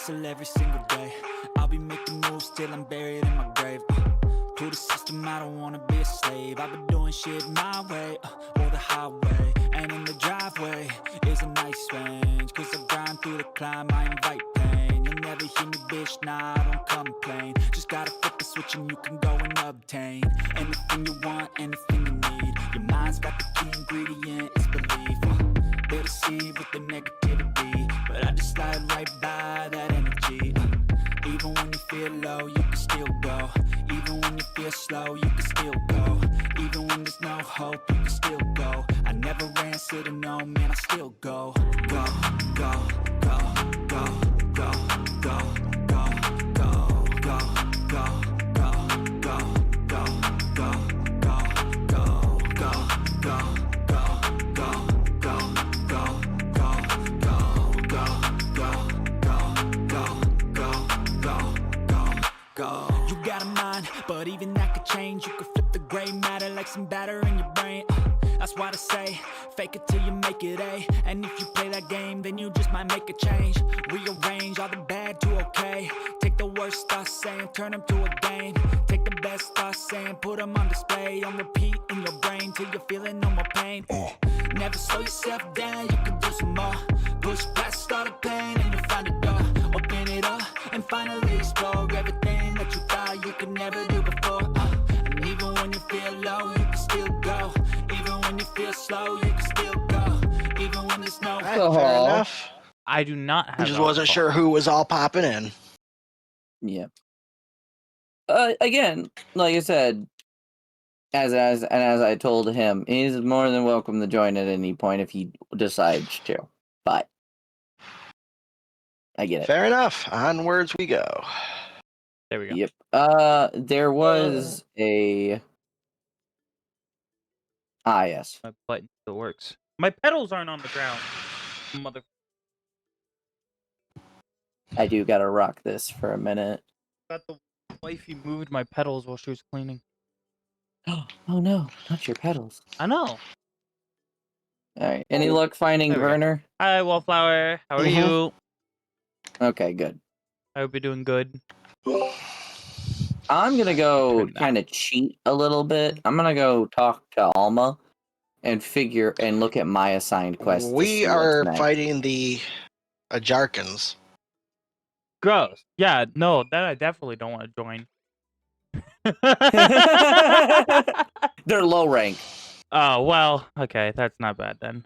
hustle every single day. I'll be making moves till I'm buried in my grave. To the system, I don't wanna be a slave. I've been doing shit my way, or the highway. And in the driveway is a nice range. Cause I grind through the climb, I invite pain. You'll never hear me, bitch, nah, I don't complain. Just gotta flip the switch and you can go and obtain anything you want, anything you need. Your mind's got the key ingredient, it's belief. They deceive with the negativity, but I just slide right by that energy. Even when you feel low, you can still go. Even when you feel slow, you can still go. Even when there's no hope, you can still go. I never answer to no, man, I still go. Go, go, go, go, go, go, go, go, go, go, go, go, go, go, go, go, go. You got a mind, but even that could change. You could flip the gray matter like some batter in your brain. That's why I say, fake it till you make it A. And if you play that game, then you just might make a change. Rearrange all the bad to okay. Take the worst thoughts saying, turn them to a game. Take the best thoughts saying, put them on display. On repeat in your brain till you're feeling no more pain. Never slow yourself down, you can do some more. Push past all the pain and you'll find a door. Open it up and finally explore everything that you thought you could never do before. And even when you feel low, you can still go. Even when you feel slow, you can still go. Even when there's no Fair enough. I do not have. I just wasn't sure who was all popping in. Yeah. Again, like I said, as I told him, he's more than welcome to join at any point if he decides to. But I get it. Fair enough. Onwards we go. There we go. Yep. There was a. Yes. My button still works. My pedals aren't on the ground. Mother. I do gotta rock this for a minute. Got the wifey moved my pedals while she was cleaning. Oh no, not your pedals. I know. Alright. Any luck finding There we go. Werner? Hi, Wallflower. How are Mhm. you? Okay, good. I hope you're doing good. I'm gonna go Good now. kind of cheat a little bit. I'm gonna go talk to Alma and figure and look at my assigned quest. to We see what's are next. fighting the Ajarkans. Gross. Yeah, no, that I definitely don't want to join. They're low rank. Oh, well, okay, that's not bad then.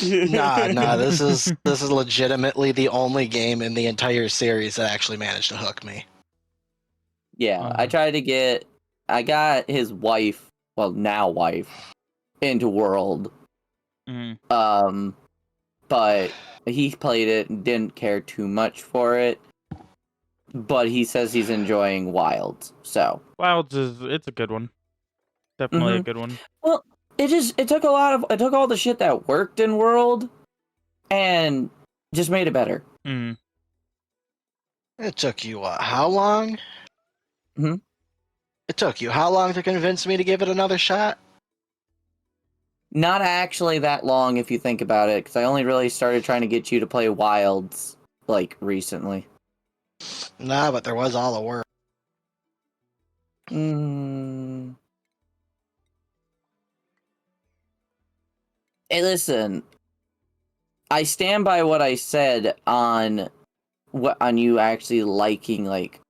Nah, this is legitimately the only game in the entire series that actually managed to hook me. Yeah, I tried to get. I got his wife, well, now wife, into World. Mhm. But he played it and didn't care too much for it. But he says he's enjoying Wilds, so. Wilds it's a good one. Definitely a good one. Well, it took all the shit that worked in World and just made it better. Mm. It took you what? How long? Hmm? It took you how long to convince me to give it another shot? Not actually that long if you think about it, because I only really started trying to get you to play Wilds, like, recently. Nah, but there was all the work. Hey, listen. I stand by what I said on you actually liking, like,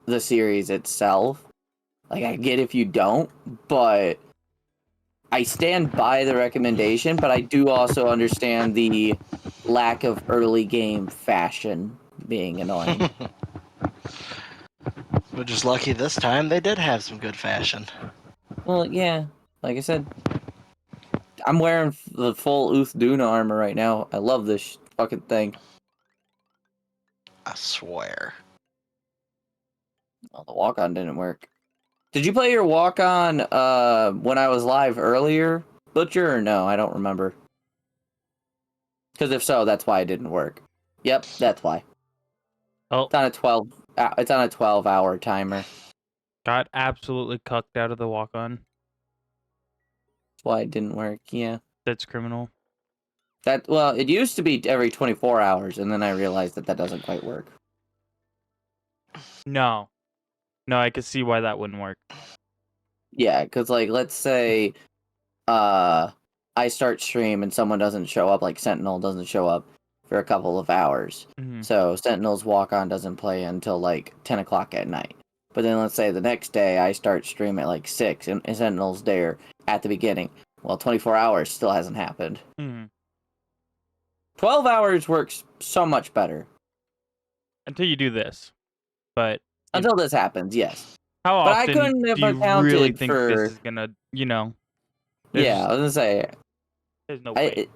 the series itself. Like, I get if you don't, but I stand by the recommendation, but I do also understand the lack of early game fashion being annoying. We're just lucky this time they did have some good fashion. Well, yeah, like I said, I'm wearing the full Duna armor right now. I love this fucking thing. I swear. Oh, the walk-on didn't work. Did you play your walk-on when I was live earlier, Butcher, or no? I don't remember. Because if so, that's why it didn't work. Yep, that's why. Oh, It's on a 12-hour timer. got absolutely cucked out of the walk-on. That's why it didn't work. Yeah. That's criminal. Well, it used to be every 24 hours, and then I realized that doesn't quite work. No. No, I could see why that wouldn't work. Yeah, because like let's say I start stream and someone doesn't show up, like Sentinel doesn't show up for a couple of hours. Mhm. So Sentinel's walk on doesn't play until like 10 o'clock at night. But then let's say the next day I start stream at like 6 and Sentinel's there at the beginning. Well, 24 hours still hasn't happened. Mhm. 12 hours works so much better. Until you do this. But Until this happens, yes. how But I often couldn't have do you really accounted think for... this is gonna, Yeah, I was gonna say... There's no way.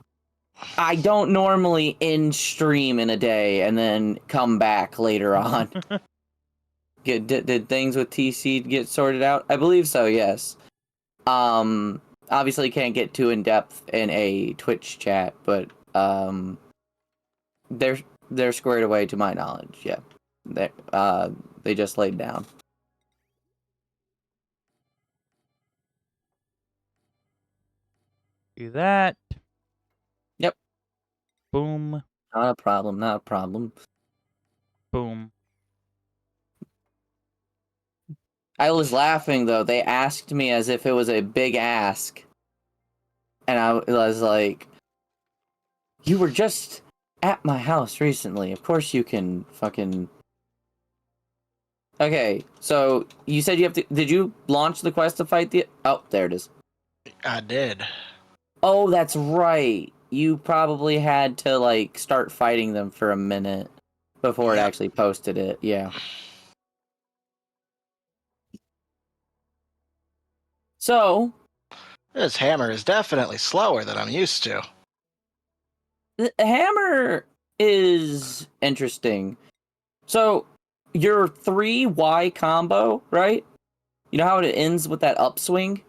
I don't normally end stream in a day and then come back later on. Did things with TC get sorted out? I believe so, yes. Obviously can't get too in depth in a Twitch chat, but they're squared away to my knowledge. Yeah, they just laid down. Do that. Yep. Boom. Not a problem. Not a problem. Boom. I was laughing though. They asked me as if it was a big ask, and I was like, "You were just at my house recently. Of course you can fucking." Okay, so you said you have to. Did you launch the quest to fight the? Oh, there it is. I did. Oh, that's right. You probably had to like start fighting them for a minute before it Yep. actually posted it. Yeah. So This hammer is definitely slower than I'm used to. the hammer is interesting. So your 3Y combo, right? You know how it ends with that upswing?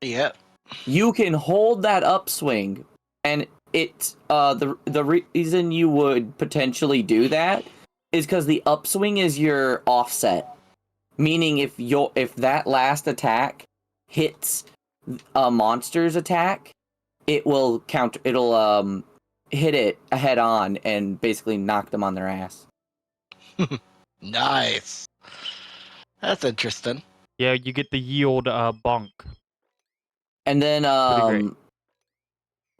Yep. You can hold that upswing, and it's the reason you would potentially do that is because the upswing is your offset, meaning if that last attack hits a monster's attack, it will counter. It'll hit it head on and basically knock them on their ass. Nice. That's interesting. Yeah, you get the yield bonk. And then Pretty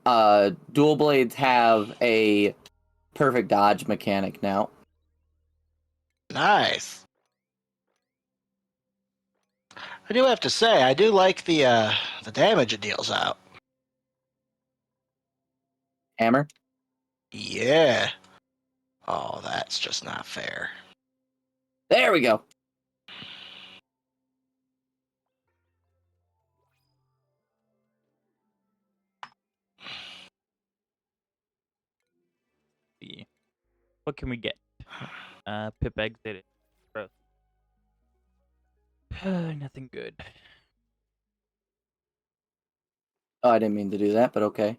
great. dual blades have a perfect dodge mechanic now. Nice. I do have to say, I do like the damage it deals out. Hammer. Yeah. Oh, that's just not fair. There we go. See. What can we get? Pip exited. Gross. Nothing good. Oh, I didn't mean to do that, but okay.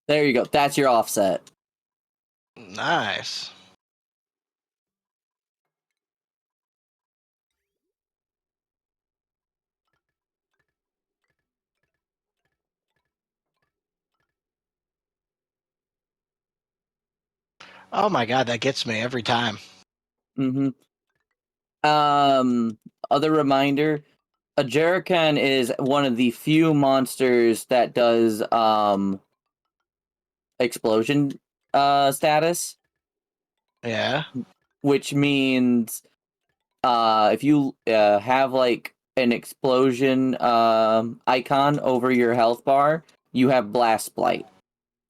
There you go. That's your offset. Nice. Oh my god, that gets me every time. Mm-hmm. Other reminder, a Jerrican is one of the few monsters that does explosion status, Yeah. which means if you have like an explosion icon over your health bar, you have Blast Blight.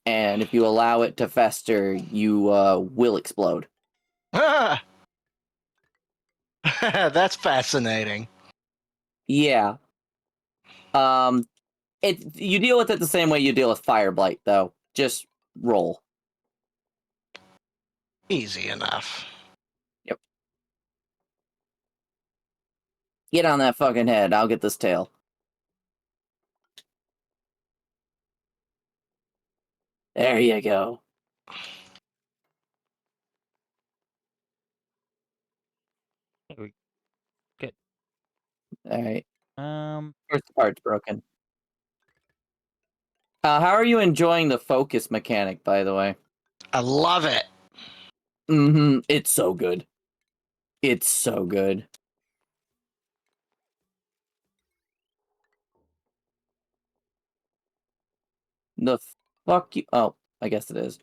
And if you allow it to fester, you will explode. That's fascinating. Yeah. You deal with it the same way you deal with Fire Blight, though. Just roll. Easy enough. Yep. Get on that fucking head. I'll get this tail. There you go. There we- All right. Um, First part's broken. How are you enjoying the focus mechanic, by the way? I love it. Mm-hmm. It's so good. It's so good. The fuck you. Oh, I guess it is.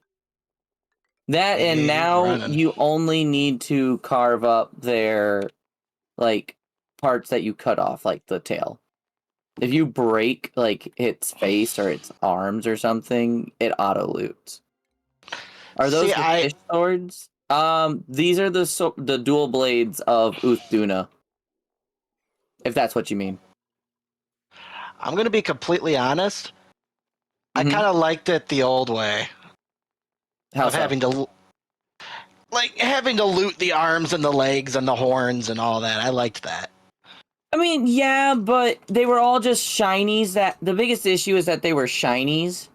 That and He's now running. you only need to carve up their like parts that you cut off, like the tail. If you break like its face or its arms or something, it auto loots. Are those See, the fish swords? These are the dual blades of Uthduna. If that's what you mean. I'm gonna be completely honest. I Mhm. kind of liked it the old way How of so? having to loot the arms and the legs and the horns and all that. I liked that. I mean, yeah, but they were all just shinies. That the biggest issue is that they were shinies,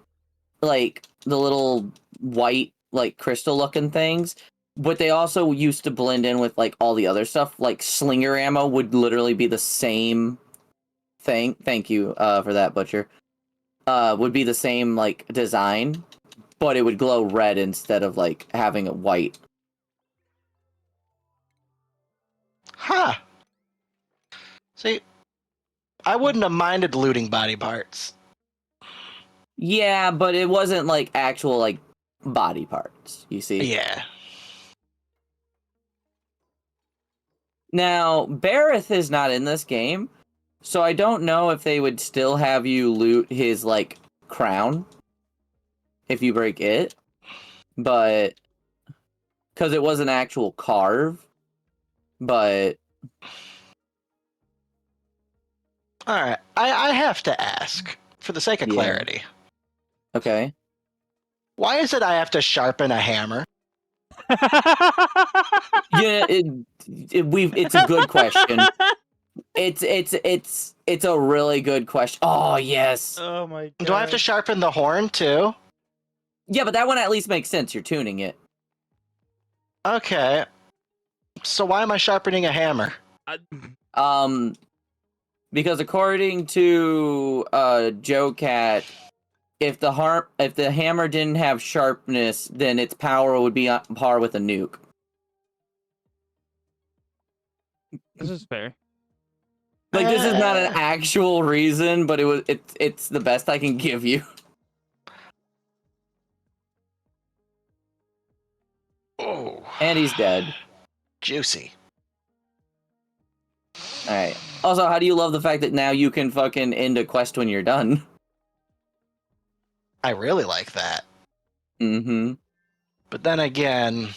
like the little white, like crystal looking things. But they also used to blend in with like all the other stuff. Like slinger ammo would literally be the same thing. Thank you for that, Butcher. Would be the same like design, but it would glow red instead of like having it white. Huh. See, I wouldn't have minded looting body parts. Yeah, but it wasn't like actual like body parts. You see. Yeah. Now, Bareth is not in this game, so I don't know if they would still have you loot his, like, crown if you break it, but... Because it was an actual carve, but... Alright. I have to ask, for the sake of Yeah. clarity, Okay. why is it I have to sharpen a hammer? Yeah, it's a good question. It's a really good question. Oh, yes. Oh my god. Do I have to sharpen the horn too? Yeah, but that one at least makes sense. You're tuning it. Okay. So why am I sharpening a hammer? Because according to Joe Cat, if the hammer didn't have sharpness, then its power would be on par with a nuke. This is fair. Like this is not an actual reason, but it's the best I can give you. Oh. And he's dead. Juicy. All right. Also, how do you love the fact that now you can fucking end a quest when you're done? I really like that. Mm-hmm. But then again,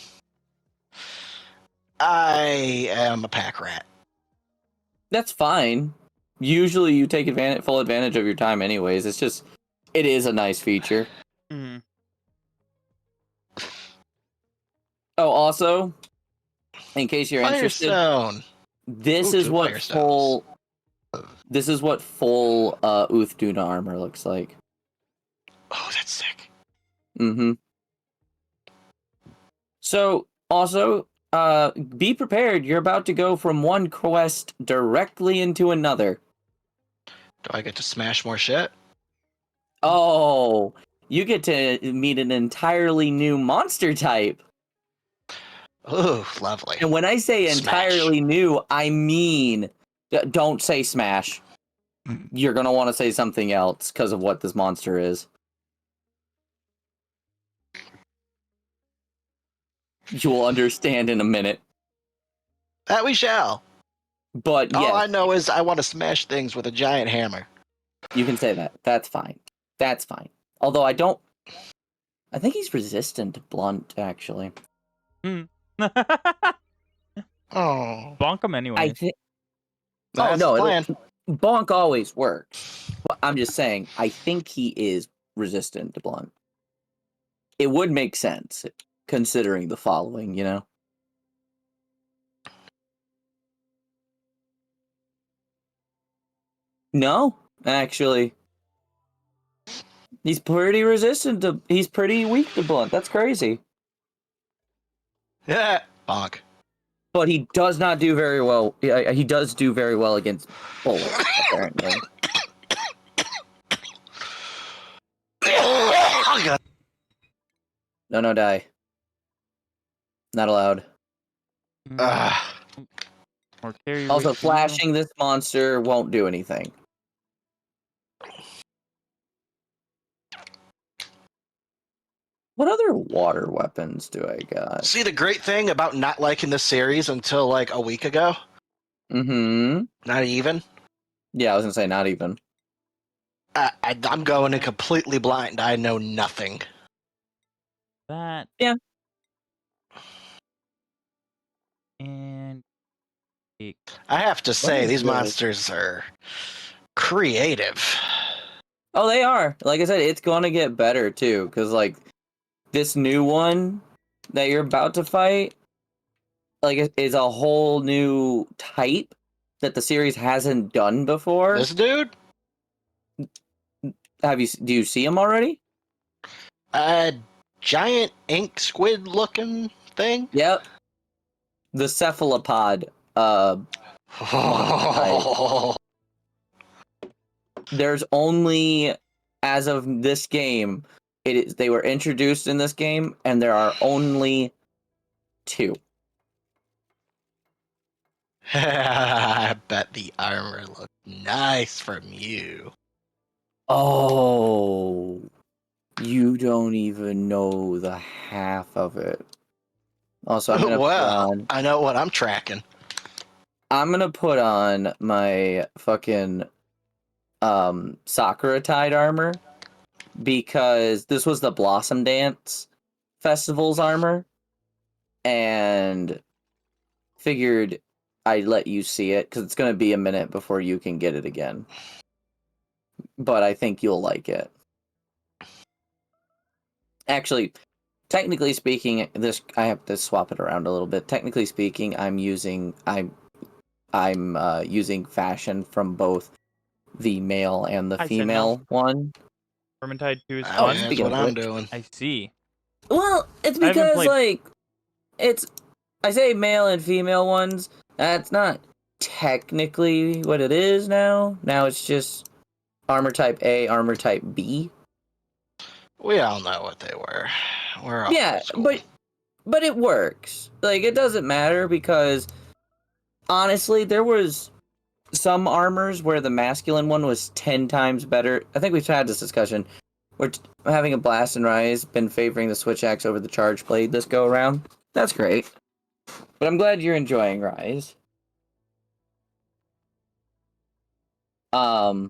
I am a pack rat. That's fine. Usually you take full advantage of your time anyways. It's just, it is a nice feature. Mhm. Oh, also, in case you're interested, Firestone. this Ooh, is 2 what Firestones. full Uthduna armor looks like. Oh, that's sick. Mm-hmm. So, also, be prepared. You're about to go from one quest directly into another. Do I get to smash more shit? Oh, you get to meet an entirely new monster type. Ooh, lovely. And when I say Smash. entirely new, I mean, don't say smash. You're going to want to say something else because of what this monster is. You will understand in a minute. That we shall. But All yes, I know is I want to smash things with a giant hammer. you can say that. That's fine. That's fine. Although I think he's resistant to blunt, actually. Oh, Bonk him I anyway. think. that's Oh no, the plan. bonk always works. But I'm just saying, I think he is resistant to blunt. It would make sense considering the following, you know. No, actually, He's pretty resistant to. He's pretty weak to blunt. That's crazy. Yeah. Bonk. But he does not do very well. He does do very well against bullets, apparently. Oh, God. No, die. Not allowed. Ah. Or carry Also, weight flashing this monster won't do anything. What other water weapons do I got? See, the great thing about not liking this series until like a week ago, Mm-hmm. not even, Yeah, I was gonna say not even. I'm going in completely blind. I know nothing. that. Yeah. And I have to say, is these this? monsters are creative. Oh, they are. Like I said, it's gonna get better too, because like this new one that you're about to fight, like is a whole new type that the series hasn't done before. This dude, Do you see him already? a giant ink squid looking thing. Yep. The cephalopod. There's only, as of this game, they were introduced in this game, and there are only 2. I bet the armor looked nice from you. Oh, you don't even know the half of it. Also, I'm gonna put Well, on. I know what I'm tracking. I'm gonna put on my fucking Sakura Tide armor because this was the Blossom Dance Festival's armor, and figured I'd let you see it because it's gonna be a minute before you can get it again. But I think you'll like it. Actually, technically speaking, I have to swap it around a little bit. Technically speaking, I'm using fashion from both the male and the Hi, female one. Vermintide 2 is Oh, fun. That's speaking what of I'm which. doing. I see. Well, it's I haven't because played- like it's I say male and female ones. That's not technically what it is now. Now it's just armor type A, armor type B. We all know what they were. We're all Yeah, old school. but it works. Like it doesn't matter because honestly, there was some armors where the masculine one was 10 times better. I think we've had this discussion. We're having a Blast and Rise been favoring the Switch Axe over the Charge Blade this go around. That's great. But I'm glad you're enjoying Rise. But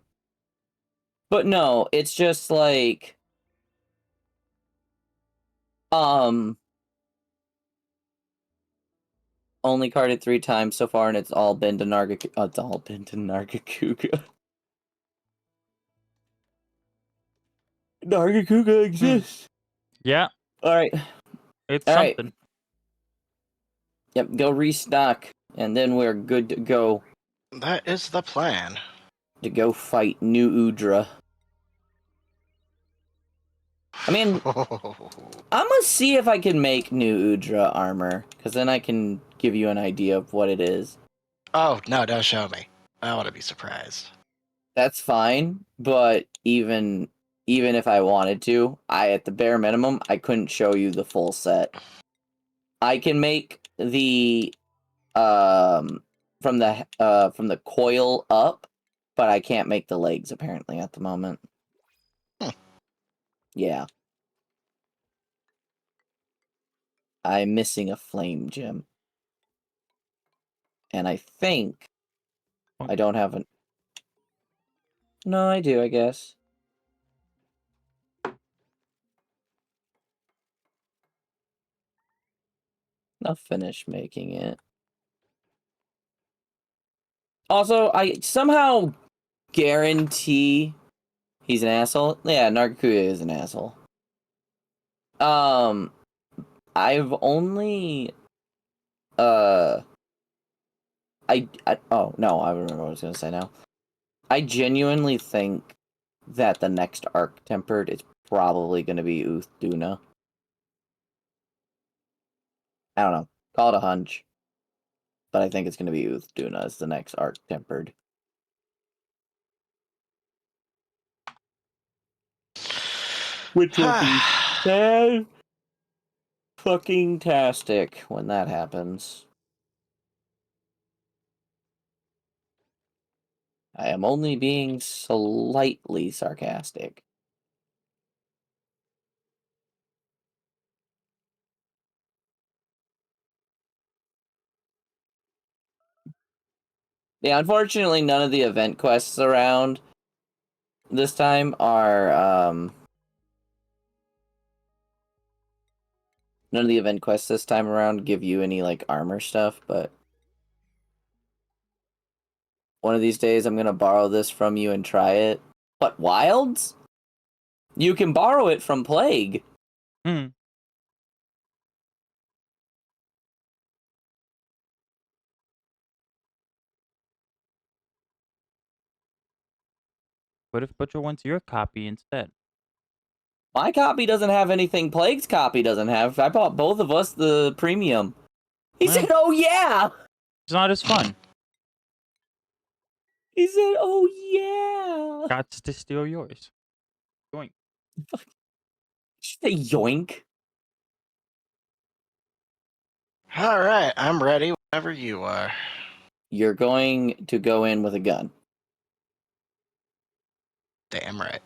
no, it's just like only carded 3 times so far, and it's all been to Nargacuga. Nargacuga exists. Yeah, All right. it's All right. something. Yep, go restock, and then we're good to go That is the plan. to go fight New Udra. I mean, I'm gonna see if I can make New Udra armor, because then I can give you an idea of what it is. Oh, no, don't show me. I want to be surprised. That's fine, but even if I wanted to, at the bare minimum, I couldn't show you the full set. I can make the from the coil up, but I can't make the legs apparently at the moment. Yeah. I'm missing a flame gem. And I think I don't have an... No, I do, I guess. I'll finish making it. Also, I somehow guarantee he's an asshole. Yeah, Nargacuga is an asshole. I've only oh no, I remember what I was gonna say now. I genuinely think that the next arc tempered is probably going to be Uth Duna. I don't know. Call it a hunch. But I think it's going to be Uth Duna as the next arc tempered. Which will be sad fucking tastic when that happens. I am only being slightly sarcastic. Yeah, unfortunately, none of the event quests around this time are, none of the event quests this time around give you any, like, armor stuff, but one of these days I'm gonna borrow this from you and try it. What, Wilds? You can borrow it from Plague. Hmm. What if Butcher wants your copy instead? My copy doesn't have anything Plague's copy doesn't have. I bought both of us the premium. He Well. said, oh yeah! It's not as fun. He said, oh yeah! Got to steal yours. Yoink. Did you say yoink? All right, I'm ready whenever you are. You're going to go in with a gun. Damn right.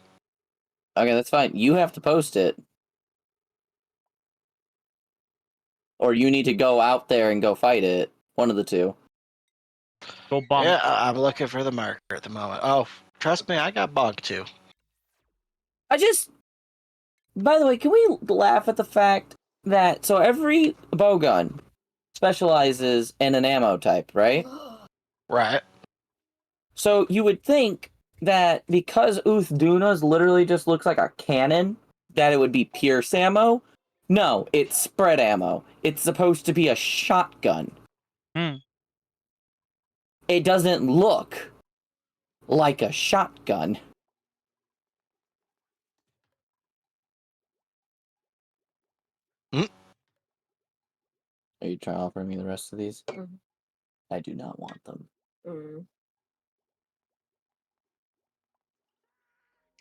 Okay, that's fine. You have to post it. Or you need to go out there and go fight it. One of the two. Go bomb. Yeah, I'm looking for the marker at the moment. Oh, trust me, I got bug too. I just... By the way, can we laugh at the fact that... So every bowgun specializes in an ammo type, right? Right. So you would think that because Uth Duna's literally just looks like a cannon, that it would be pierce ammo. No, it's spread ammo. It's supposed to be a shotgun. Hmm. It doesn't look like a shotgun. Hmm? Are you trying to offer me the rest of these? I do not want them.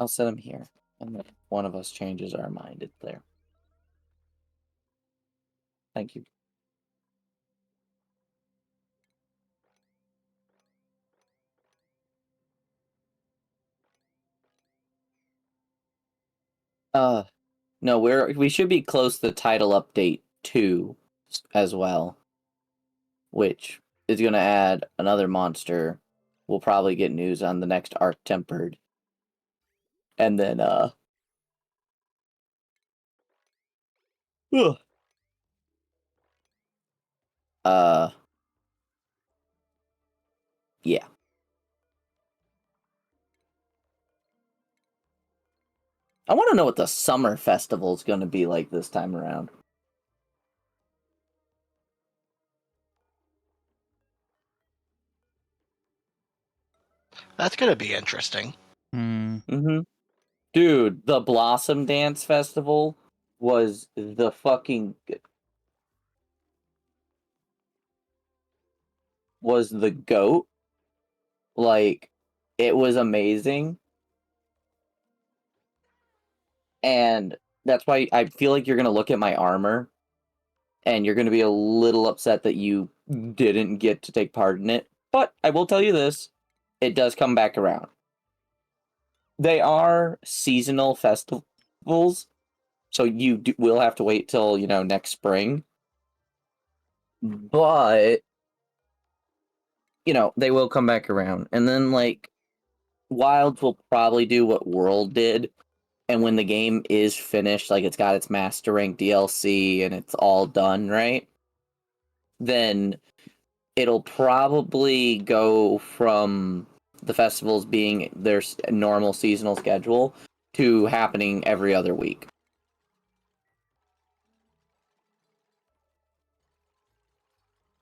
I'll set them here. And if one of us changes our mind, it's there. Thank you. No, we should be close to title update 2 as well, which is going to add another monster. We'll probably get news on the next arc tempered. And then ugh. Yeah. I want to know what the summer festival is going to be like this time around. That's gonna be interesting. Hmm. Mm-hmm. Dude, the Blossom Dance Festival was the fucking... was the GOAT. Like, it was amazing. And that's why I feel like you're going to look at my armor and you're going to be a little upset that you didn't get to take part in it. But I will tell you this, it does come back around. They are seasonal festivals, so will have to wait till, next spring. But, they will come back around. And then, like, Wilds will probably do what World did. And when the game is finished, like it's got its Master Rank DLC and it's all done, right? Then it'll probably go from the festivals being their normal seasonal schedule to happening every other week.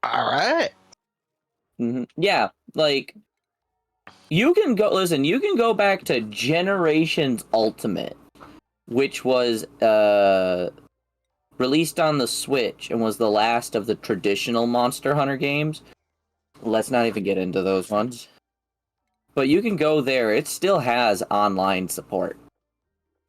All right. Yeah, like, You can go listen. You can go back to Generations Ultimate, which was released on the Switch and was the last of the traditional Monster Hunter games. Let's not even get into those ones. But you can go there. It still has online support.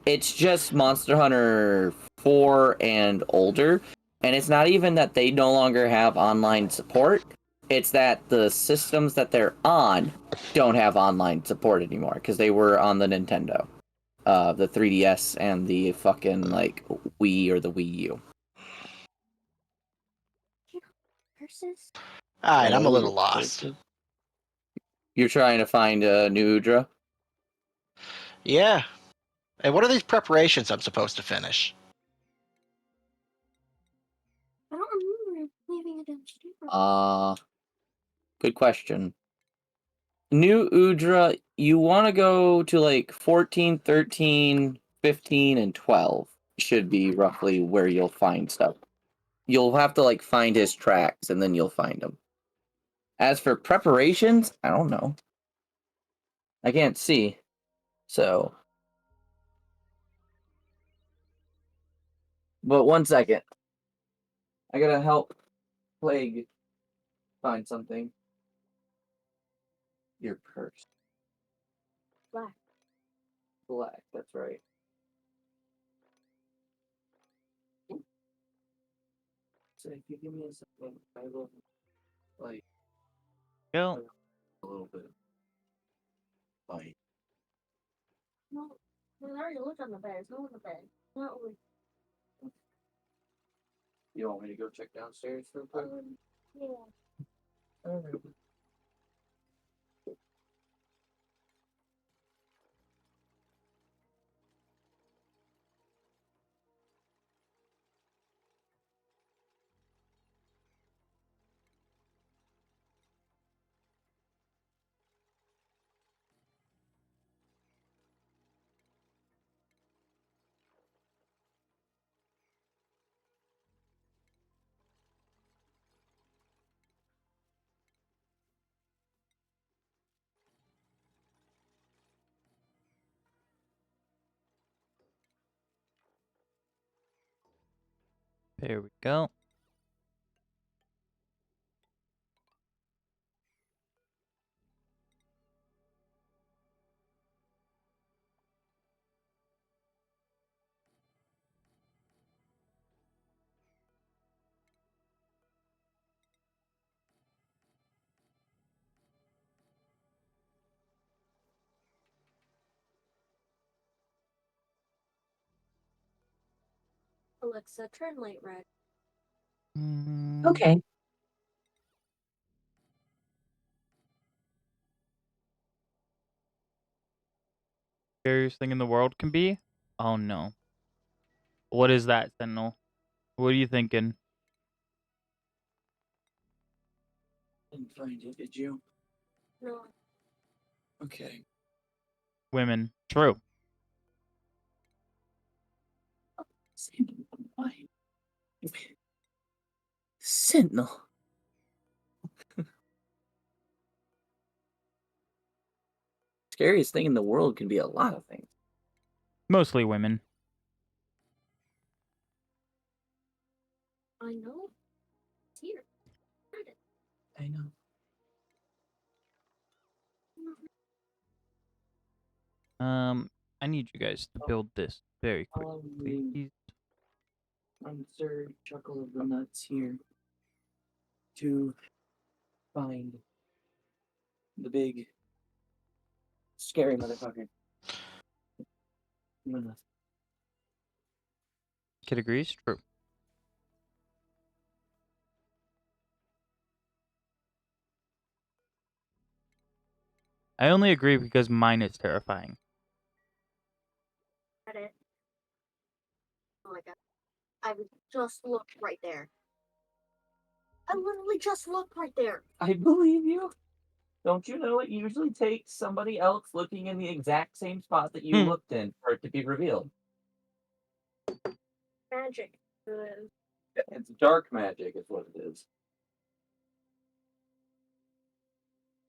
It's just Monster Hunter 4 and older. And it's not even that they no longer have online support. It's that the systems that they're on don't have online support anymore because they were on the Nintendo, the 3DS, and the fucking like Wii or the Wii U. Versus. All right, I'm a Oh, little lost. You're trying to find a new Udra? Yeah. Hey, what are these preparations I'm supposed to finish? I don't remember leaving it downstairs. Good question. New Udra, you want to go to like 14, 13, 15, and 12 should be roughly where you'll find stuff. You'll have to like find his tracks and then you'll find them. As for preparations, I don't know. I can't see. So. But 1 second. I gotta help Plague find something. Your purse. Black. Black, that's right. So if you give me a second, I will like Go. a little bit. Fight. No, I already looked on the bed. It's not on the bed. Not really. You want me to go check downstairs real quick? Yeah. Alright. There we go. Alexa, turn light red. Okay. Scariest thing in the world can be? Oh no. What is that, Sentinel? What are you thinking? Didn't find it, did you? No. Okay. Women. True. Sentinel, why? Sentinel. Scariest thing in the world can be a lot of things. Mostly women. I know. It's here. Find it. I know. I need you guys to build this very quickly, please. I'm Sir Chuckle of the Nuts here to find the big scary motherfucker. I'm gonna Kid agrees? True. I only agree because mine is terrifying. Got it. Oh my god. I just looked right there. I literally just looked right there. I believe you. Don't you know it usually takes somebody else looking in the exact same spot that you looked in for it to be revealed? Magic. It's dark magic is what it is.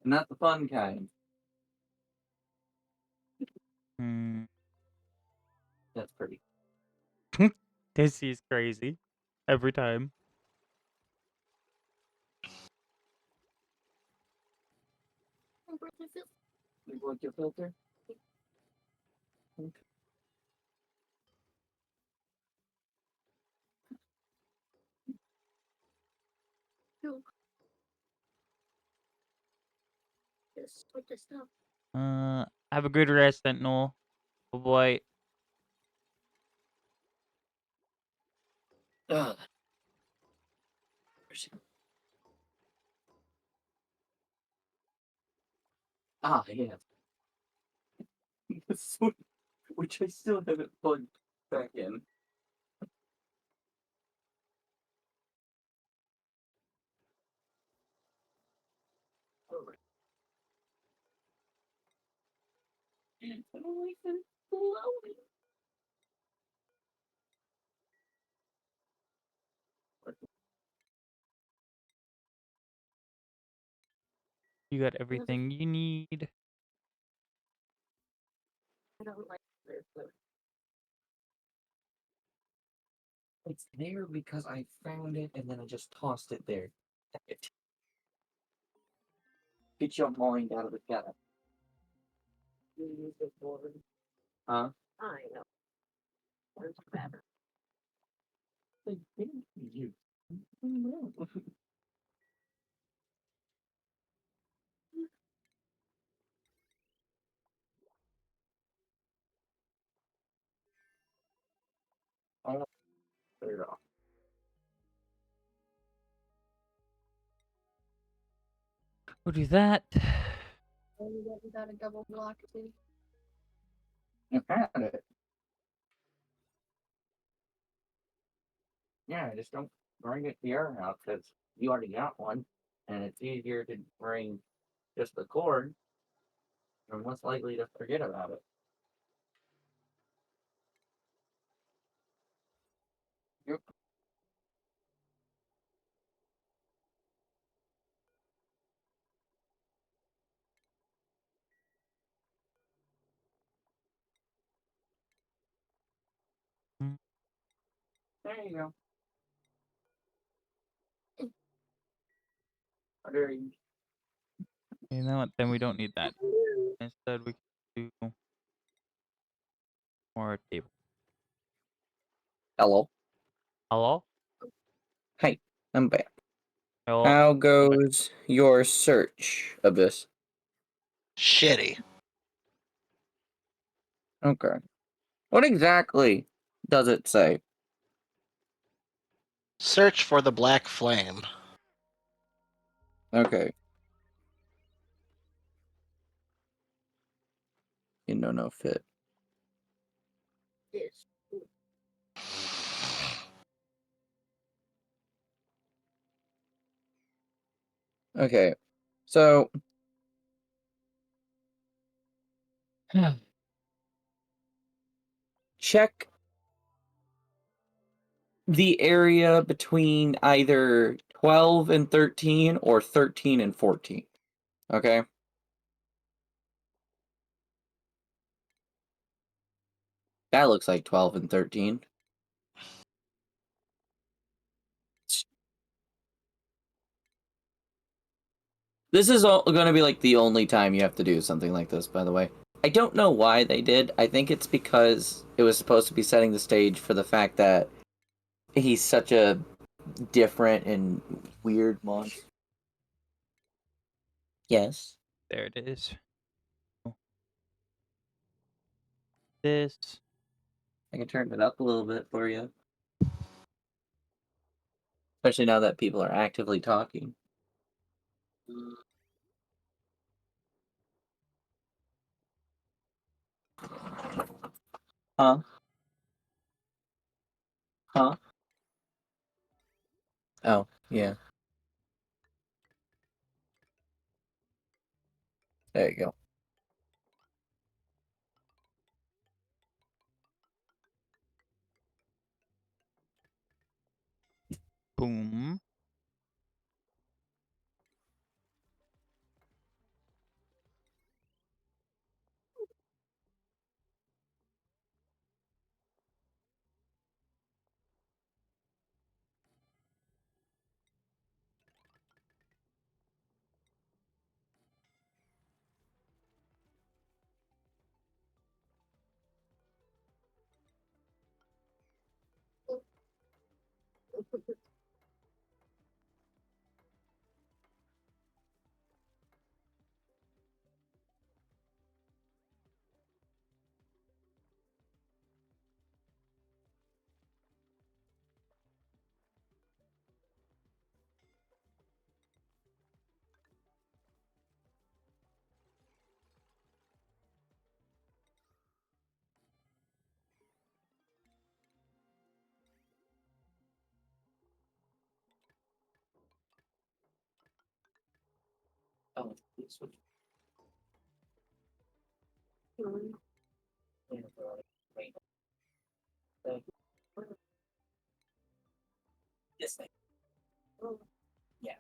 Not the fun kind. Hmm. That's pretty. This is crazy. Every time. You want your filter? Just with the stuff. Have a good rest, Sentinel. Oh boy. Ugh. Ah, yeah. This one, which I still haven't plugged back in. Alright. I don't like that it's loading. You got everything you need. I don't like this. It's there because I found it and then I just tossed it there. Damn it. Get your mind out of the gutter. You use this board. Huh? I know. Where's the better? They didn't you. I'll put it off. We'll do that. Oh, you got a double block too. You had it. Yeah, just don't bring it to your house because you already got one, and it's easier to bring just the cord. You're less likely to forget about it. Yep. Mm. There you go. There you You know what? Then we don't need that. Instead, we can do more table. Hello. Hello? Hey, I'm back. Hello? How goes your search, Abyss? Shitty. Okay. What exactly does it say? Search for the black flame. Okay. You know, no fit. Yes. Okay. So check the area between either 12 and 13 or 13 and 14. Okay? That looks like 12 and 13. This is going to be like the only time you have to do something like this, by the way. I don't know why they did. I think it's because it was supposed to be setting the stage for the fact that he's such a different and weird monster. Yes. There it is. This. I can turn it up a little bit for you. Especially now that people are actively talking. Huh? Huh? Oh, yeah. There you go. Boom. This thing. Yeah.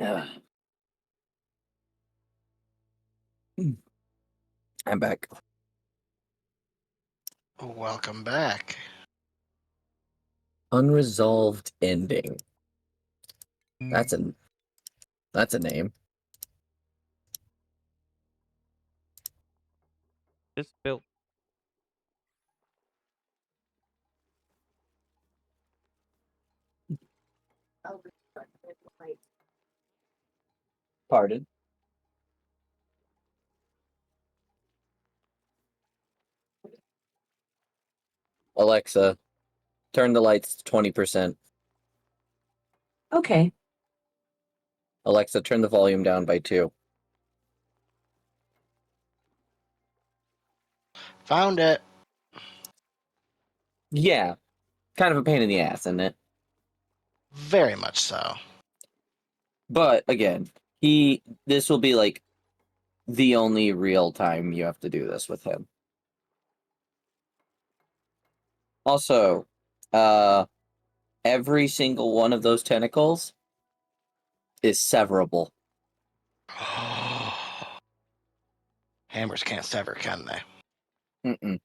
Ugh. I'm back. Welcome back. Unresolved ending. Mm. That's a name. Just built. Pardon? Alexa, turn the lights to 20%. Okay. Alexa, turn the volume down by 2. Found it. Yeah. Kind of a pain in the ass, isn't it? Very much so. But again, this will be like the only real time you have to do this with him. Also, every single one of those tentacles is severable. Hammers can't sever, can they? Mm-mm.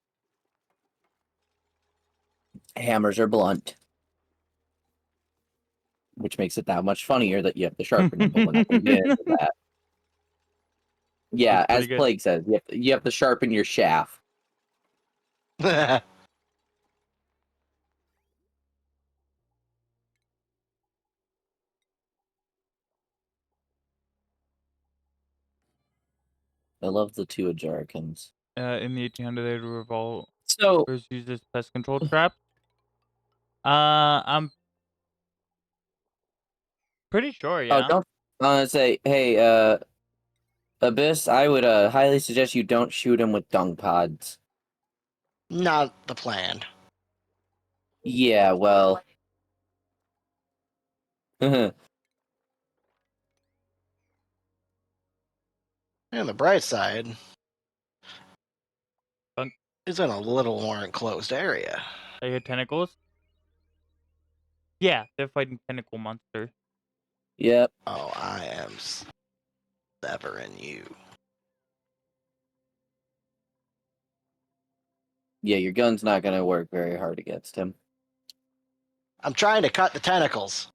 Hammers are blunt, which makes it that much funnier that you have to sharpen them. But we're not going to get into that. Yeah, That's pretty as good. Plague says, you have to sharpen your shaft. I love the two Ajarikans. In the 1800, revolvers So, used as pest control trap. I'm pretty sure. oh, Yeah. don't say, hey, Abyss, I would highly suggest you don't shoot him with dung pods. Not the plan. Yeah, well. On the bright side, Bunk. it's in a little more enclosed area. They had tentacles. Yeah, they're fighting tentacle monster. Yep. Oh, I am severing you. Yeah, your gun's not gonna work very hard against him. I'm trying to cut the tentacles.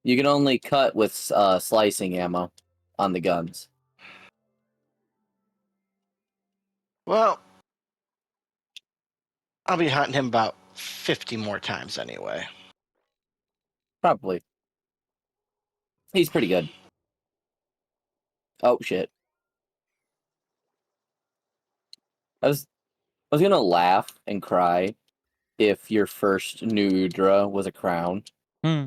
You can only cut with slicing ammo on the guns. Well, I'll be hunting him about 50 more times anyway. Probably. He's pretty good. Oh shit. I was gonna laugh and cry if your first Nudra was a crown. Hmm.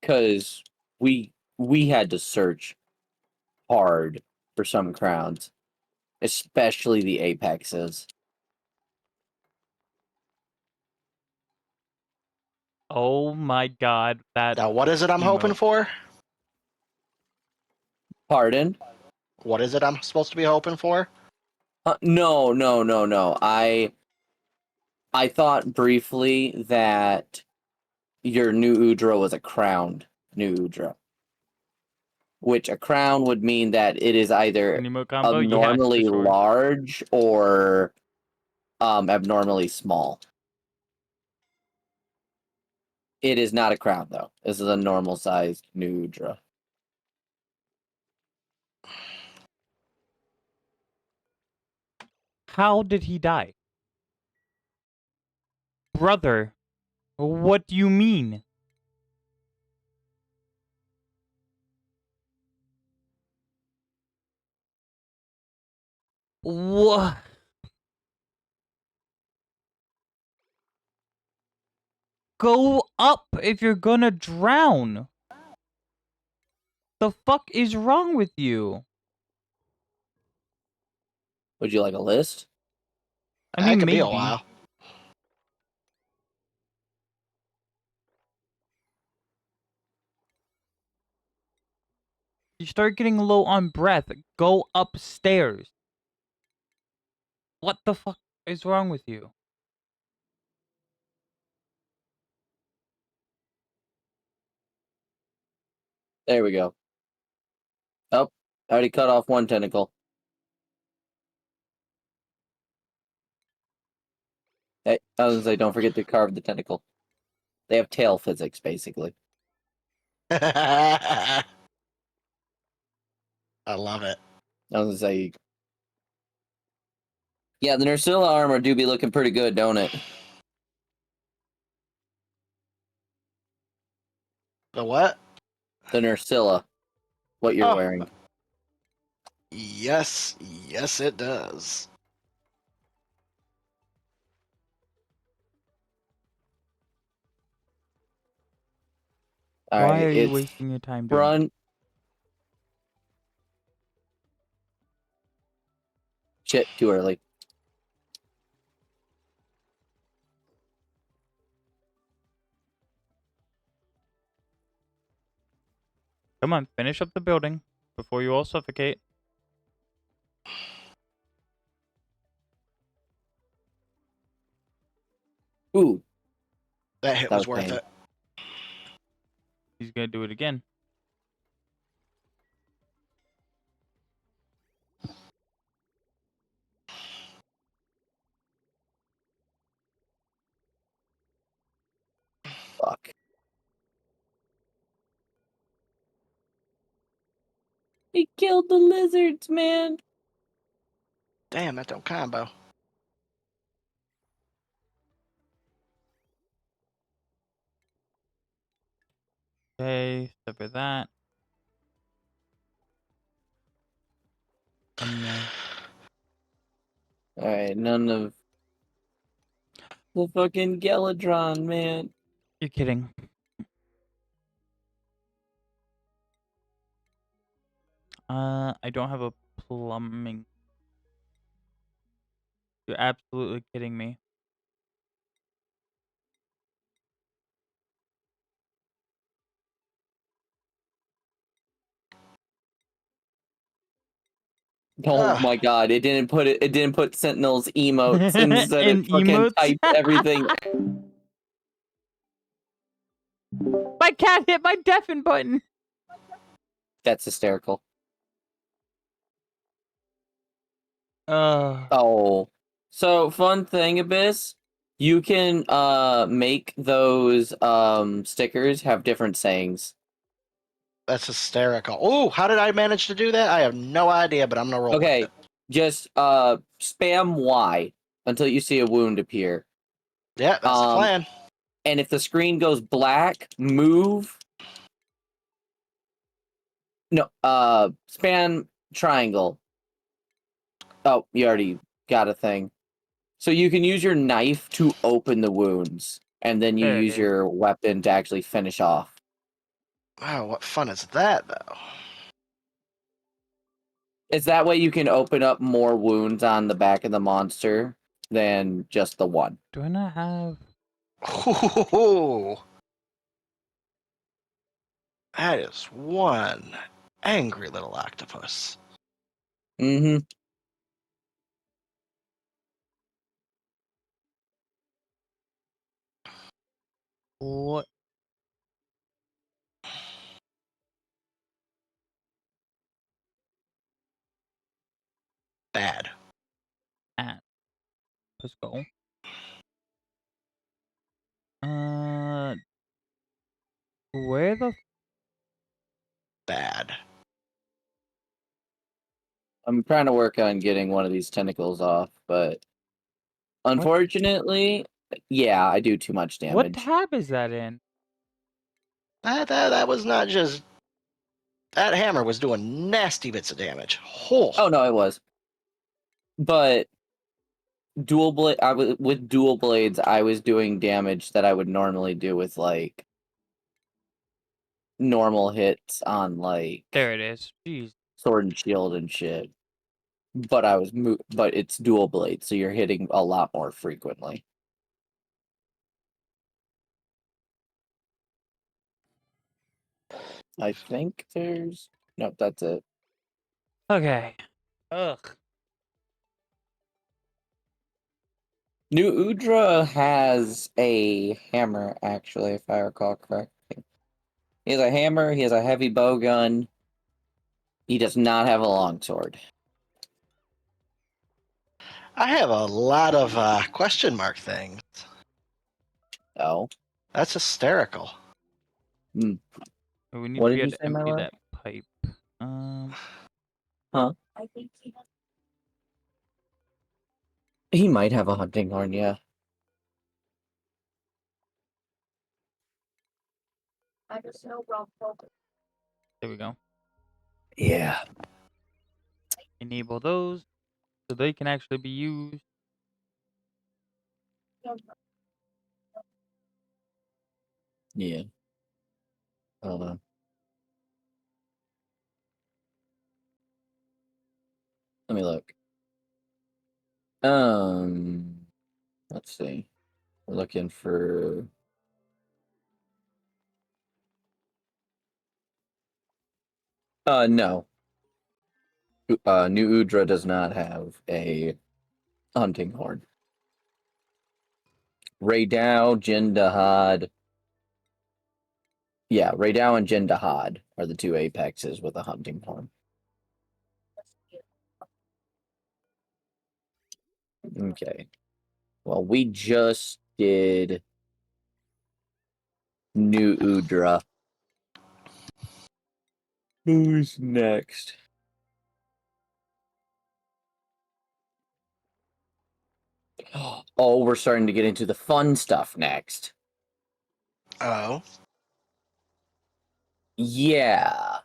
Cause we had to search hard for some crowns. Especially the apexes. Oh my god, that Now, what is it I'm emote. hoping for? Pardon? What is it I'm supposed to be hoping for? No. I thought briefly that your new Udra was a crowned new Udra. Which a crown would mean that it is either An emote combo? Yeah, for abnormally sure. large or abnormally small. It is not a crown though. This is a normal sized new Udra. How did he die? Brother, what do you mean? What? Go up if you're gonna drown. The fuck is wrong with you? Would you like a list? I That mean, could be a maybe. while. You start getting low on breath. Go upstairs. What the fuck is wrong with you? There we go. Oh, I already cut off one tentacle. Hey, I was gonna say, don't forget to carve the tentacle. They have tail physics, basically. I love it. I was gonna say, yeah, the Nursilla armor do be looking pretty good, don't it? The what? The Nursilla, what you're Oh. wearing. Yes, it does. All Why right, are you it's wasting your time doing that? front. Shit, too early. Come on, finish up the building before you all suffocate. Ooh, That hit That was was worth pain. it. He's gonna do it again. fuck. He killed the lizards, man. Damn, that don't combo. Okay, step for that. And All right, none of the fucking Geladron, man. you're kidding. I don't have a plumbing. You're absolutely kidding me. Oh Ugh. my god, it didn't put it. It didn't put Sentinel's emotes instead. In It fucking emotes? typed everything. My cat hit my deafen button. That's hysterical. Uh, Oh, so fun thing, Abyss. You can make those stickers have different sayings. That's hysterical. Oh, how did I manage to do that? I have no idea, but I'm gonna roll Okay, with it. just spam Y until you see a wound appear. Yeah, that's the plan. And if the screen goes black, move. No, spam triangle. Oh, you already got a thing. So you can use your knife to open the wounds, and then you There it use is. your weapon to actually finish off. Wow, what fun is that, though? It's that way you can open up more wounds on the back of the monster than just the one. do I not have? Ooh, That is one angry little octopus. Mm-hmm. What? Bad. At. Let's go. Where the Bad. I'm trying to work on getting one of these tentacles off, but unfortunately, yeah, I do too much what damage. tab is that in? That was not just. That hammer was doing nasty bits of damage. Oh no, it was. But dual blade, with dual blades, I was doing damage that I would normally do with like normal hits on like There it is. Jeez. sword and shield and shit. But but it's dual blade, so you're hitting a lot more frequently. I think there's nope, that's it. Okay. Ugh. New Udra has a hammer, actually, if I recall correctly. He has a hammer, he has a heavy bow gun. He does not have a longsword. I have a lot of question mark things. Oh. That's hysterical. We need What to did be you able to say, my empty love? that pipe. I think He might have a hunting horn, yeah. I just know wrong focus. There we go. Yeah. Enable those so they can actually be used. Yeah. Hold on. Let me look. Let's see. We're looking for no. New Udra does not have a hunting horn. Raydao, Jin Dahad. Yeah, Raydao and Jin Dahad are the two apexes with a hunting horn. Okay. Well, we just did New Udra. Who's next? Oh, we're starting to get into the fun stuff next. Oh. Yeah.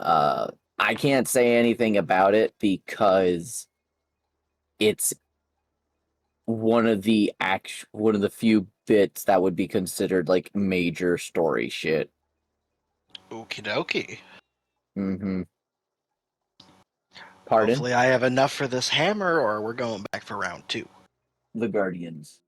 I can't say anything about it because it's one of the few bits that would be considered like major story shit. Okie dokie. Mm-hmm. Pardon? Hopefully I have enough for this hammer or we're going back for round 2. The Guardians.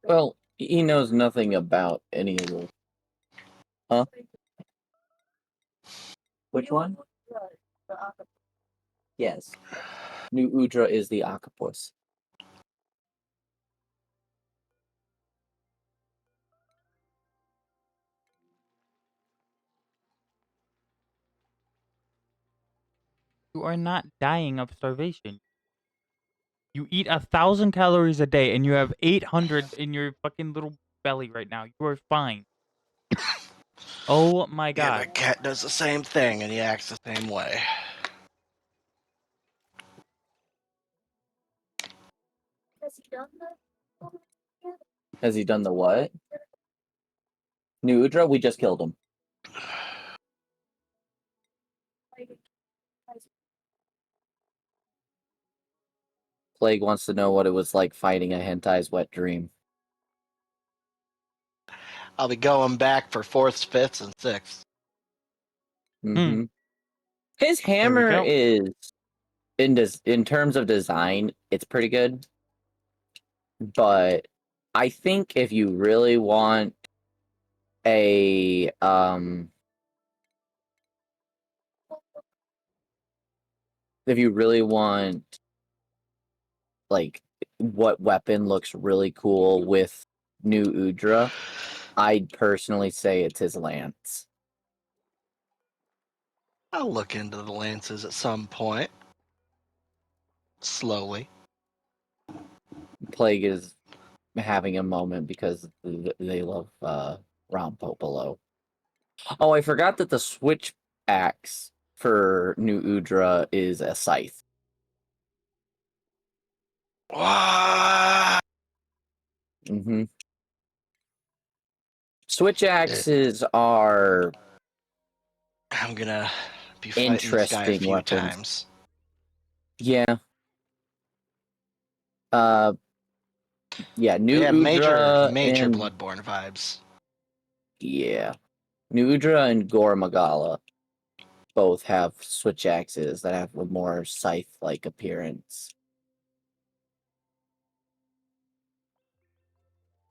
Well, he knows nothing about any of the. Huh? Which one? Yes. New Udra is the octopus. You are not dying of starvation. You eat 1,000 calories a day and you have 800 in your fucking little belly right now. You are fine. Oh my Yeah, my god. cat does the same thing and he acts the same way. Has he done that? Has he done the what? New Udra? We just killed him. Plague wants to know what it was like fighting a hentai's wet dream. I'll be going back for 4th, 5th, and 6th. Mm-hmm. His There we hammer go. is in terms of design, it's pretty good. But I think if you really want a if you really want like what weapon looks really cool with New Udra, I'd personally say it's his lance. I'll look into the lances at some point. Slowly. Plague is having a moment because they love Ron Popolo. Oh, I forgot that the switch axe for New Udra is a scythe. What? Mm-hmm. Switch axes are I'm gonna be fighting this guy a interesting few weapons. times. Yeah. Yeah, New Yeah, Udra major and Bloodborne vibes. yeah, New Udra and Gore Magala both have switch axes that have a more scythe-like appearance.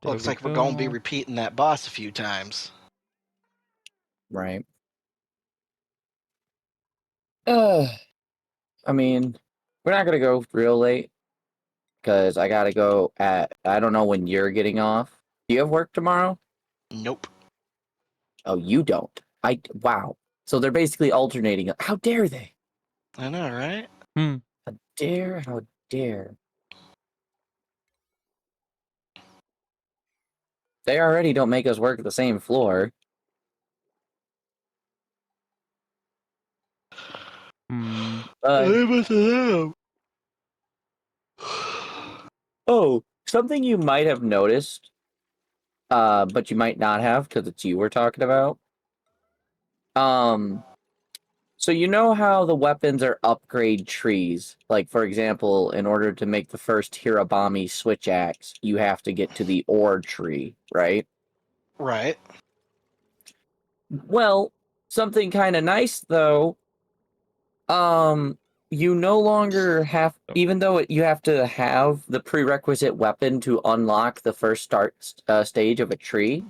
There Looks we like we're gonna be go. repeating that boss a few times. Right. I mean, we're not gonna go real late because I gotta go at. I don't know when you're getting off. Do you have work tomorrow? Nope. Oh, you don't. Wow. So they're basically alternating. How dare they? I know, right? How dare? How dare? They already don't make us work the same floor. Hmm. Leave us alone. Oh, something you might have noticed, but you might not have because it's you we're talking about. So you know how the weapons are upgrade trees? Like, for example, in order to make the first Hirabami switch axe, you have to get to the ore tree, right? Right. Well, something kind of nice though. You no longer have, even though you have to have the prerequisite weapon to unlock the first stage of a tree,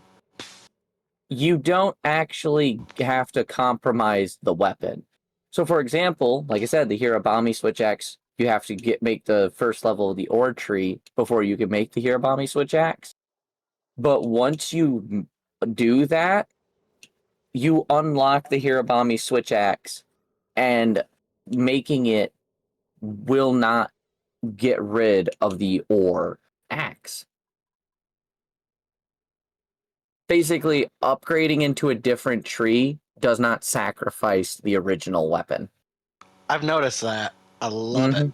you don't actually have to compromise the weapon. So, for example, like I said, the Hirabami switch axe, you have to make the first level of the ore tree before you can make the Hirabami switch axe. But once you do that, you unlock the Hirabami switch axe, and making it will not get rid of the ore axe. Basically, upgrading into a different tree does not sacrifice the original weapon. I've noticed that. I love it.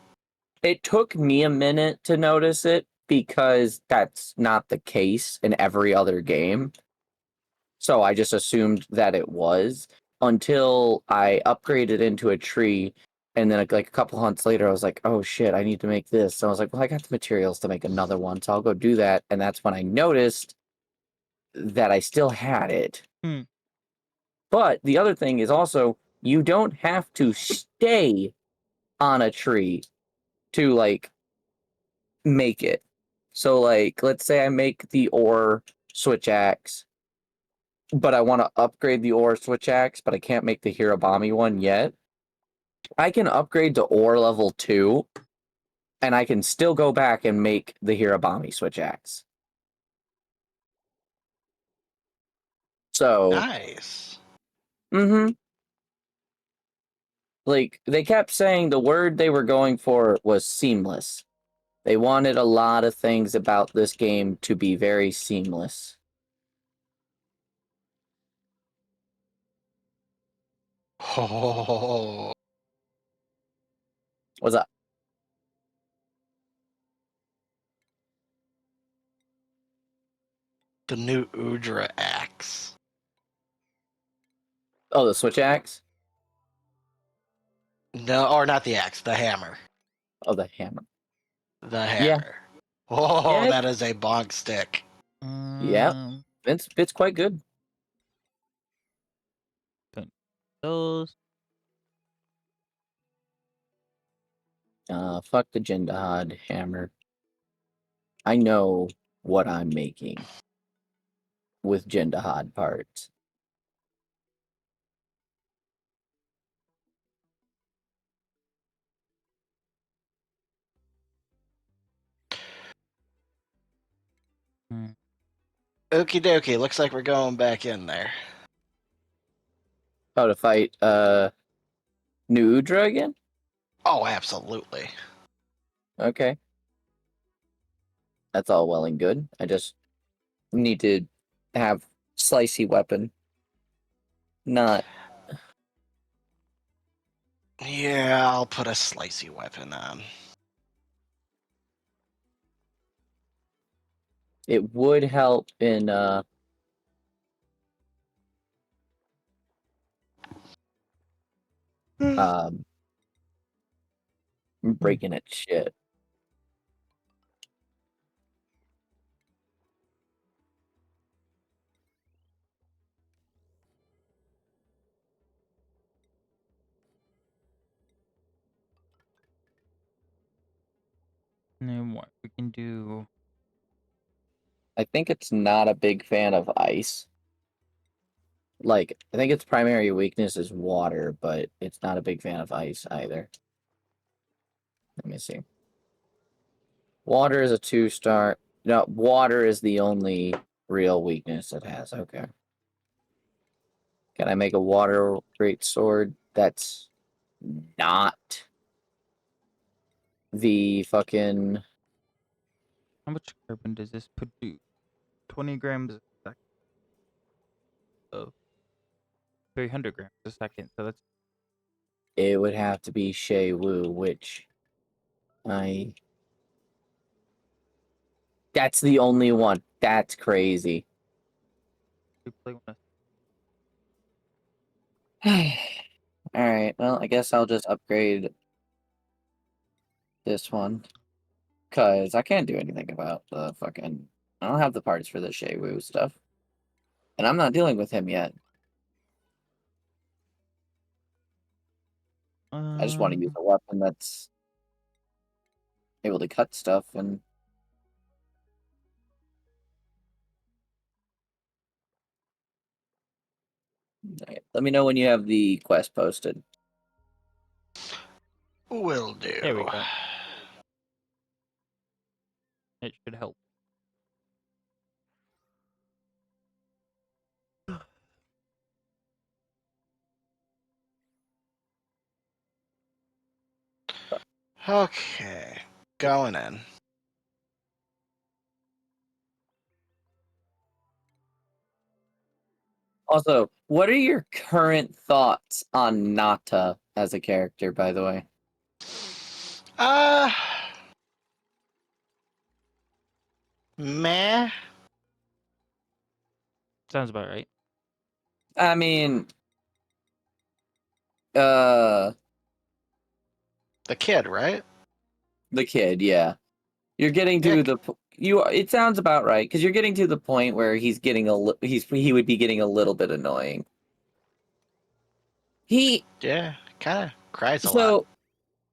It took me a minute to notice it because that's not the case in every other game. So I just assumed that it was until I upgraded into a tree. And then like a couple hunts later, I was like, oh shit, I need to make this. So I was like, well, I got the materials to make another one. So I'll go do that. And that's when I noticed that I still had it. Hmm. But the other thing is also, you don't have to stay on a tree to like make it. So like, let's say I make the ore switch axe, but I want to upgrade the ore switch axe, but I can't make the Hirabami one yet. I can upgrade to ore level 2, and I can still go back and make the Hirabami switch axe. So, Nice. like, they kept saying the word they were going for was seamless. They wanted a lot of things about this game to be very seamless. Oh, What's up? the new Udra axe. Oh, the switch axe? No, or not the axe, the hammer. Oh, the hammer. The Yeah. hammer. Oh, Yeah. that is a bonk stick. Yeah. Um, It's quite good. Those. Fuck the Jindahad hammer. I know what I'm making with Jindahad parts. Hmm. Okie dokie. Looks like we're going back in there. Oh, to fight New Udra again? Oh, absolutely. Okay. That's all well and good. I just need to have slicey weapon. Not Yeah, I'll put a slicey weapon on. it would help in um breaking its shit. And then what we can do? I think it's not a big fan of ice. Like, I think its primary weakness is water, but it's not a big fan of ice either. Let me see. Water is a 2-star. No, water is the only real weakness it has. Okay. Can I make a water great sword that's not the fucking How much carbon does this produce? 20 grams a second. Of 300 grams a second. So that's it would have to be Shea Wu, which I that's the only one. That's crazy. we play one. Alright, well, I guess I'll just upgrade this one. Cause I can't do anything about the fucking I don't have the parts for the Shea Wu stuff. And I'm not dealing with him yet. I just want to use a weapon that's able to cut stuff and Alright, let me know when you have the quest posted. Will do. There we go. It should help. Okay, going in. Also, what are your current thoughts on Nata as a character, by the way? Uh, meh. Sounds about right. I mean, uh, The kid, right? the kid, yeah. You're getting Yeah. to the it sounds about right because you're getting to the point where he's getting he would be getting a little bit annoying. He Yeah, kind of cries a lot. so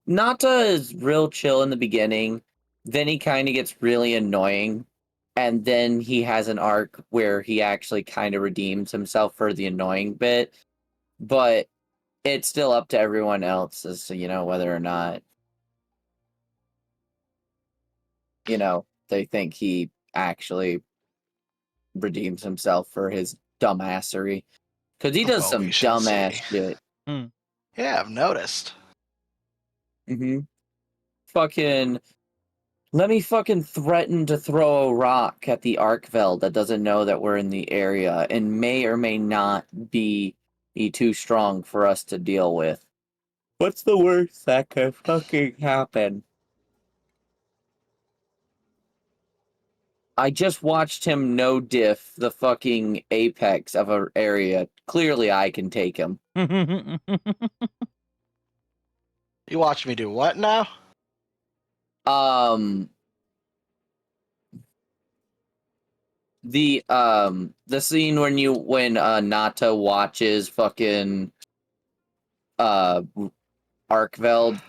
Nata is real chill in the beginning, then he kind of gets really annoying, and then he has an arc where he actually kind of redeems himself for the annoying bit, but it's still up to everyone else as to, whether or not, they think he actually redeems himself for his dumbassery. Because he does Well, some we shall dumbass see. shit. Yeah, I've noticed. Fucking let me fucking threaten to throw a rock at the Arkveld that doesn't know that we're in the area and may or may not be too strong for us to deal with. What's the worst that could fucking happen? I just watched him no diff the fucking apex of an area. Clearly I can take him. You watch me do what now? The scene when Nata watches fucking Arkveld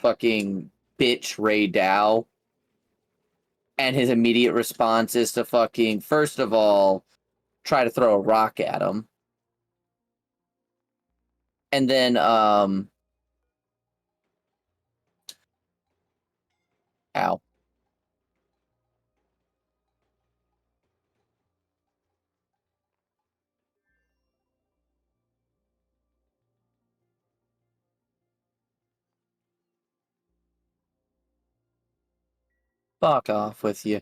fucking bitch Ray Dow, and his immediate response is to fucking, first of all, try to throw a rock at him. And then, ow. Fuck off with you.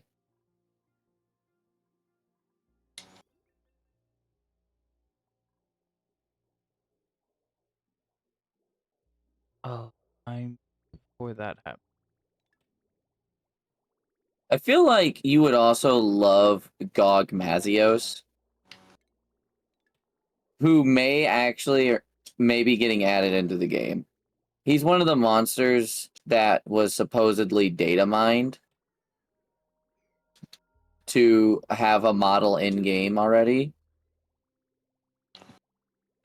Oh, I'm before that happened. I feel like you would also love Gog Mazios, who may be getting added into the game. He's one of the monsters that was supposedly data mined to have a model in game already.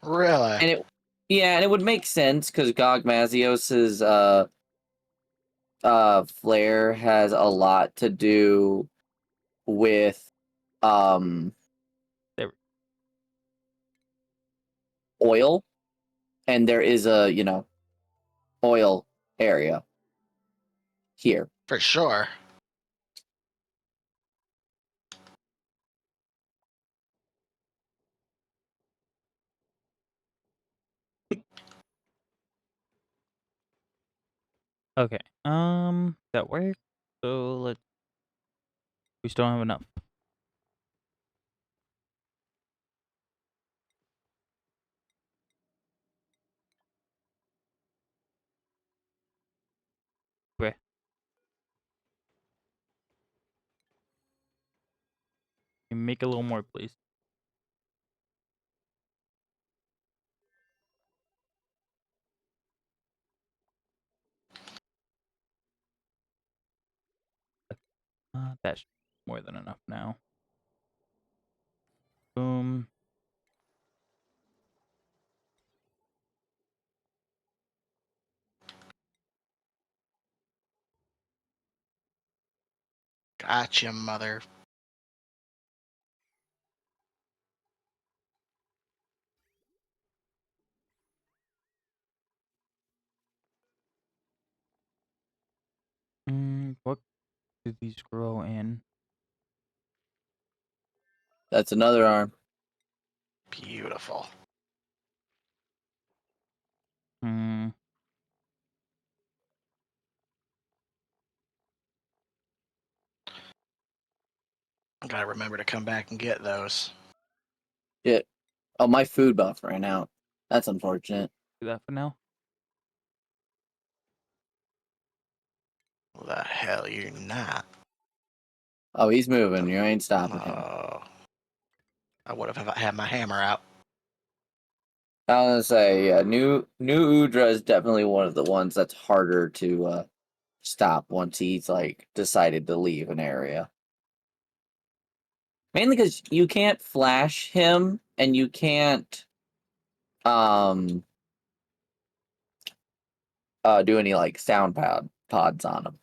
Really? And it would make sense because Gog Mazios's flare has a lot to do with There we- oil, and there is a oil area here. For sure. Okay. That worked. So we still don't have enough. Okay. Can you make a little more, please? That's more than enough now. Boom. Gotcha, mother. What do these grow in? That's another arm. Beautiful. Hmm. I gotta remember to come back and get those. Shit. Oh, my food buff ran out. That's unfortunate. Do that for now. The hell you're not. Oh, he's moving. You ain't stopping him. Oh. I would have had my hammer out. I was gonna say, yeah, new Udra is definitely one of the ones that's harder to stop once he's like decided to leave an area. Mainly because you can't flash him and you can't do any like pods on him.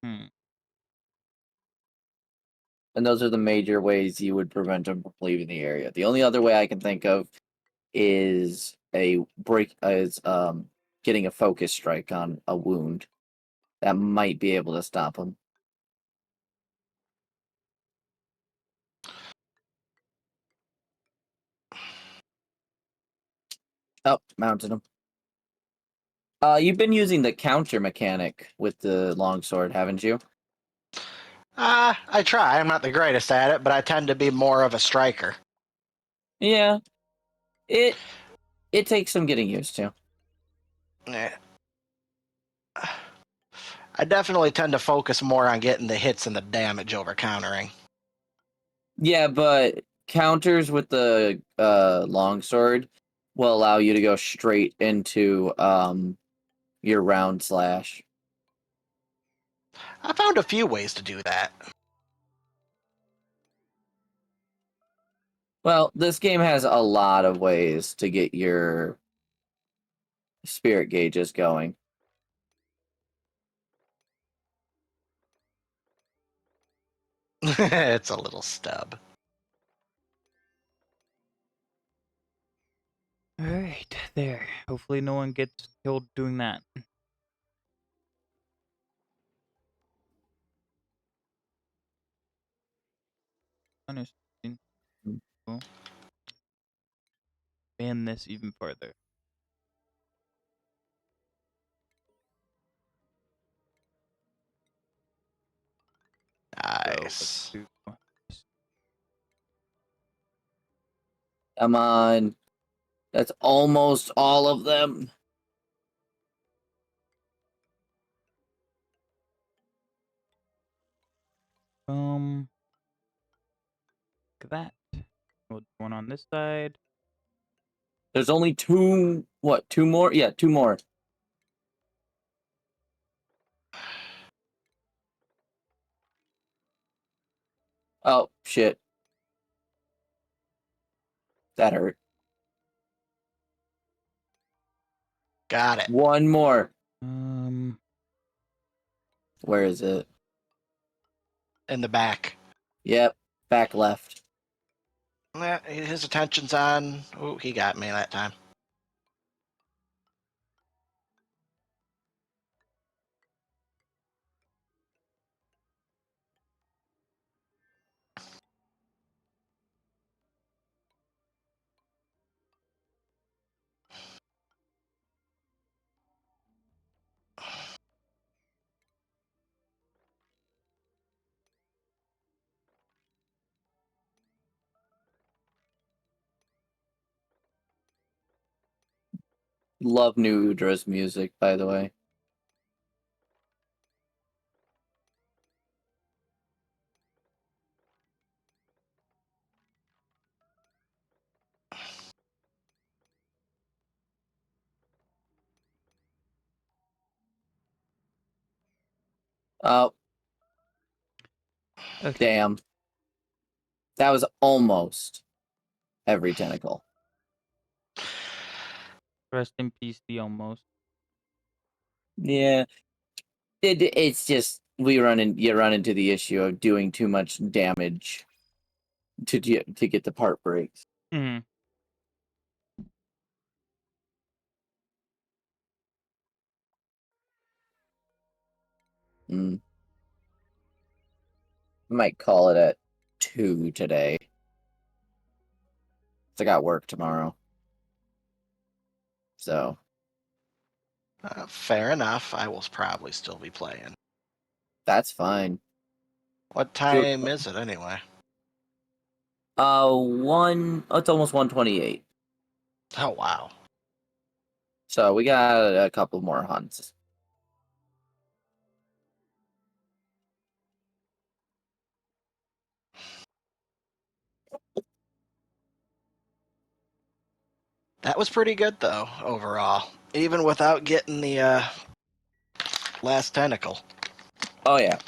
Hmm. And those are the major ways you would prevent him from leaving the area. The only other way I can think of is getting a focus strike on a wound. That might be able to stop him. Oh, mounted him. You've been using the counter mechanic with the longsword, haven't you? I try. I'm not the greatest at it, but I tend to be more of a striker. Yeah. It takes some getting used to. Eh. I definitely tend to focus more on getting the hits and the damage over countering. Yeah, but counters with the longsword will allow you to go straight into your round slash. I found a few ways to do that. Well, this game has a lot of ways to get your spirit gauges going. It's a little stub. All right, there. Hopefully, no one gets killed doing that. Understanding. Mm. Cool. Ban this even further. So, let's Nice. do. Come on. That's almost all of them. Look at that. We'll do one on this side. There's only two. What? Two more? Yeah, two more. Oh, shit. That hurt. Got it. One more. Where is it? In the back. Yep. Back left. His attention's on. Oh, he got me that time. Love New Udra's music, by the way. Oh, Okay. damn. That was almost every tentacle. Rest in peace, the almost. Yeah. It's just you run into the issue of doing too much damage to get the part breaks. Hmm. I might call it at 2 today. 'Cause I got work tomorrow. So Fair enough. I will probably still be playing. that's fine. What time is it anyway? It's almost 1:28. Oh, wow. So we got a couple more hunts. That was pretty good, though, overall. Even without getting the last tentacle. Oh yeah.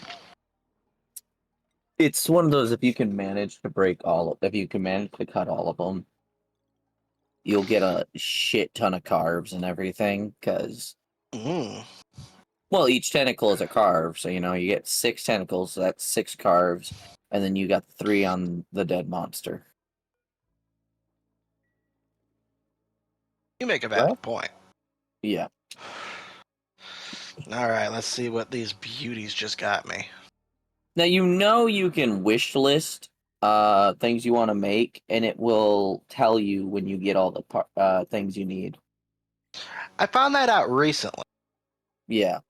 It's one of those, if you can manage to cut all of them, you'll get a shit ton of carves and everything, because well, each tentacle is a carve, so you get 6 tentacles, so that's 6 carves, and then you got 3 on the dead monster. You make a valid point. Yeah. All right, let's see what these beauties just got me. Now you can wish list things you want to make, and it will tell you when you get all the things you need. I found that out recently. Yeah.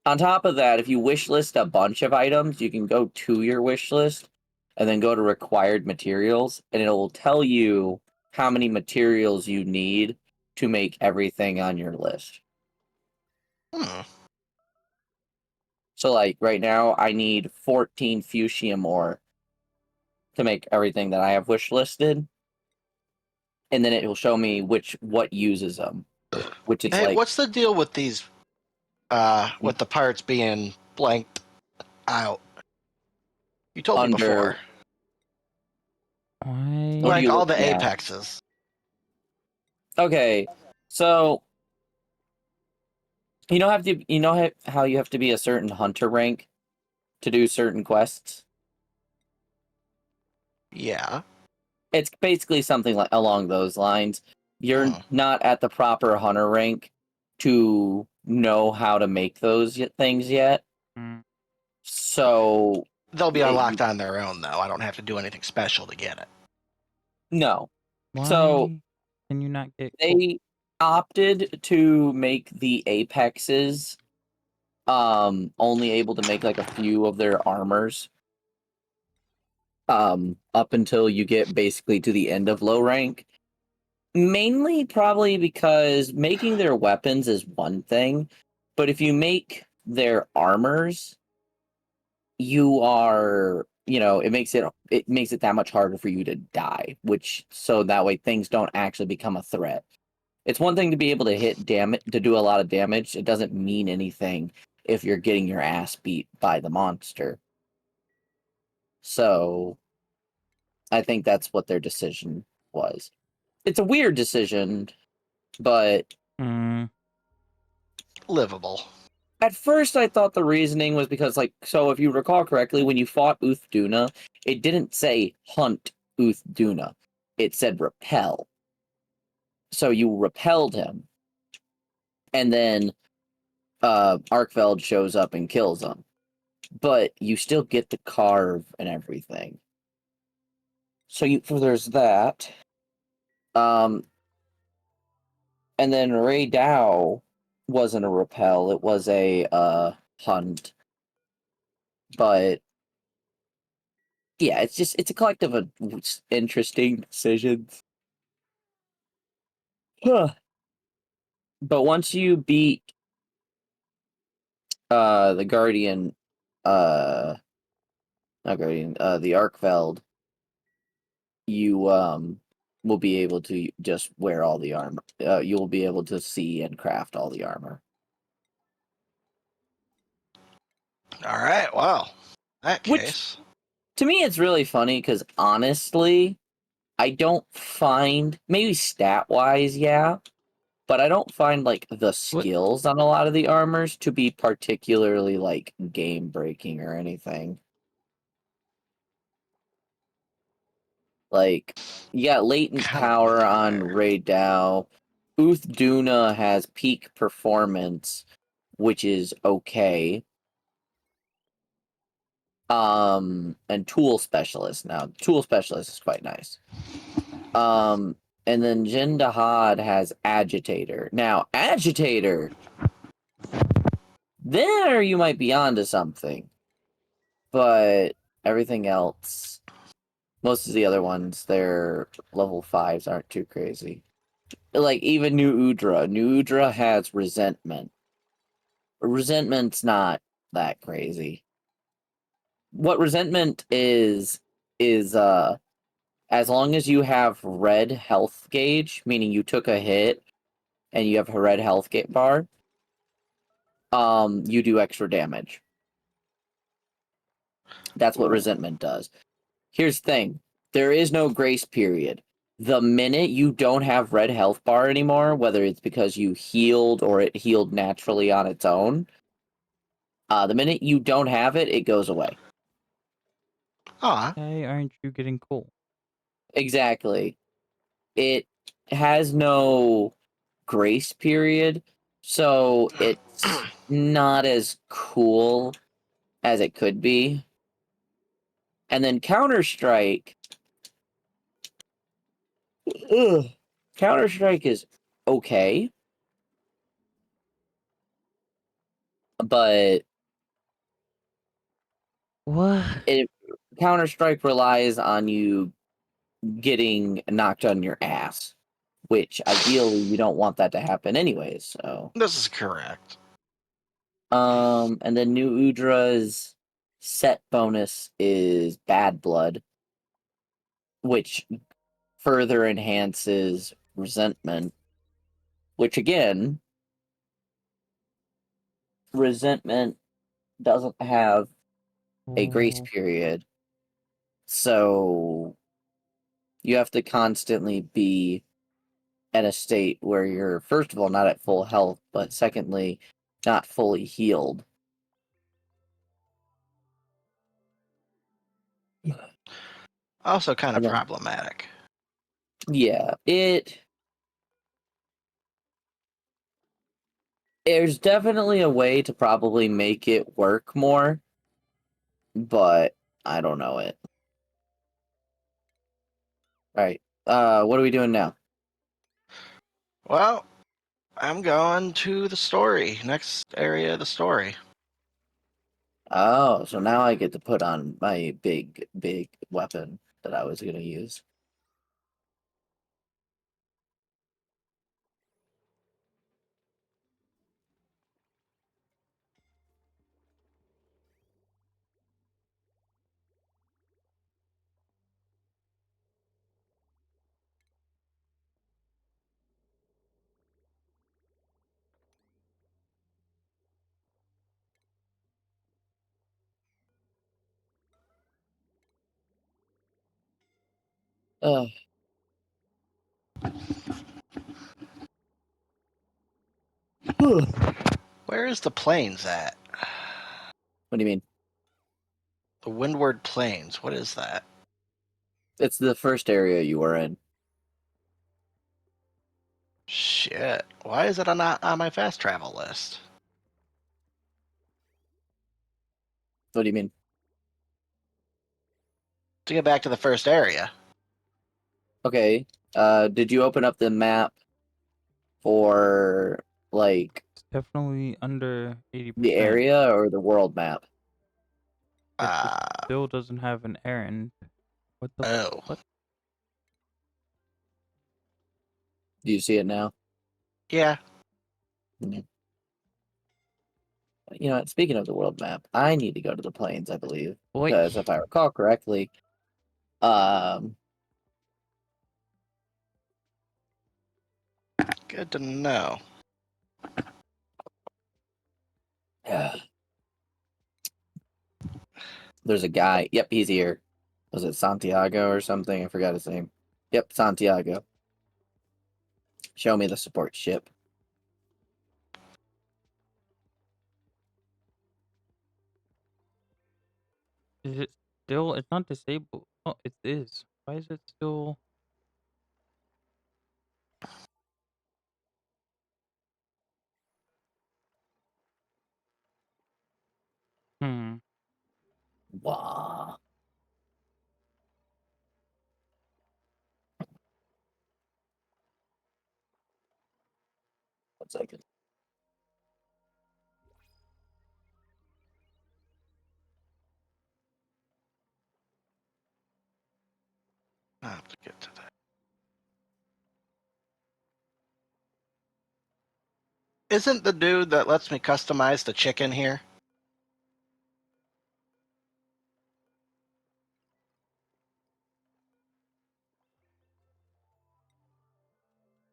On top of that, if you wish list a bunch of items, you can go to your wish list and then go to required materials, and it will tell you how many materials you need to make everything on your list. So, like, right now, I need 14 fuchsia ore to make everything that I have wish listed. And then it will show me what uses them. Which it's Hey, like, what's the deal with these, with the parts being blanked out? You told me before. Why? What are Like you all the looking at? apexes. Okay, so how you have to be a certain hunter rank to do certain quests? Yeah. It's basically something like along those lines. You're Hmm. not at the proper hunter rank to know how to make those things yet. Mm. So They'll be Yeah, unlocked on their own, though. I don't have to do anything special to get it. no. Why So can you not get gold? they opted to make the apexes only able to make like a few of their armors up until you get basically to the end of low rank. Mainly probably because making their weapons is one thing, but if you make their armors, you are, it makes it that much harder for you to die, which so that way things don't actually become a threat. It's one thing to be able to hit damage, to do a lot of damage. It doesn't mean anything if you're getting your ass beat by the monster. So I think that's what their decision was. It's a weird decision, but Mm. Livable. at first I thought the reasoning was because, so if you recall correctly, when you fought Uthduna, it didn't say hunt Uthduna. It said repel. So you repelled him. And then Arkfeld shows up and kills him. But you still get the carve and everything. So there's that. And then Ray Dow wasn't a repel, it was a hunt. But yeah, it's a collective of interesting decisions. Huh. But once you beat the Guardian, not Guardian, the Arkfeld, you will be able to just wear all the armor. You will be able to see and craft all the armor. All right. Well, in that Which case. to me it's really funny because honestly, I don't find, maybe stat wise, yeah, but I don't find like the skills on a lot of the armors to be particularly like game breaking or anything. Like, you got latent Kinda power with you on there. Ray Dow. Uthduna has peak performance, which is okay. And tool specialist now. Tool specialist is quite nice. And then Jin Dahad has agitator. Now, agitator, there you might be onto something. But everything else, most of the other ones, their level 5s aren't too crazy. Like, even New Udra. New Udra has resentment. Resentment's not that crazy. What resentment is as long as you have red health gauge, meaning you took a hit and you have a red health bar, you do extra damage. That's what resentment does. Here's the thing. There is no grace period. The minute you don't have red health bar anymore, whether it's because you healed or it healed naturally on its own, the minute you don't have it, it goes away. Aw. Why aren't you getting coal? Exactly. It has no grace period, so it's not as cool as it could be. And then Counter-Strike. Counter-Strike is okay, but What? Counter-Strike relies on you getting knocked on your ass, which ideally you don't want that to happen anyways. So, This is correct. and then New Udra's set bonus is Bad Blood, which further enhances resentment, which again, resentment doesn't have a grace Oh. period. So you have to constantly be in a state where you're, first of all, not at full health, but secondly, not fully healed. Also kind of And then- problematic. Yeah, there's definitely a way to probably make it work more, but I don't know it. All right. What are we doing now? Well, I'm going to the story. Next area of the story. Oh, so now I get to put on my big weapon that I was gonna use. Uh, what Where is the plains at? do you mean? The Windward Plains. What is that? It's the first area you were in. Shit. Why is it not on my fast travel list? What do you mean? To get back to the first area. Okay. Did you open up the map for like It's definitely under 80%. the area or the world map? It Uh, still doesn't have an errand. What the? oh. What? Do you see it now? Yeah. You know what? Speaking of the world map, I need to go to the plains, I believe. Boy. Because if I recall correctly, um, Good to know. there's a guy. Yep, he's here. Was it Santiago or something? I forgot his name. Yep, Santiago. Show me the support ship. Is it still? It's not disabled. Oh, it is. Why is it still? Hmm. Wow. One second. I have to get to that. Isn't the dude that lets me customize the chicken here?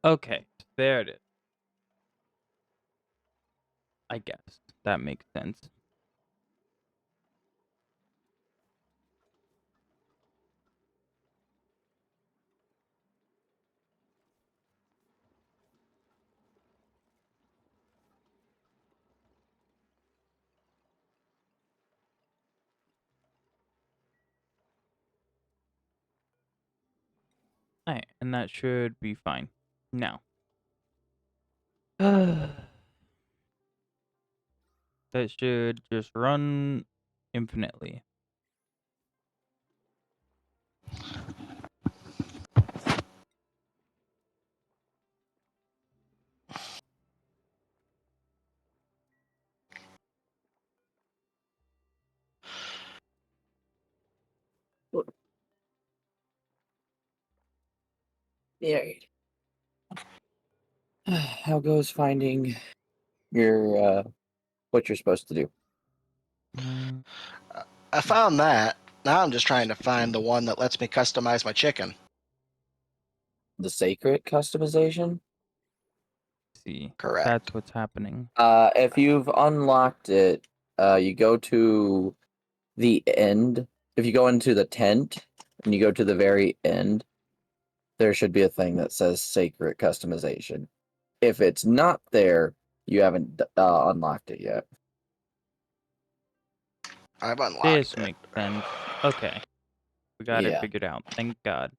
Okay, there it is. I guess that makes sense. Alright, and that should be fine. Now. That should just run infinitely. There. How goes finding your what you're supposed to do? Mm, I found that. Now I'm just trying to find the one that lets me customize my chicken. The sacred customization? see. Correct. That's what's happening. If you've unlocked it, you go to the end. If you go into the tent and you go to the very end, there should be a thing that says sacred customization. If it's not there, you haven't unlocked it yet. I've unlocked This it. makes sense. Okay. We got it Yeah. figured out. Thank God.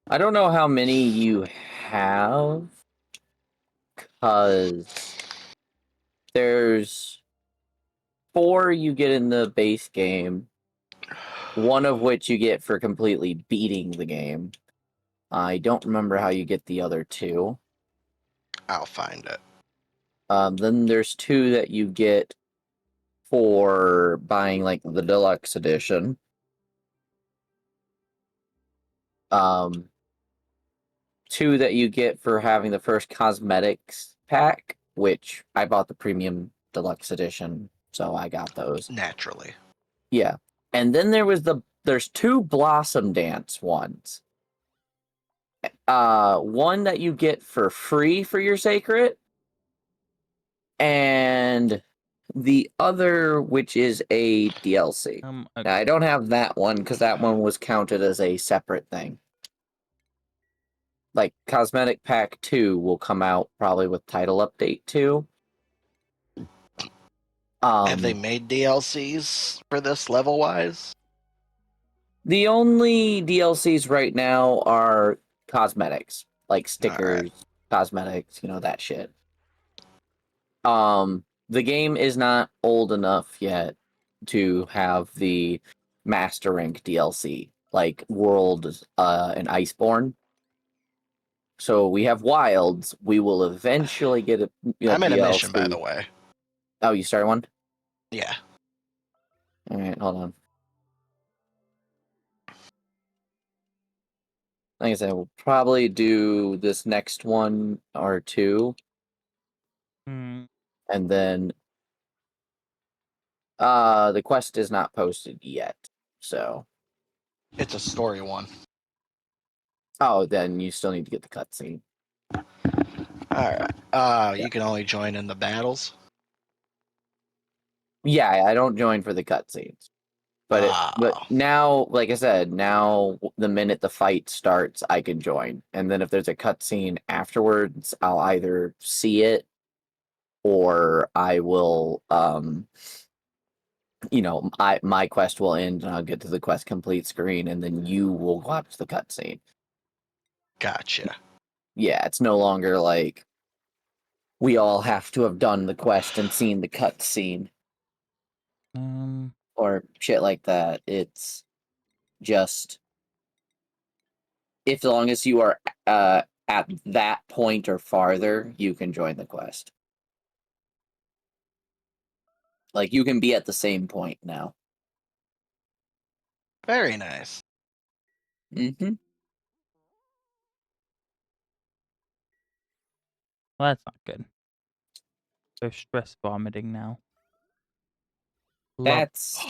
I don't know how many you have, because there's 4 you get in the base game, one of which you get for completely beating the game. I don't remember how you get the other 2. I'll find it. Then there's 2 that you get for buying like the deluxe edition. 2 that you get for having the first cosmetics pack, which I bought the premium deluxe edition, so I got those. Naturally. Yeah. And then there's 2 Blossom Dance ones. One that you get for free for your Sacred, and the other, which is a DLC. Now, I don't have that one because that one was counted as a separate thing. Like, Cosmetic Pack 2 will come out probably with Title Update 2. Have they made DLCs for this level-wise? The only DLCs right now are cosmetics, like stickers, cosmetics, that shit. The game is not old enough yet to have the Master Rank DLC, like World and Iceborne. So we have Wilds. We will eventually get a I'm in a DLC. mission, by the way. Oh, you started one? Yeah. All right, hold on. Like I said, we'll probably do this next one or 2, Hmm. and then the quest is not posted yet. So, It's a story one. oh, then you still need to get the cutscene. Alright. You can only join in the battles. Yeah, I don't join for the cutscenes. But now, like I said, now the minute the fight starts, I can join. And then if there's a cutscene afterwards, I'll either see it or I will my quest will end and I'll get to the quest complete screen and then you will watch the cutscene. Gotcha. Yeah, it's no longer like we all have to have done the quest and seen the cutscene. Or shit like that. It's just, if as long as you are at that point or farther, you can join the quest. Like, you can be at the same point now. Very nice. Mm-hmm. Well, that's not good. They're stress vomiting now. That's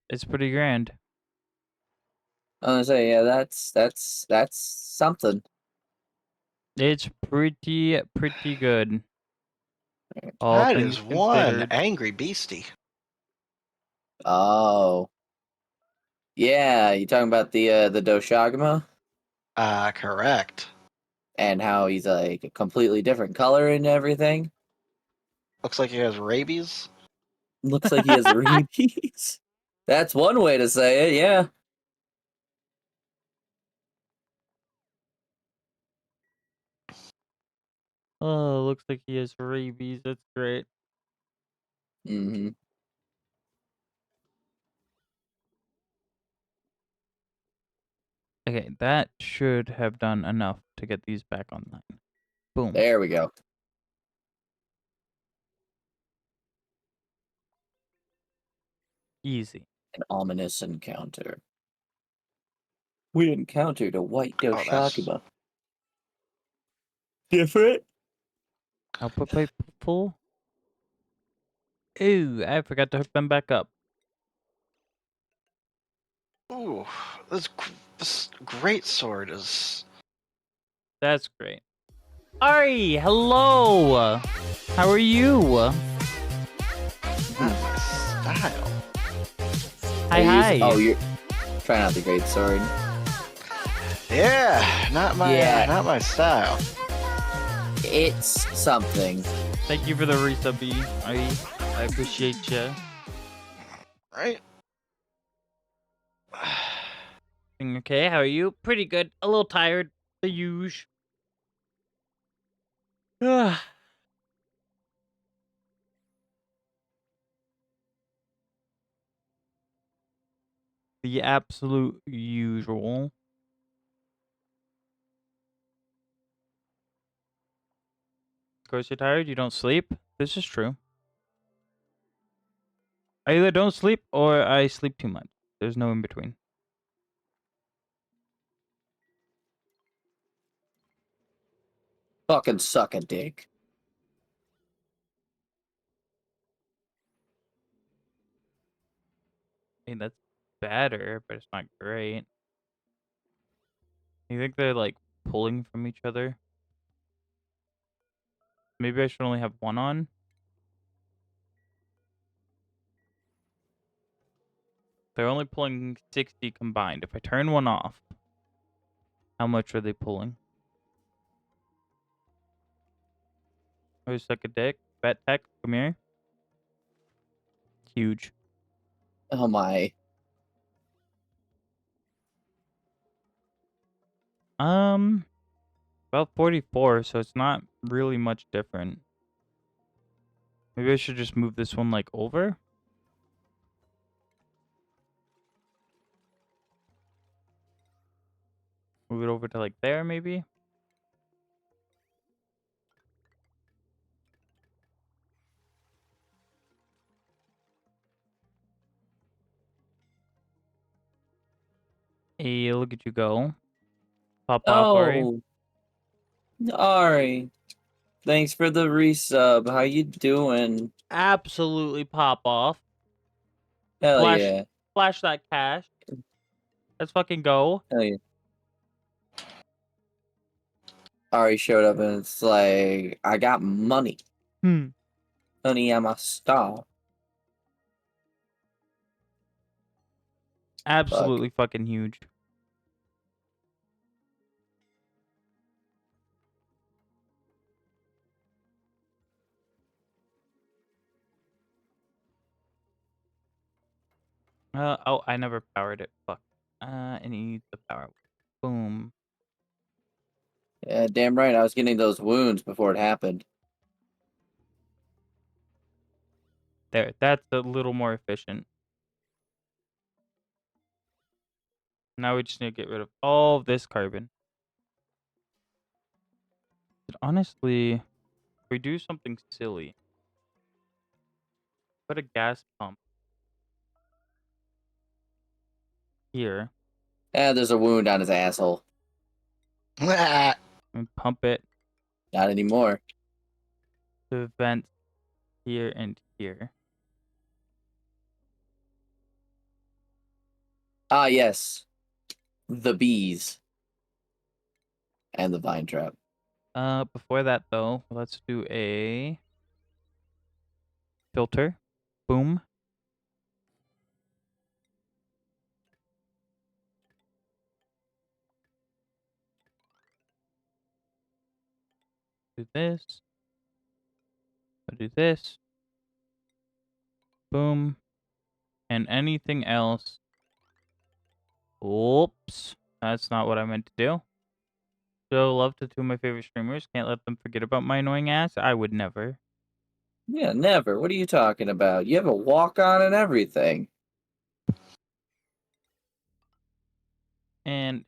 It's pretty grand. I was gonna say, yeah, that's something. It's pretty good. All That things is one considered. angry beastie. Oh. Yeah, you talking about the Doshagama? Correct. And how he's like a completely different color and everything? Looks like he has rabies. Looks like he has rabies. That's one way to say it, yeah. Oh, looks like he has rabies. That's great. Mm-hmm. Okay, that should have done enough to get these back online. Boom. There we go. Easy. An ominous encounter. We encountered a white Doshagama. Different? Output pipe full. Ooh, I forgot to hook them back up. Ooh, this great sword is. That's great. Ari, hello. How are you? Not my style. Hi. Oh, you're trying out the great sword. Yeah, not my style. It's something. Thank you for the resub, I appreciate you. right. Doing okay, how are you? Pretty good. A little tired. The usual. The absolute usual. Of course, you're tired. You don't sleep. This is true. I either don't sleep or I sleep too much. There's no in between. Fucking suck a dick. I mean, that's better, but it's not great. You think they're like pulling from each other? Maybe I should only have one on. They're only pulling 60 combined. If I turn one off, how much are they pulling? Oh, suck a dick. Fat tech, come here. Huge. Oh my. About 44, so it's not really much different. Maybe I should just move this one like over. Move it over to like there, maybe. Hey, look at you go. Pop off, Ari. Oh, Ari. Thanks for the resub. How you doing? Absolutely pop off. Hell Flash, yeah. flash that cash. Let's fucking go. Hell yeah. Ari showed up and it's like, I got money. Honey, I'm a star. Absolutely fucking huge. Oh, I never powered it. Fuck. It needs the power. Boom. Yeah, damn right. I was getting those wounds before it happened. There. That's a little more efficient. Now we just need to get rid of all of this carbon. But honestly, if we do something silly, put a gas pump here There's a wound on his asshole. Ah, and pump it Not anymore. to vent here and here. Ah, yes. The bees. And the vine trap. Before that though, let's do a filter. Boom. Do this. I'll do this. Boom. And anything else. Oops. That's not what I meant to do. Show love to two of my favorite streamers. Can't let them forget about my annoying ass. I would never. Yeah, never. What are you talking about? You have a walk on and everything. And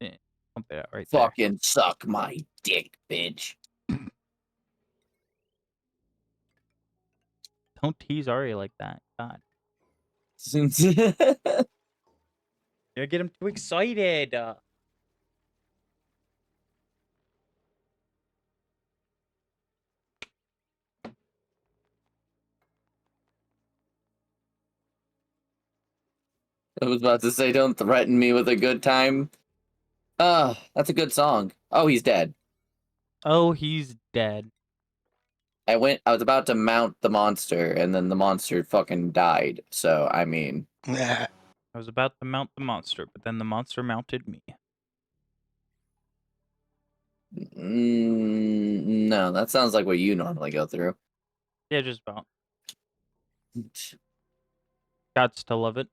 pump it out right there. Fucking suck my dick, bitch. Don't tease Ari like that. God. You get him too excited. I was about to say, don't threaten me with a good time. That's a good song. Oh, he's dead. Oh, he's dead. I was about to mount the monster, and then the monster fucking died. So, I mean, ah. I was about to mount the monster, but then the monster mounted me. no, that sounds like what you normally go through. Yeah, just about. Gots to love it.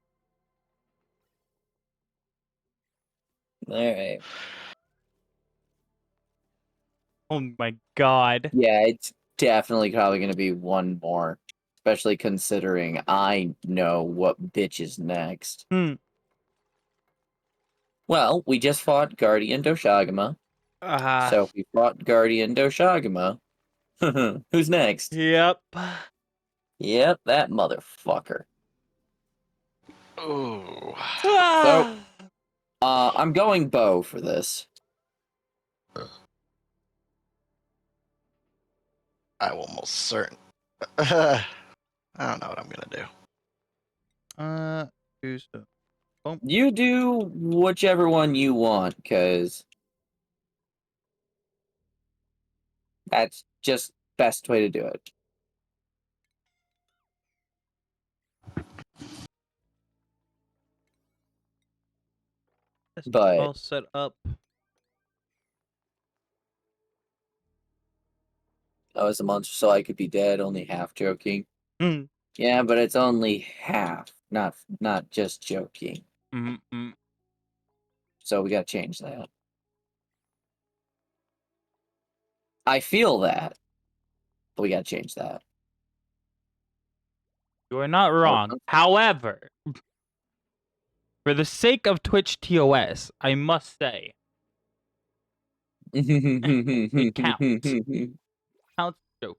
Alright. Oh my god. Yeah, it's definitely probably going to be one more. Especially considering I know what bitch is next. Hmm. Well, we just fought Guardian Doshagama. So if we fought Guardian Doshagama, who's next? Yep. Yep, that motherfucker. Ooh. So, I'm going bow for this. I will most certain. I don't know what I'm gonna do. Do so. You do whichever one you want, because that's just best way to do it. But- all set up. I was a monster, so I could be dead, only half joking. Mm. Yeah, but it's only half, not just joking. Mm-hmm. So we gotta change that. I feel that, but we gotta change that. You are not wrong. okay. However, for the sake of Twitch TOS, I must say it counts. Counts joke.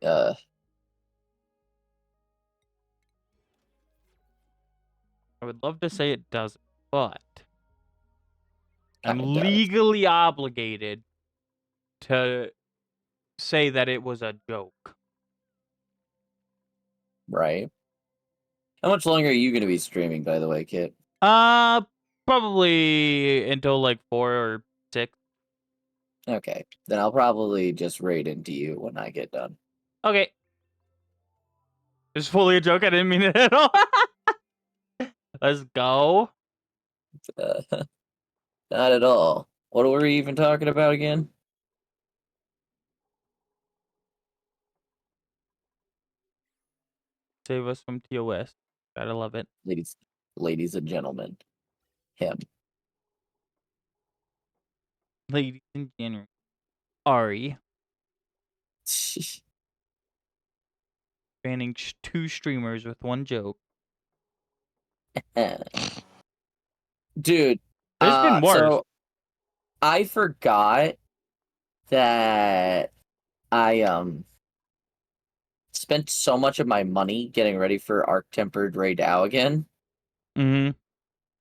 Uh, I would love to say it doesn't, but I'm Kinda does. legally obligated to say that it was a joke. right. How much longer are you gonna be streaming, by the way, Kit? Probably until like 4 or 6. Okay, then I'll probably just raid into you when I get done. Okay. It's fully a joke. I didn't mean it at all. Let's go. Uh, not at all. What were we even talking about again? Save us from TOS. Gotta love it. Ladies and gentlemen, him. Ladies and gentlemen. Ari banning 2 streamers with 1 joke. Dude, There's been worse. So I forgot that I spent so much of my money getting ready for Arc Tempered Raid Dow again. Mm-hmm.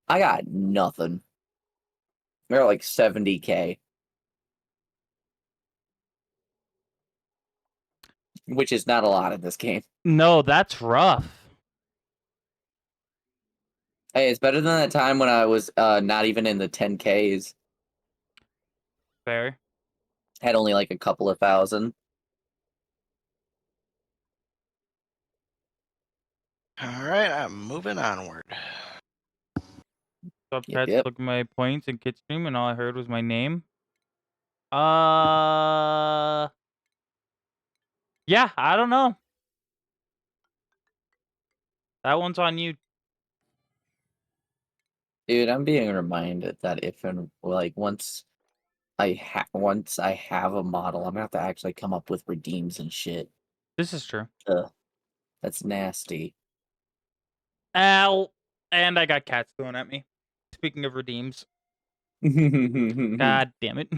I got nothing. They're like 70k. Which is not a lot in this game. No, that's rough. Hey, it's better than that time when I was not even in the 10Ks. Fair. Had only like a couple of thousand. All right, I'm moving onward. Up Yep, chats, yep. look at my points in Kit stream, and all I heard was my name. Yeah, I don't know. That one's on you. Dude, I'm being reminded that if and like once I have a model, I'm gonna have to actually come up with redeems and shit. This is true. That's nasty. Ow! And I got cats thrown at me. Speaking of redeems. God damn it.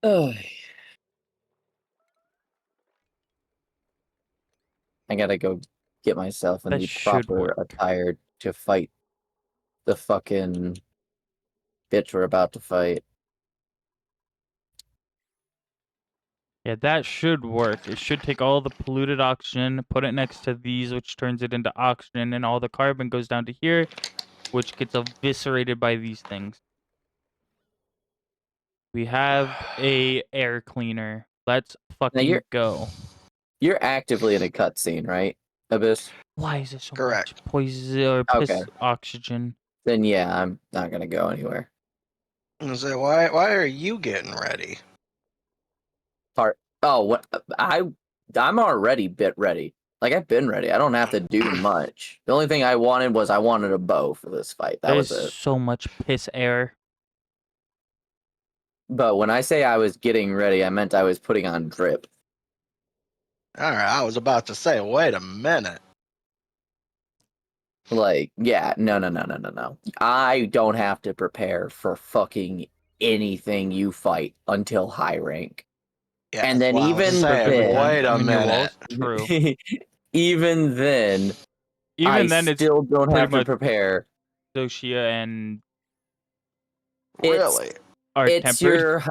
Ugh. I gotta go get myself in That the should proper work. attire to fight the fucking bitch we're about to fight. Yeah, that should work. It should take all the polluted oxygen, put it next to these, which turns it into oxygen, and all the carbon goes down to here, which gets eviscerated by these things. We have a air cleaner. Let's fucking go. You're actively in a cutscene, right, Abyss? Why is there so Correct. much poison or piss Okay. oxygen? Then yeah, I'm not gonna go anywhere. I say, why are you getting ready? Oh, what I'm already bit ready. Like, I've been ready. I don't have to do much. The only thing I wanted was a bow for this fight. That There's was it. so much piss air. But when I say I was getting ready, I meant I was putting on drip. All right, I was about to say, wait a minute. Like, yeah, no. I don't have to prepare for fucking anything you fight until high rank. Yeah, And then well, I was even saying, then- wait a Climbing your walls. minute. True. Even then, Even I then, it's still don't pretty have to much prepare. Soshia and Really? are It's tempered.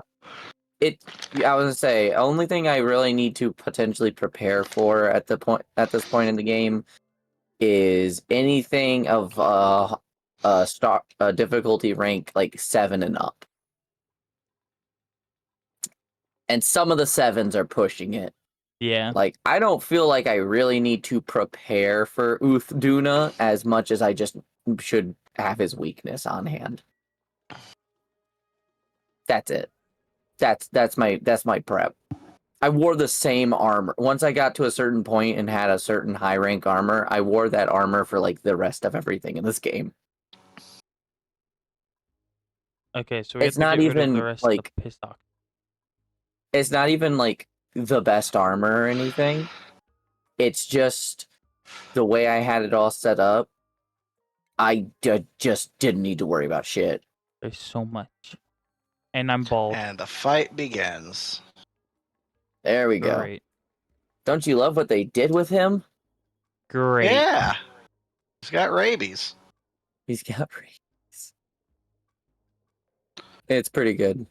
I was gonna say, only thing I really need to potentially prepare for at this point in the game is anything of difficulty rank like 7 and up. And some of the 7s are pushing it. Yeah. Like, I don't feel like I really need to prepare for Duna as much as I just should have his weakness on hand. That's it. That's my prep. I wore the same armor. Once I got to a certain point and had a certain high rank armor, I wore that armor for like the rest of everything in this game. Okay, so we It's have to not get rid of even, the rest like- of the piss off. It's not even like the best armor or anything. It's just the way I had it all set up. Just didn't need to worry about shit. There's so much. And I'm bald. And the fight begins. There we go. Great. Don't you love what they did with him? Great. Yeah. He's got rabies. He's got rabies. It's pretty good.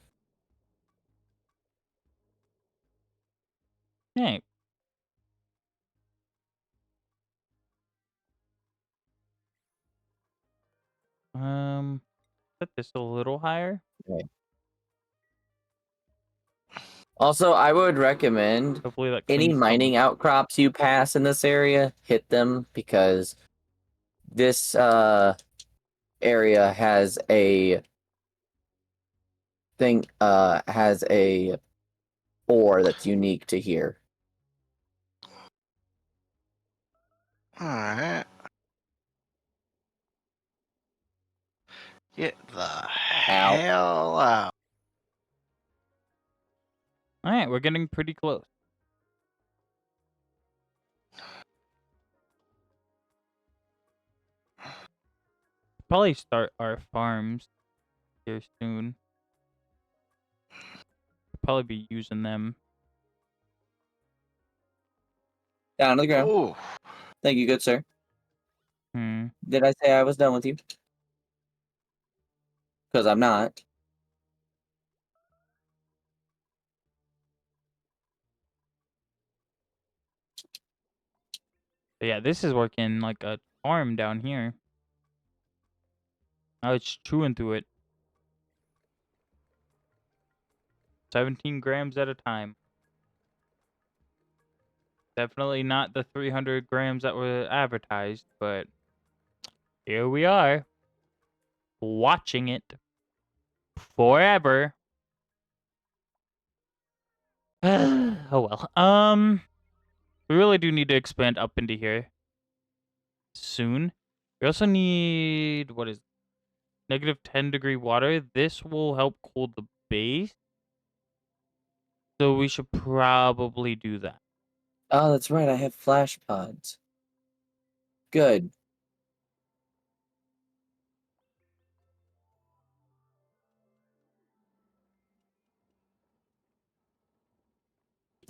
Hey. Set this a little higher. Also, I would recommend Hopefully that any cleans mining some. outcrops you pass in this area, hit them, because this area has a ore that's unique to here. Alright. Get the hell out. Alright, we're getting pretty close. Probably start our farms here soon. Probably be using them. Down to the ground. Ooh. Thank you, good sir. Did I say I was done with you? Because I'm not. But yeah, this is working like a farm down here. Now it's chewing through it. 17 grams at a time. Definitely not the 300 grams that were advertised, but here we are. Watching it. Forever. Oh well. We really do need to expand up into here soon. We also need, what is negative 10-degree water. This will help cool the base. So we should probably do that. Oh, that's right. I have flash pods. Good.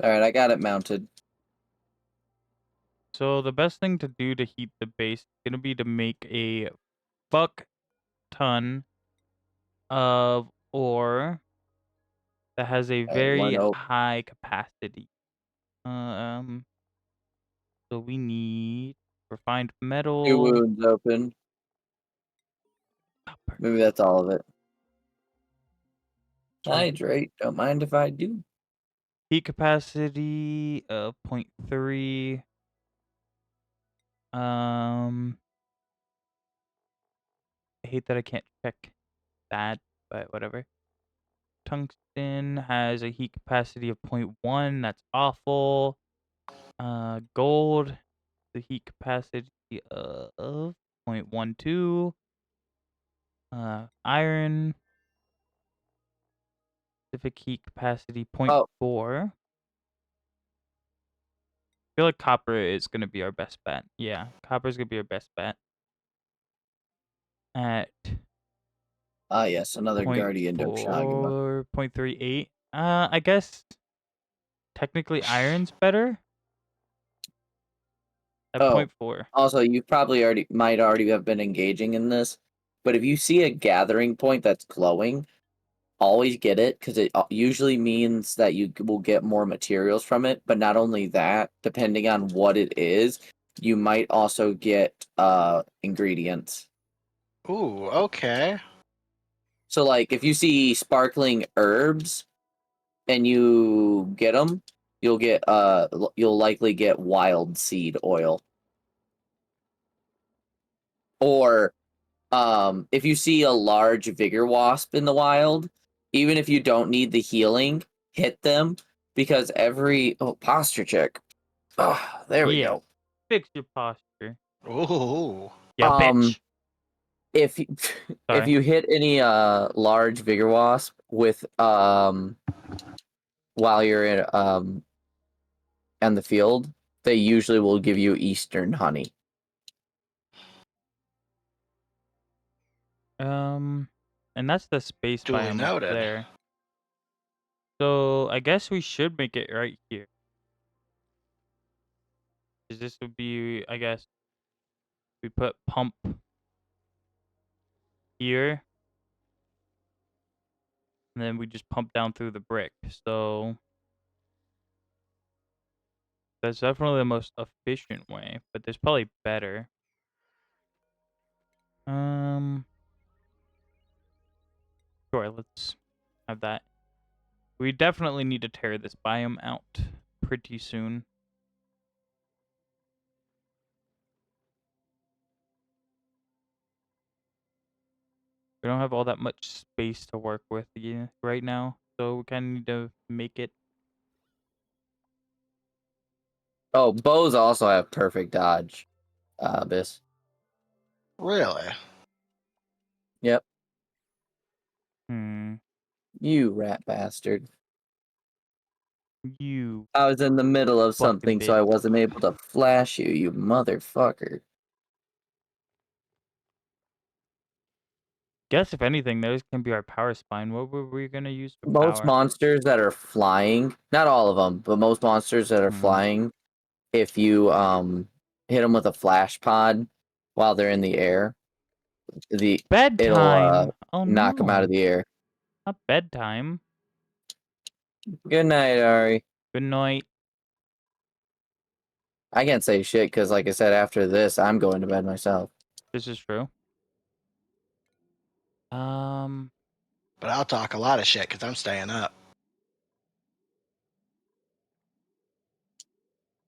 All right, I got it mounted. So the best thing to do to heat the base is going to be to make a fuck ton of ore that has a very high capacity. So we need refined metal. 2 wounds open. Copper. Maybe that's all of it. Hydrate. Don't mind if I do. Heat capacity of 0.3. I hate that I can't check that, but whatever. Tungsten has a heat capacity of 0.1. That's awful. Gold the heat capacity of 0.12. Iron specific heat capacity 0.4. I feel like copper is gonna be our best bet. Yeah, copper is gonna be our best bet. At Yes, another Guardian of Shaguma. 0.38. I guess technically iron's better at Oh, 0.4. also, you probably might already have been engaging in this, but if you see a gathering point that's glowing, always get it because it usually means that you will get more materials from it. But not only that, depending on what it is, you might also get ingredients. Ooh, okay. So, like, if you see sparkling herbs and you get them, you'll likely get wild seed oil. Or if you see a large vigor wasp in the wild, even if you don't need the healing, hit them because posture check. Oh, there we Yeah. go. Fix your posture. Ooh. Yeah, bitch. If you, if Sorry. you hit any large vigor wasp with while you're in the field, they usually will give you Eastern honey. And that's the space Duly biome up noted. there. So I guess we should make it right here. 'Cause this would be, I guess, we put pump here. And then we just pump down through the brick. So that's definitely the most efficient way, but there's probably better. Sure, let's have that. We definitely need to tear this biome out pretty soon. We don't have all that much space to work with right now, so we kind of need to make it. Oh, bows also have perfect dodge, Abyss. Really? Yep. Hmm. You rat bastard. You I was in the middle of fucking something, so bitch. I wasn't able to flash you, you motherfucker. Guess if anything, those can be our power spine. What were we gonna use for Most power? monsters that are flying, not all of them, but most monsters that are flying, if you hit them with a flash pod while they're in the air, it'll Bedtime. Oh knock them out of no, the air. not bedtime. Good night, Ari. Good night. I can't say shit because, like I said, after this, I'm going to bed myself. This is true. But I'll talk a lot of shit because I'm staying up.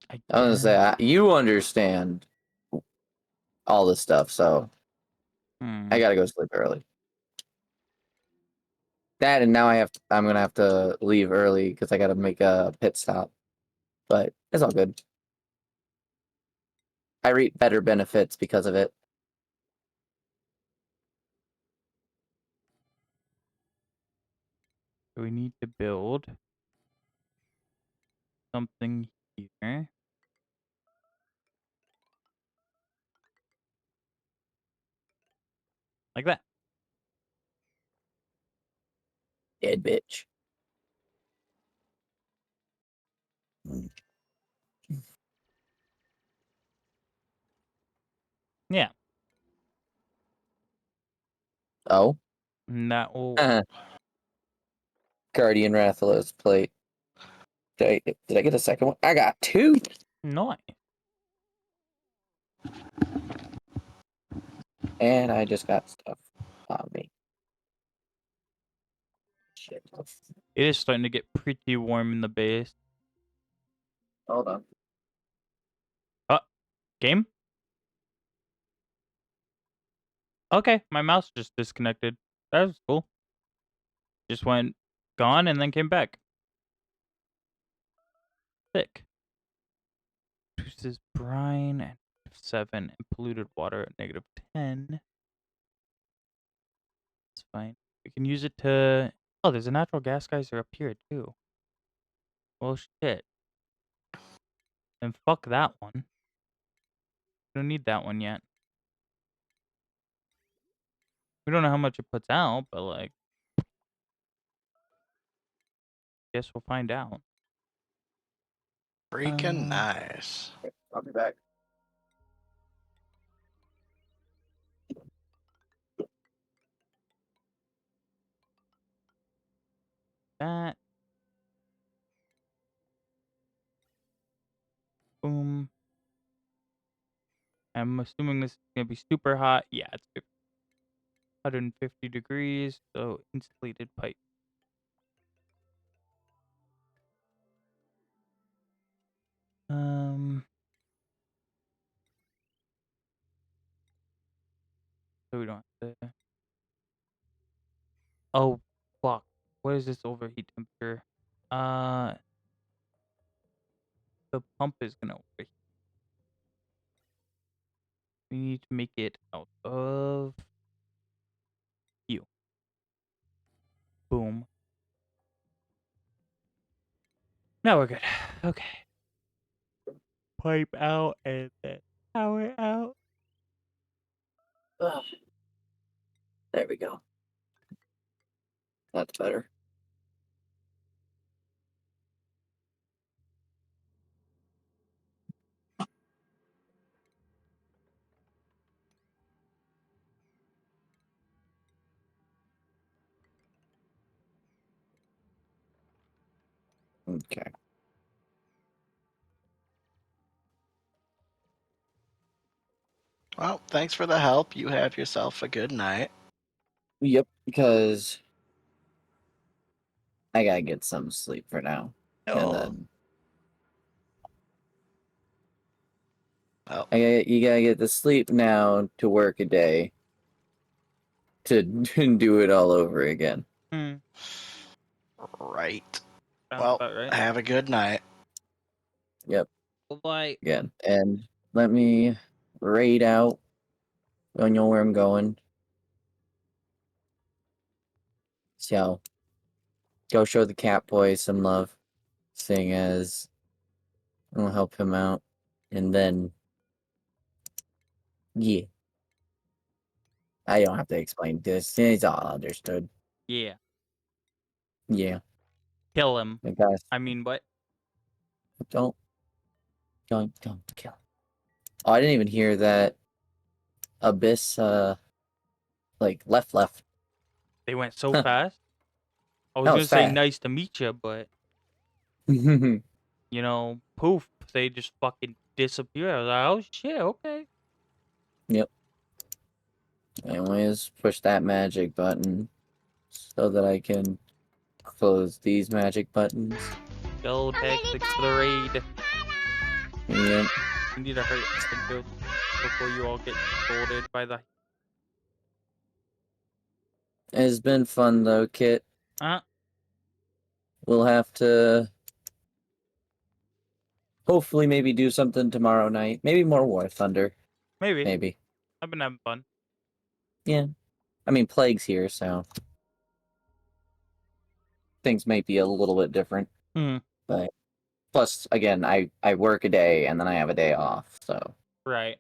I was gonna say you understand all this stuff, so I gotta go sleep early. That and now I'm gonna have to leave early because I gotta make a pit stop. But it's all good. I reap better benefits because of it. We need to build something here. Like that. Dead bitch. Yeah. Oh. And that will. Guardian Rathalos plate. Did I get a second one? I got two. Nice. And I just got stuff on me. Shit. It is starting to get pretty warm in the base. Hold on. Game? Okay, my mouse just disconnected. That was cool. Just went gone and then came back. Sick. This is brine at -7 and polluted water at -10. It's fine. We can use it to. Oh, there's a natural gas geyser up here too. Well, shit. Then fuck that one. We don't need that one yet. We don't know how much it puts out, but like, guess we'll find out. Freaking nice. I'll be back. That. Boom. I'm assuming this is gonna be super hot. Yeah, it's 150 degrees, so insulated pipe. So we don't have to. Oh, fuck. What is this overheat temperature? The pump is gonna overheat. We need to make it out of you. Boom. Now we're good. Okay. Pipe out and then power out. Ugh. There we go. That's better. Okay. Well, thanks for the help. You have yourself a good night. Yep, because I gotta get some sleep for now. And then Well, you gotta get the sleep now to work a day to do it all over again. right. Sounds Well, about right. have a good night. Yep, Bye. again. And let me raid out. I know where I'm going. So go show the cat boy some love, seeing as I'll help him out. And then yeah. I don't have to explain this. It's all understood. Yeah. Yeah. Kill him. I guess I mean, what? don't kill him. Oh, I didn't even hear that Abyss like left. They went so Huh. fast. I was That gonna was say fast. nice to meet you, but Anyways, you know, poof, they just fucking disappear. I was like, oh shit, okay. push that magic button so that I can close these magic buttons. Go tactics for the raid. Yep. We need to hurry up and go before you all get scolded by the. It's been fun though, Kit. We'll have to hopefully maybe do something tomorrow night. Maybe more War Thunder. Maybe. Maybe. I've been having fun. Yeah. I mean, Plague's here, so things might be a little bit different. But plus, again, I work a day and then I have a day off, so Right.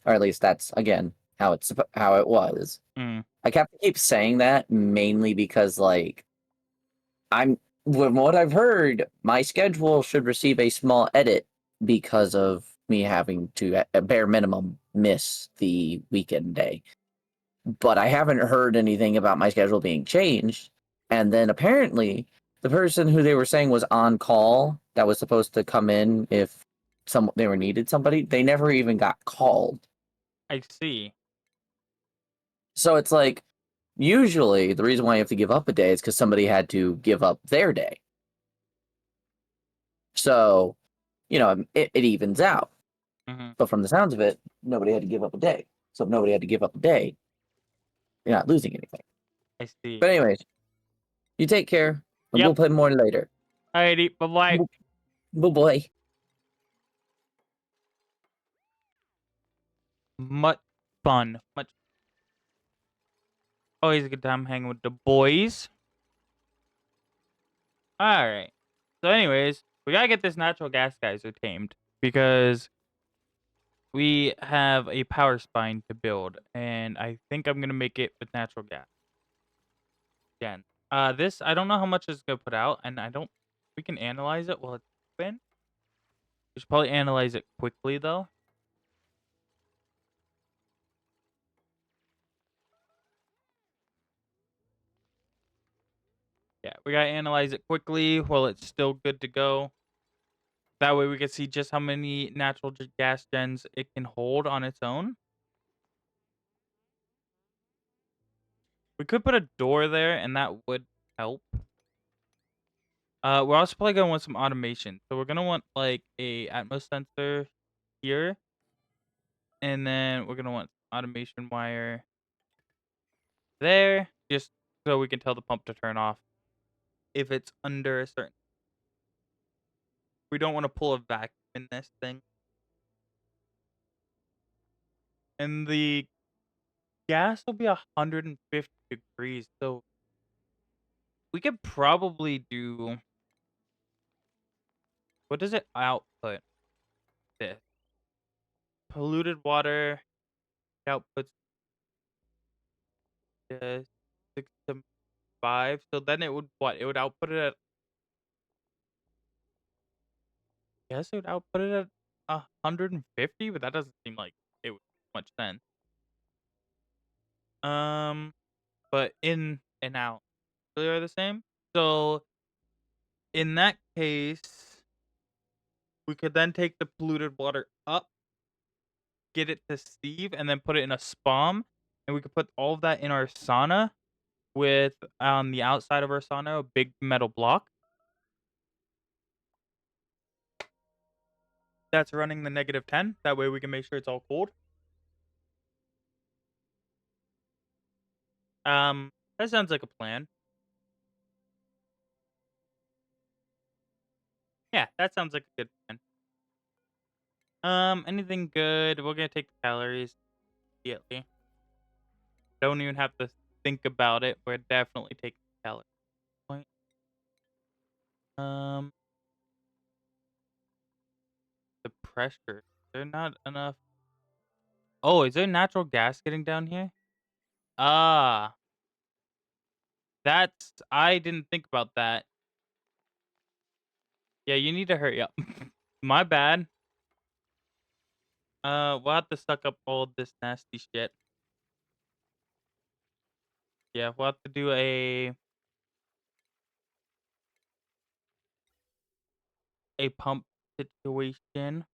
or at least that's again how it was. I keep saying that mainly because like from what I've heard, my schedule should receive a small edit because of me having to at a bare minimum miss the weekend day. But I haven't heard anything about my schedule being changed. And then apparently the person who they were saying was on call that was supposed to come in if they were needed somebody, they never even got called. I see. So it's like usually the reason why you have to give up a day is because somebody had to give up their day. So, it evens out. But from the sounds of it, nobody had to give up a day. So if nobody had to give up a day, you're not losing anything. I see. But anyways, you take care. And Yep. we'll play more later. Alrighty, bye bye. Bye-bye. much fun. Always a good time hanging with the boys. All right. So, anyways, we gotta get this natural gas geyser tamed because we have a power spine to build, and I think I'm gonna make it with natural gas. Again, this I don't know how much it's gonna put out, and I don't. We can analyze it while it's open. We should probably analyze it quickly though. Yeah, we gotta analyze it quickly while it's still good to go. That way we can see just how many natural gas gens it can hold on its own. We could put a door there, and that would help. We're also probably gonna want some automation. So we're gonna want like a Atmos sensor here, and then we're gonna want automation wire there, just so we can tell the pump to turn off if it's under a certain. We don't want to pull a vacuum in this thing. And the gas will be 150 degrees, so we could probably do. What does it output? This polluted water outputs 6 to 5. So then it would what? It would output it at. Yes, it would output it at 150, but that doesn't seem like it would make much sense. Um, but in and out really are the same. So in that case, we could then take the polluted water up, get it to sieve, and then put it in a spom, and we could put all of that in our sauna with on the outside of our sauna a big metal block that's running the -10. That way we can make sure it's all cold. That sounds like a plan. Yeah, that sounds like a good plan. Anything good? We're gonna take the calories immediately. Don't even have to think about it. We're definitely taking the calories. Point. Um, the pressure. Is there not enough? Oh, is there natural gas getting down here? Ah, that's. I didn't think about that. Yeah, you need to hurry up. My bad. We'll have to suck up all this nasty shit. Yeah, we'll have to do a pump situation.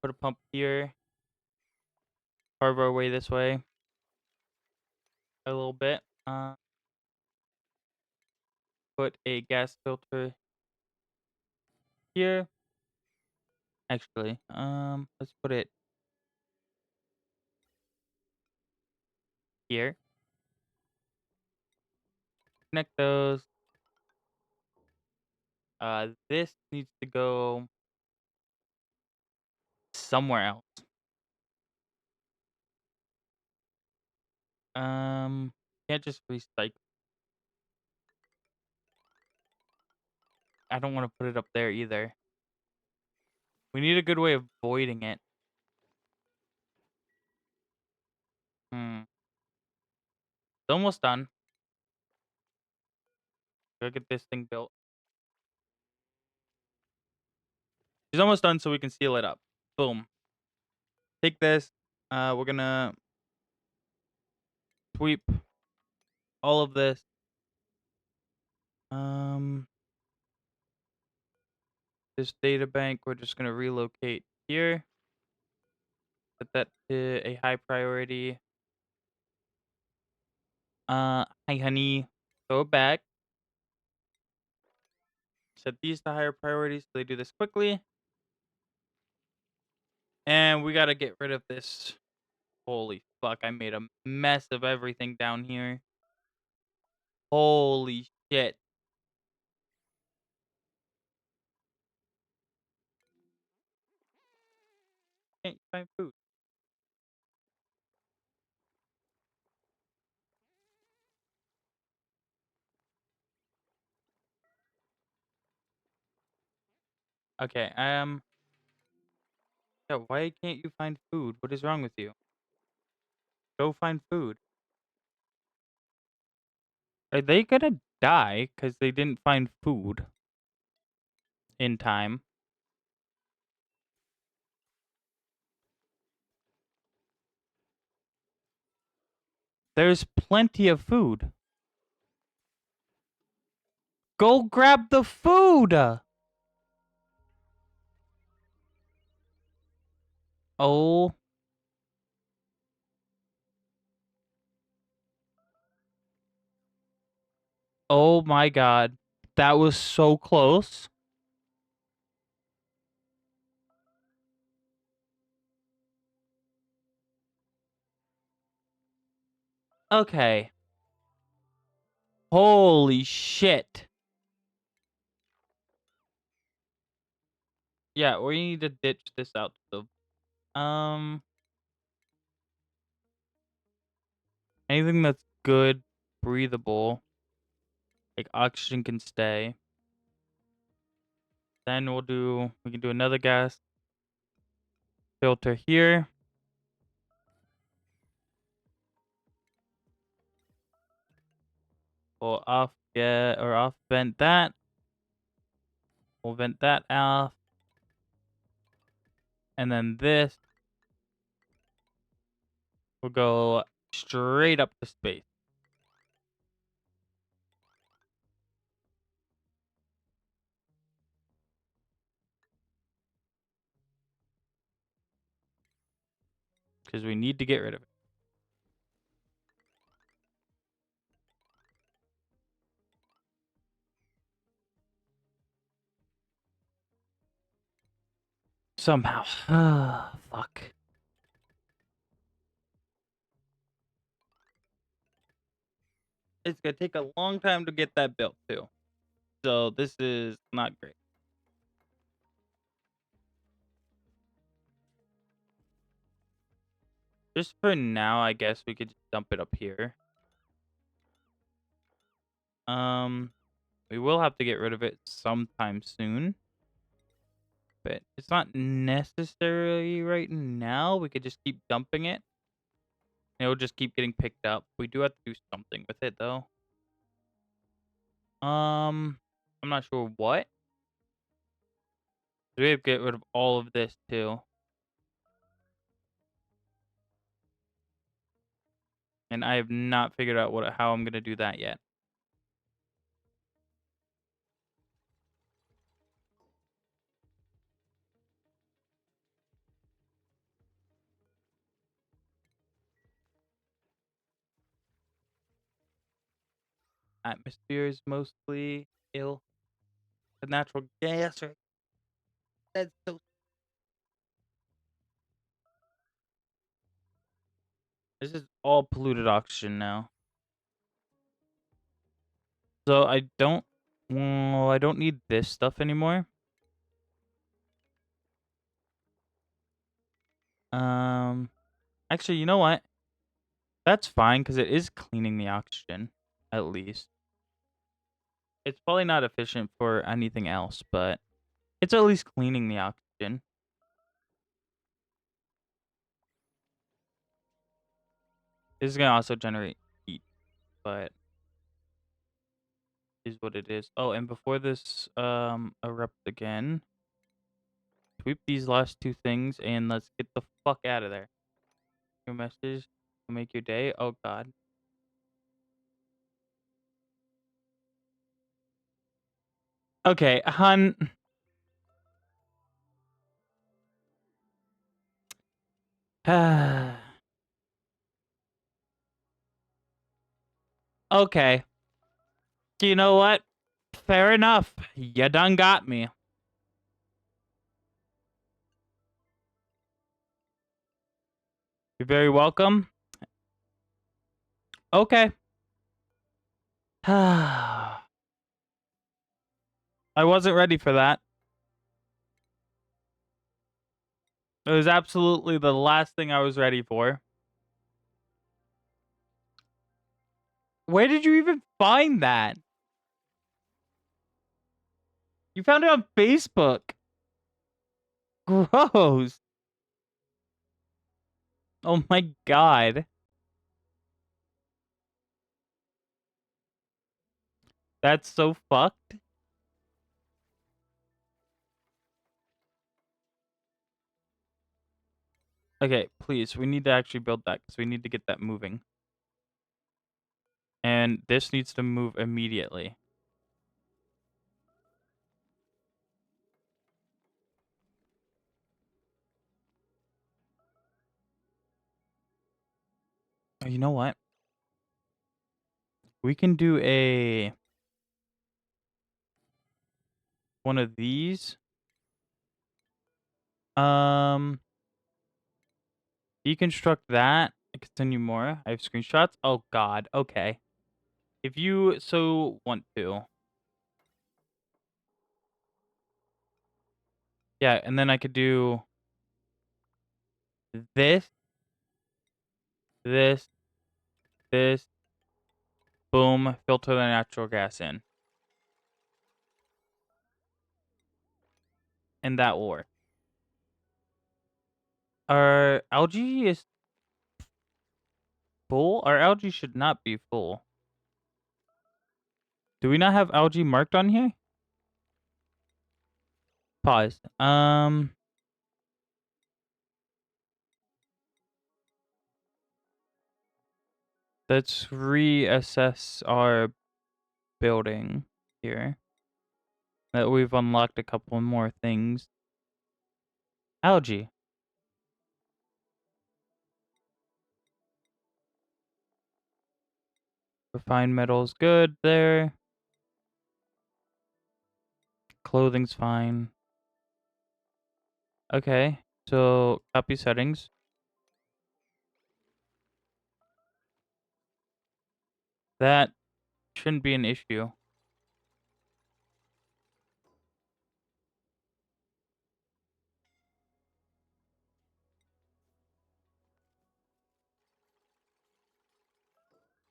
Put a pump here. Carve our way this way a little bit. Put a gas filter here. Actually, let's put it here. Connect those. This needs to go somewhere else. Can't just recycle. I don't want to put it up there either. We need a good way of avoiding it. It's almost done. Gotta get this thing built. It's almost done, so we can seal it up. Boom. Take this. We're gonna sweep all of this. This data bank, we're just gonna relocate here. Set that to a high priority. Hi honey, throw it back. Set these to higher priorities so they do this quickly. And we gotta get rid of this. Holy fuck, I made a mess of everything down here. Holy shit. Can't find food. Okay, yeah, why can't you find food? What is wrong with you? Go find food. Are they gonna die because they didn't find food in time? There's plenty of food. Go grab the food! Oh. Oh my god. That was so close. Okay. Holy shit. Yeah, we need to ditch this out. Anything that's good, breathable, like oxygen can stay. Then we can do another gas filter here. We'll off vent that. We'll vent that off. And then this will go straight up to space. Because we need to get rid of it. Somehow. Fuck. It's gonna take a long time to get that built too. So this is not great. Just for now, I guess we could just dump it up here. We will have to get rid of it sometime soon. But it's not necessarily right now. We could just keep dumping it. It'll just keep getting picked up. We do have to do something with it though. I'm not sure what. We have to get rid of all of this too. And I have not figured out how I'm gonna do that yet. Atmosphere is mostly ill. The natural gas, right? That's so. This is all polluted oxygen now. So I don't. Well, I don't need this stuff anymore. Actually, you know what? That's fine because it is cleaning the oxygen, at least. It's probably not efficient for anything else, but it's at least cleaning the oxygen. This is gonna also generate heat, but is what it is. Oh, and before this erupt again, sweep these last two things and let's get the fuck out of there. Your message will make your day. Oh god. Okay, hun. Okay. You know what? Fair enough. You done got me. You're very welcome. Okay. I wasn't ready for that. It was absolutely the last thing I was ready for. Where did you even find that? You found it on Facebook. Gross. Oh my god. That's so fucked. Okay, please, we need to actually build that because we need to get that moving. And this needs to move immediately. Oh, you know what? We can do one of these. Deconstruct that. Continue more. I have screenshots. Oh god. Okay. If you so want to. Yeah, and then I could do this, this, this, boom, filter the natural gas in. And that will work. Our algae is full? Our algae should not be full. Do we not have algae marked on here? Pause. Let's reassess our building here. That we've unlocked a couple more things. Algae. Refined metals good there. Clothing's fine. Okay, so copy settings. That shouldn't be an issue.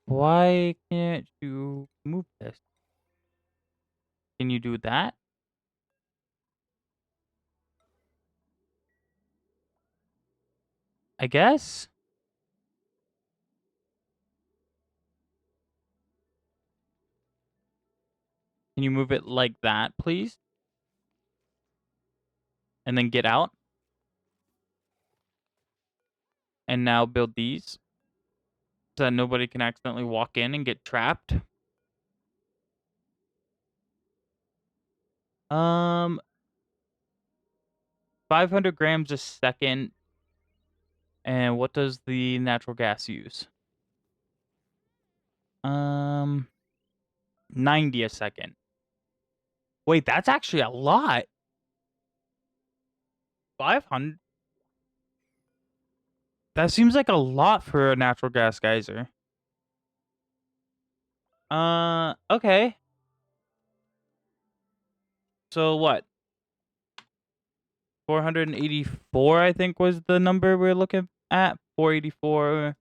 Why can't you move this? Can you do that? I guess? Can you move it like that, please? And then get out? And now build these? So that nobody can accidentally walk in and get trapped? 500 grams a second. And what does the natural gas use? 90 a second. Wait, that's actually a lot. 500? That seems like a lot for a natural gas geyser. Okay. So what? 484, I think, was the number we're looking at. 484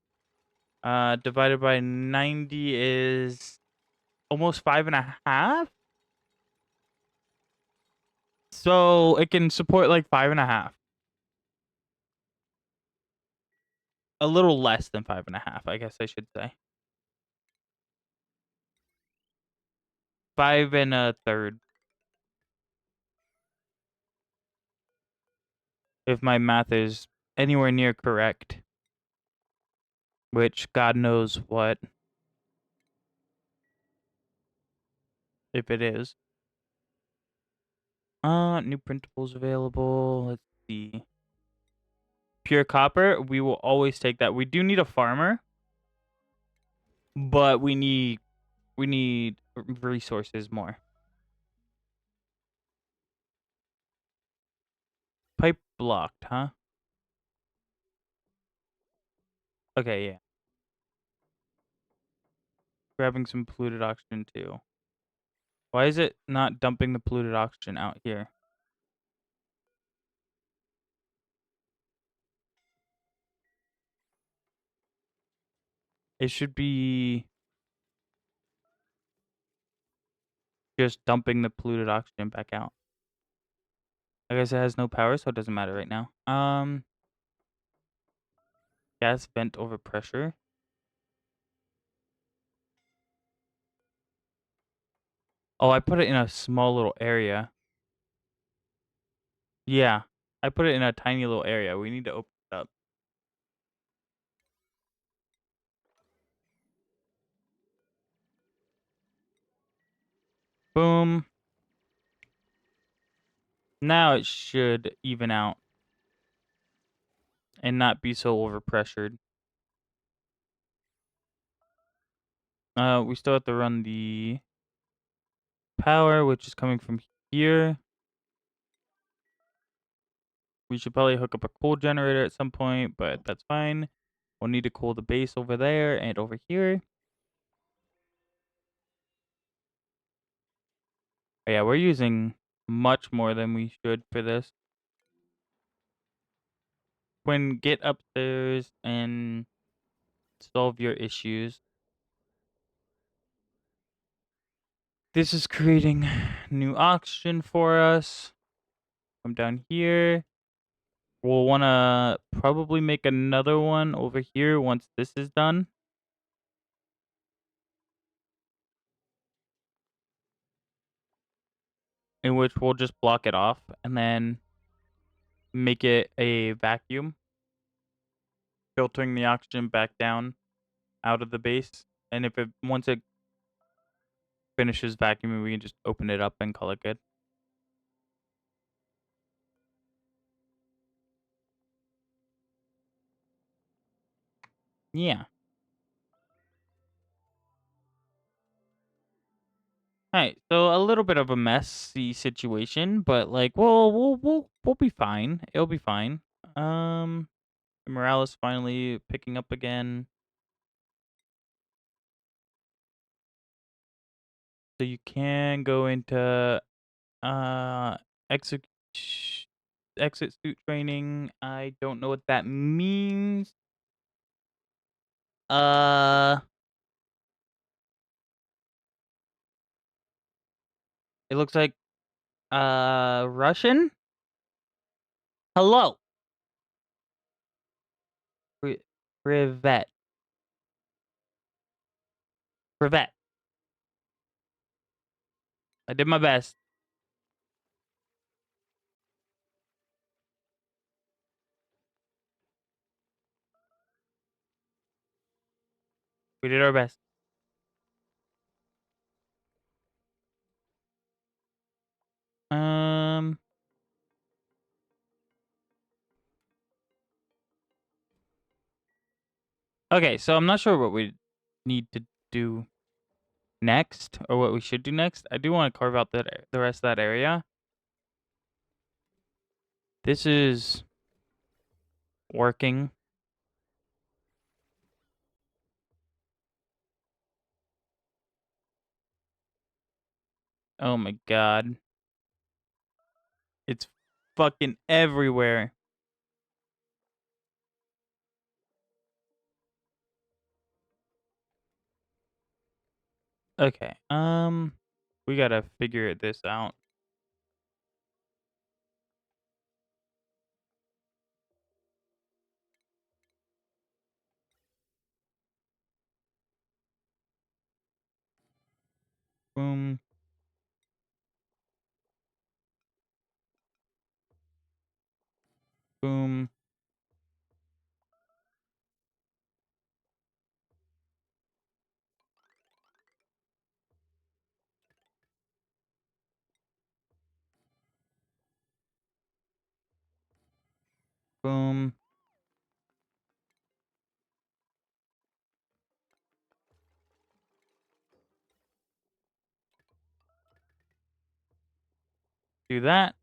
divided by 90 is almost 5.5. So it can support like 5.5. A little less than 5.5, I guess I should say. 5 1/3. If my math is anywhere near correct. Which God knows what. If it is. New printables available. Let's see. Pure copper, we will always take that. We do need a farmer, but we need resources more. Pipe blocked, huh? Okay, yeah. Grabbing some polluted oxygen too. Why is it not dumping the polluted oxygen out here? It should be just dumping the polluted oxygen back out. I guess it has no power, so it doesn't matter right now. Gas vent over pressure. Oh, I put it in a small little area. Yeah, I put it in a tiny little area. We need to open it up. Boom. Now it should even out and not be so overpressured. We still have to run the power, which is coming from here. We should probably hook up a cool generator at some point, but that's fine. We'll need to cool the base over there and over here. Oh, yeah, we're using much more than we should for this. Quinn, get upstairs and solve your issues. This is creating new oxygen for us. Come down here. We'll want to probably make another one over here once this is done. In which we'll just block it off and then make it a vacuum, filtering the oxygen back down out of the base. And if it once it finishes vacuuming, we can just open it up and call it good. Yeah. Alright, so a little bit of a messy situation, but like we'll be fine. It'll be fine. Morale is finally picking up again. So you can go into exit exit suit training. I don't know what that means. It looks like Russian. Hello. Privet. Privet. I did my best. We did our best. Okay, so I'm not sure what we need to do next or what we should do next. I do want to carve out the rest of that area. This is working. Oh my god. It's fucking everywhere. Okay. We gotta figure this out. Boom. Boom. Boom. Do that.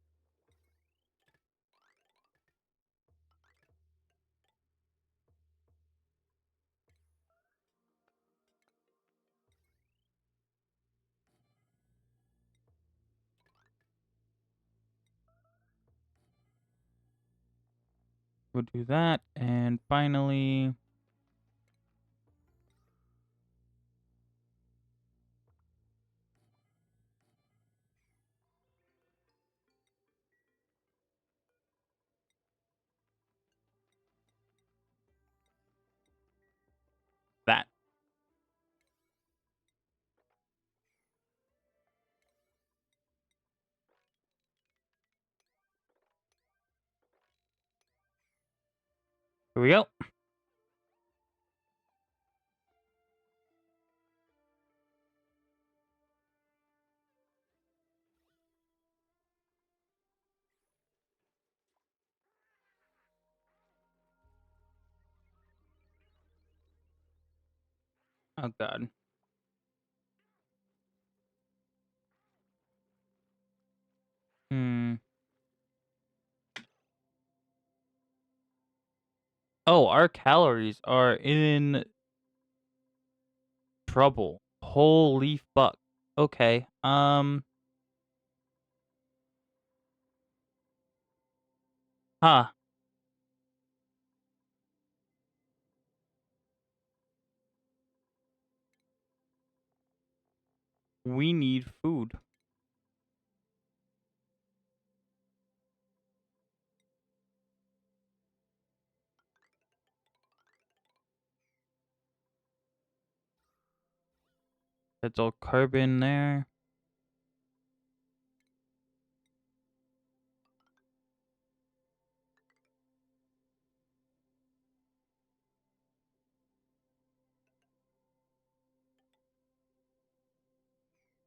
We'll do that. And finally, Here we go. Oh god. Hmm. Oh, our calories are in trouble. Holy fuck. Okay. Huh. We need food. That's all carbon there.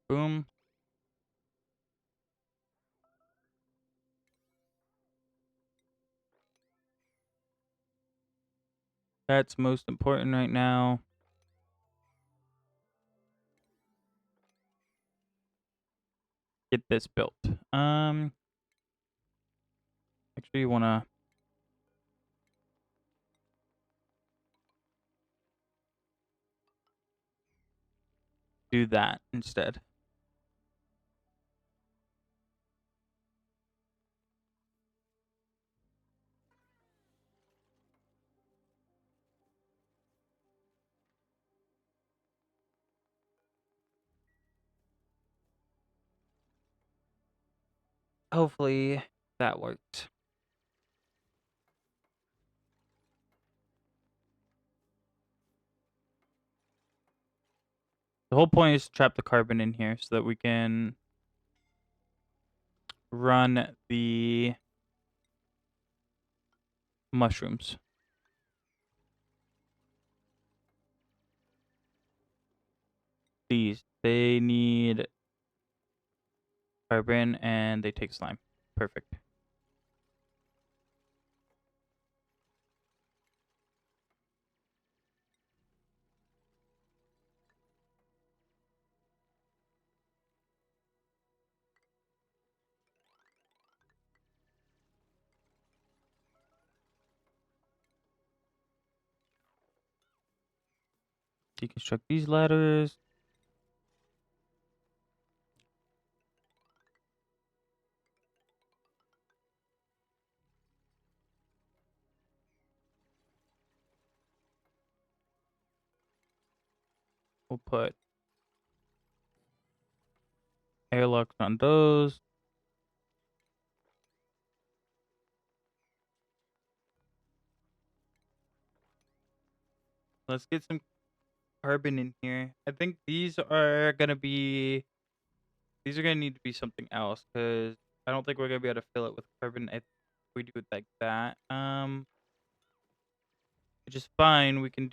Boom. That's most important right now. Get this built. Actually, you wanna do that instead. Hopefully that works. The whole point is to trap the carbon in here so that we can run the mushrooms. They need carbon and they take slime. Perfect. Deconstruct these ladders. We'll put airlocks on those. Let's get some carbon in here. I think these are gonna need to be something else because I don't think we're gonna be able to fill it with carbon if we do it like that. Which is fine. We can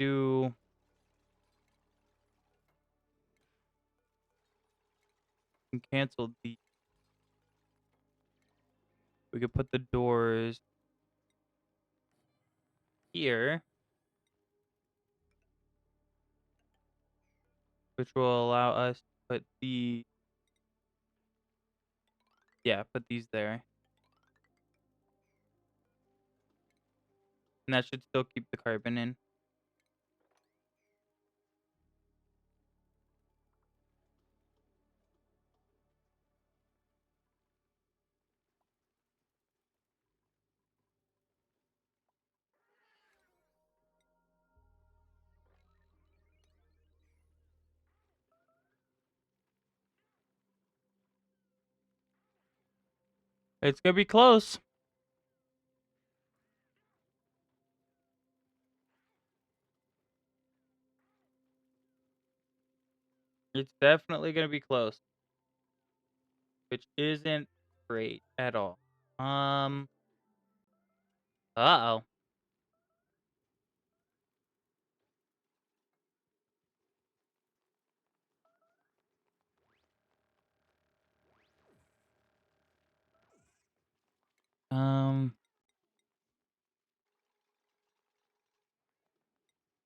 cancel the. We could put the doors here, which will allow us to put put these there. And that should still keep the carbon in. It's gonna be close. It's definitely gonna be close. Which isn't great at all. Uh-oh.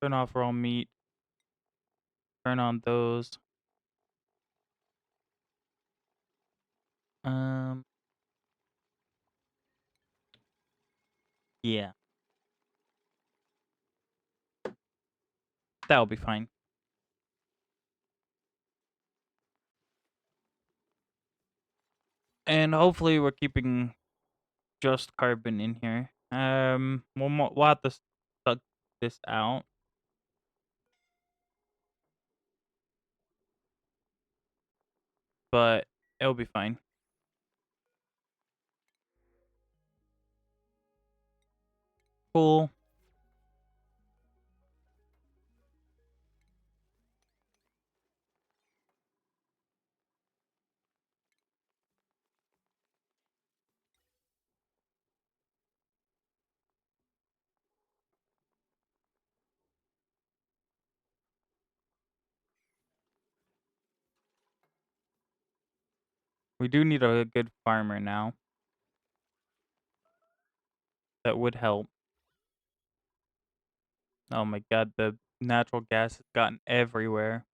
Turn off raw meat. Turn on those. Um, yeah, that'll be fine. And hopefully we're keeping just carbon in here. We'll have to suck this out. But it'll be fine. Cool. We do need a good farmer now. That would help. Oh my god, the natural gas has gotten everywhere.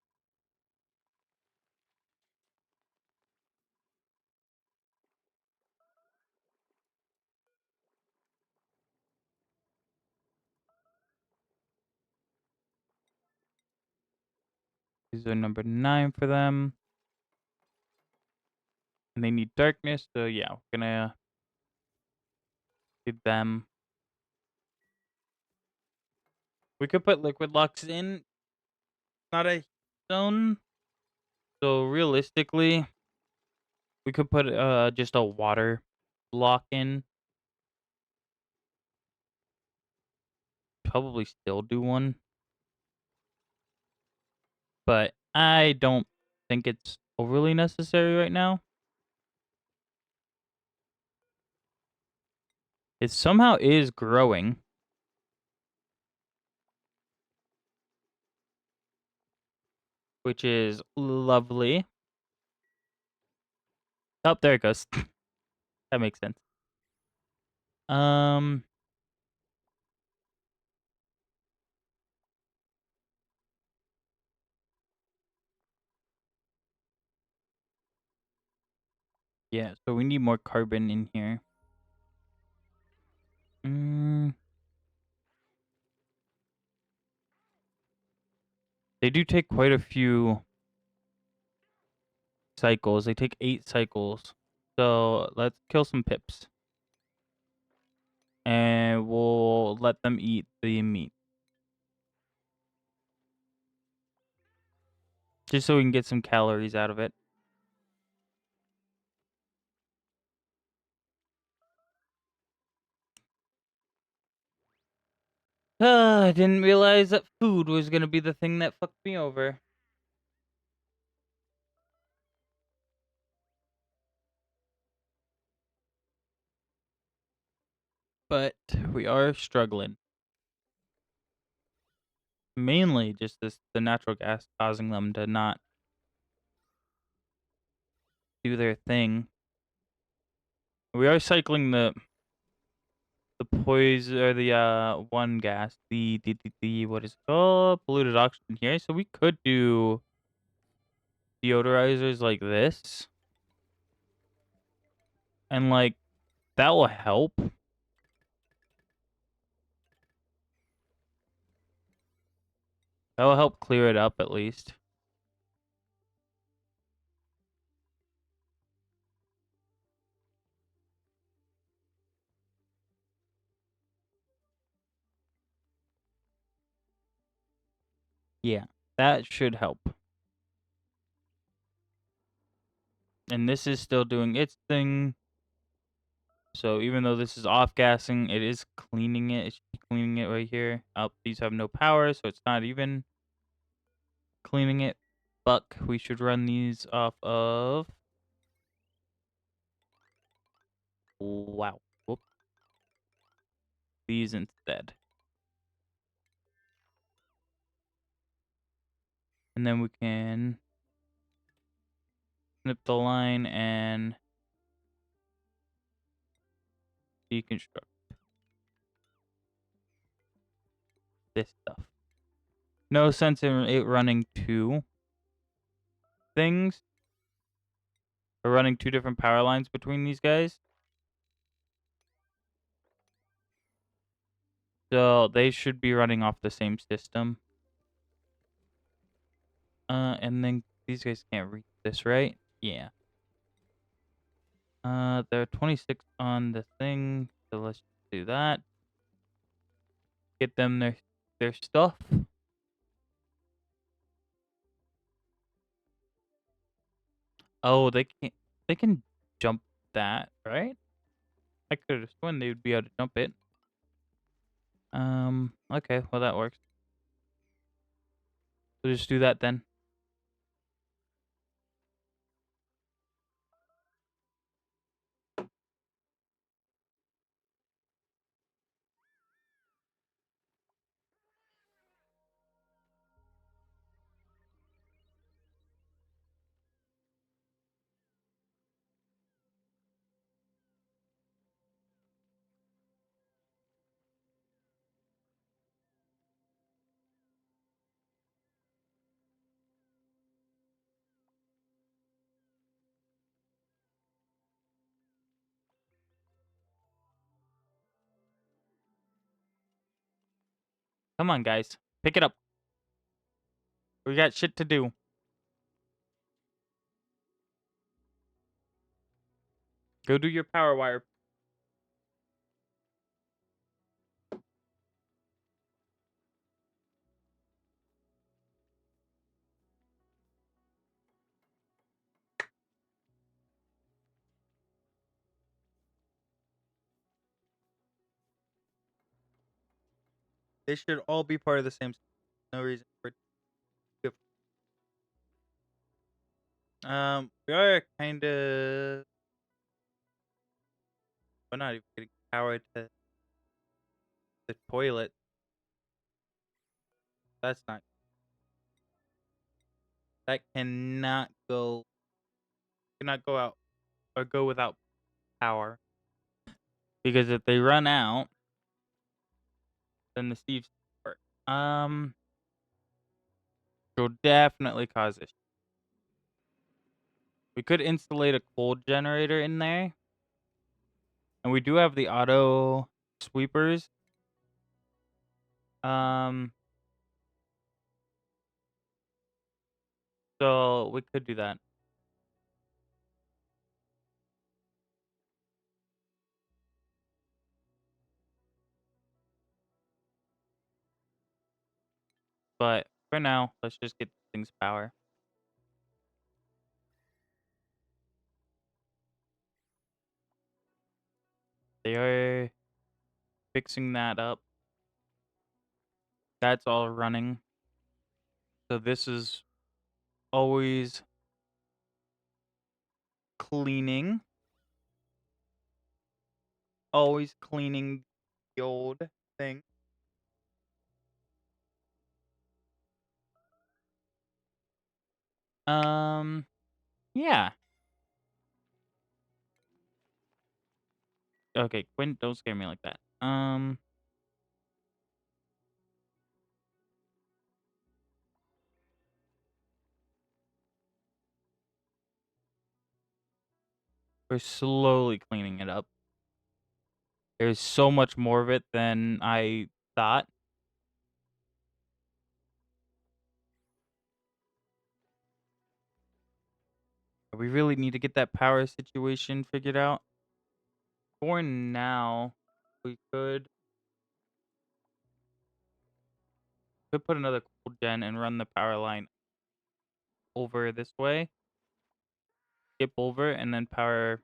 These are number 9 for them. And they need darkness, so yeah, we're gonna give them. We could put liquid locks in, not a zone. So realistically, we could put just a water lock in. Probably still do one. But I don't think it's overly necessary right now. It somehow is growing. Which is lovely. Oh, there it goes. That makes sense. Um, yeah, so we need more carbon in here. They do take quite a few cycles. They take 8 cycles. So let's kill some pips. And we'll let them eat the meat. Just so we can get some calories out of it. I didn't realize that food was going to be the thing that fucked me over. But we are struggling. Mainly just the natural gas causing them to not do their thing. We are cycling the poison or the one gas, the what is it called? Polluted oxygen here. So we could do deodorizers like this. And like that will help. That will help clear it up at least. Yeah, that should help. And this is still doing its thing. So even though this is off gassing, it is cleaning it. It should be cleaning it right here. Oh, these have no power, so it's not even cleaning it. But we should run these off of. Wow. Whoop. These instead. And then we can snip the line and deconstruct this stuff. no sense in it running two things or running two different power lines between these guys. So they should be running off the same system. And then these guys can't reach this, right? Yeah. They're 26 on the thing, so let's do that. Get them their stuff. Oh, they can't. They can jump that, right? I could have sworn they would be able to jump it. Okay, well that works. We'll just do that then. Come on, guys. Pick it up. We got shit to do. Go do your power wire. They should all be part of the same. No reason for it. We are kind of. We're not even getting power to the toilet. That's not. That cannot go. Cannot go out or go without power. Because if they run out, then the Steve's work. Will definitely cause issues. We could installate a cold generator in there. And we do have the auto sweepers. So we could do that. But for now, let's just get things power. They are fixing that up. That's all running. So this is always cleaning. Always cleaning the old thing. Yeah. Okay, Quinn, don't scare me like that. We're slowly cleaning it up. There's so much more of it than I thought. We really need to get that power situation figured out. For now, we could put another cold gen and run the power line over this way. Skip over and then power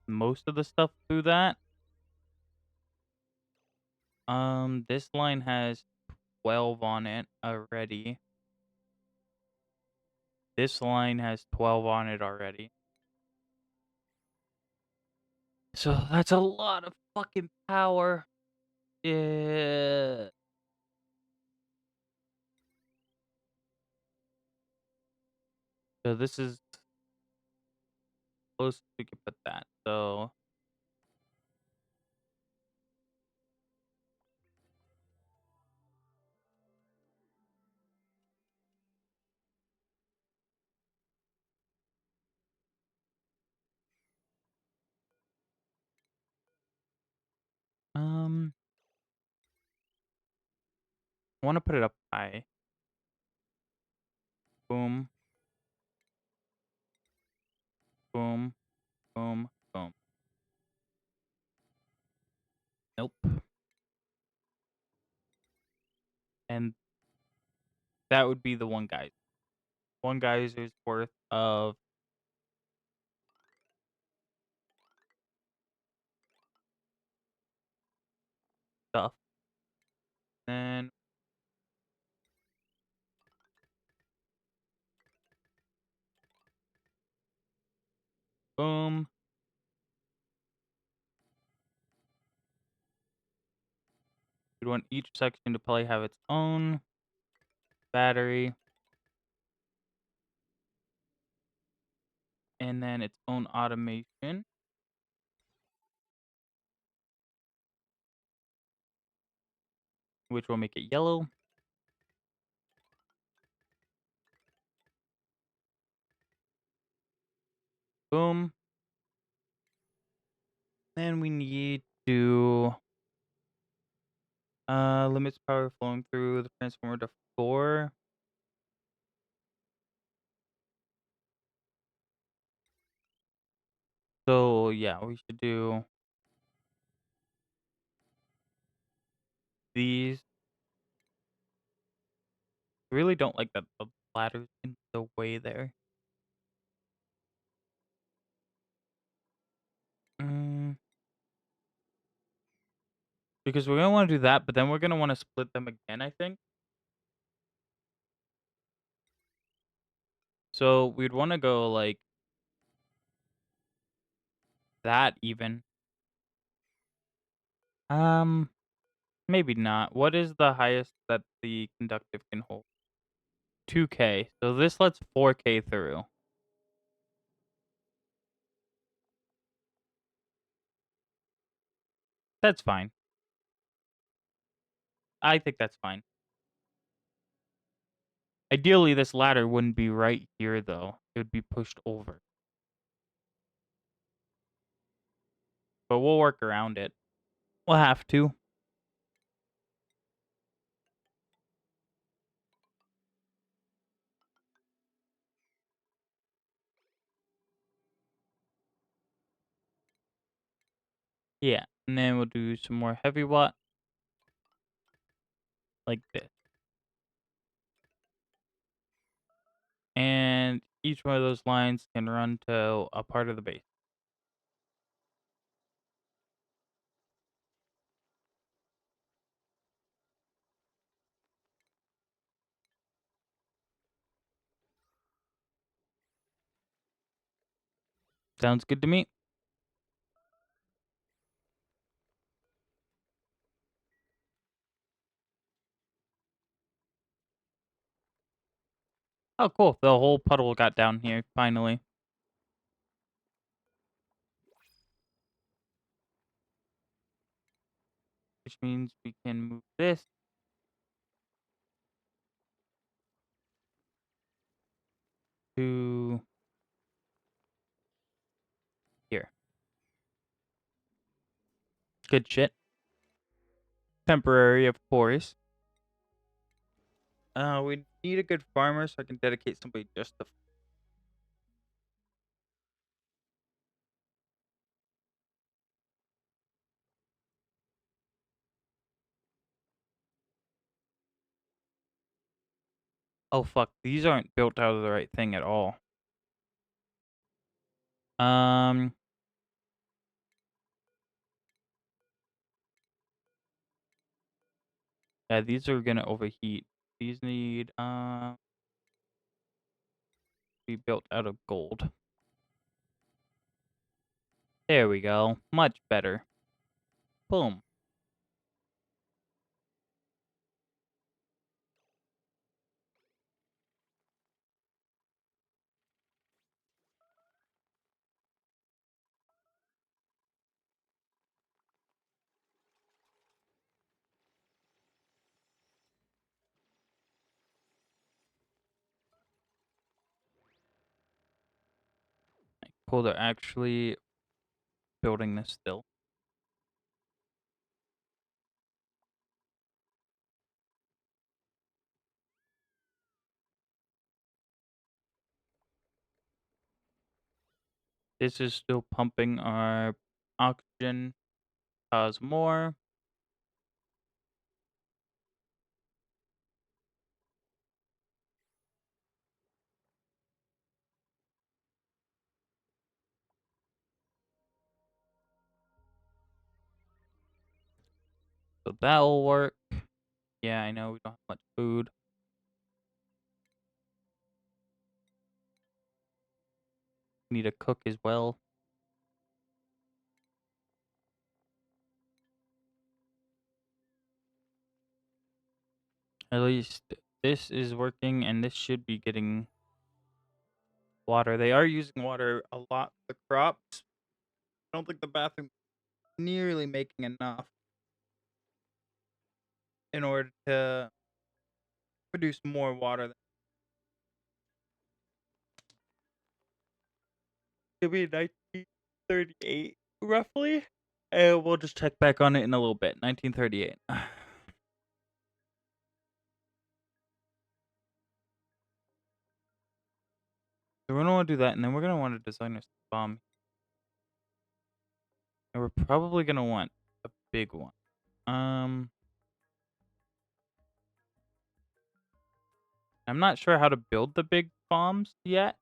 most of the stuff through that. This line has 12 on it already. This line has 12 on it already. So that's a lot of fucking power. Yeah. So this is close. We could put that. So I want to put it up high. Boom. Boom. Boom. Boom. Nope. And that would be the one guy. One geyser's worth of stuff. Then boom. We'd want each section to probably have its own battery. And then its own automation. Which will make it yellow. Boom. Then we need to limits power flowing through the transformer to 4. So yeah, we should do these. Really don't like that the ladder's in the way there. Because we're gonna want to do that, but then we're gonna want to split them again, I think. So we'd want to go like that even. Maybe not. What is the highest that the conductive can hold? 2K. So this lets 4K through. That's fine. I think that's fine. Ideally, this ladder wouldn't be right here, though. It would be pushed over. But we'll work around it. We'll have to. Yeah, and then we'll do some more heavy watt. Like this. And each one of those lines can run to a part of the base. Sounds good to me. Oh, cool. The whole puddle got down here, finally. Which means we can move this. To here. Good shit. Temporary, of course. We need a good farmer so I can dedicate somebody just to. Oh fuck, these aren't built out of the right thing at all. Yeah, these are gonna overheat. These need be built out of gold. There we go. Much better. Boom. Cool, they're actually building this still. This is still pumping our oxygen, cause more. So that'll work. Yeah, I know we don't have much food. Need to cook as well. At least this is working, and this should be getting water. They are using water a lot for the crops. I don't think the bathroom is nearly making enough in order to produce more water. It'll be 1938, roughly. And we'll just check back on it in a little bit. 1938. So we're gonna want to do that, and then we're gonna want to design a bomb. And we're probably gonna want a big one. I'm not sure how to build the big bombs yet.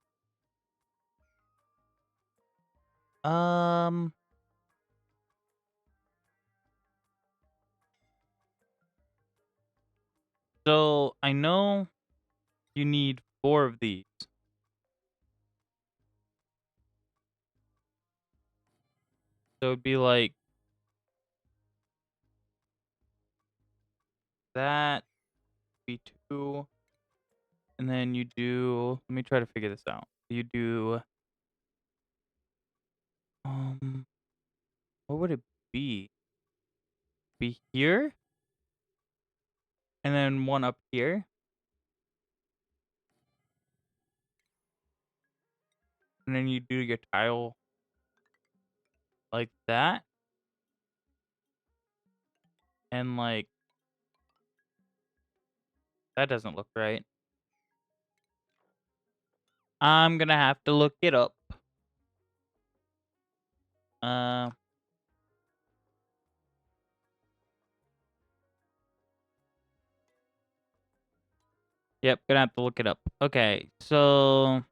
So I know you need 4 of these. So it'd be like that, be 2, and then you do. Let me try to figure this out. You do. What would it be? Be here, and then one up here, and then you do your tile like that, and like that doesn't look right. I'm gonna have to look it up. Yep, gonna have to look it up. Okay, so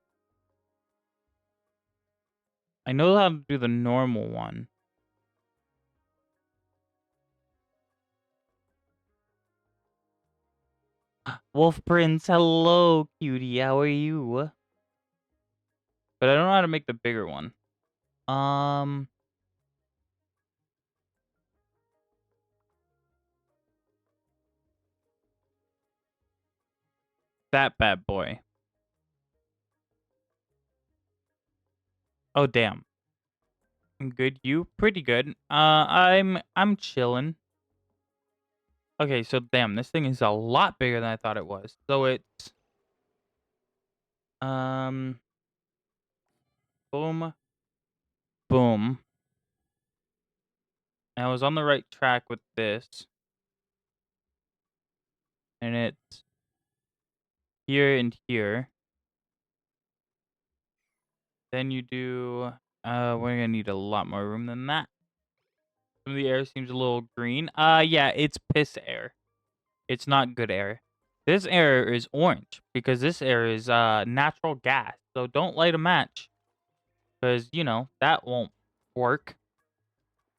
I know how to do the normal one. Wolf Prince, hello, cutie. How are you? But I don't know how to make the bigger one. That bad boy. Oh damn. Good, you? Pretty good. I'm chilling. Okay, so damn, this thing is a lot bigger than I thought it was. So it's boom, boom. And I was on the right track with this. And it's here and here. Then you do we're gonna need a lot more room than that. Some of the air seems a little green. Yeah, it's piss air. It's not good air. This air is orange because this air is natural gas. So don't light a match. Because, you know, that won't work.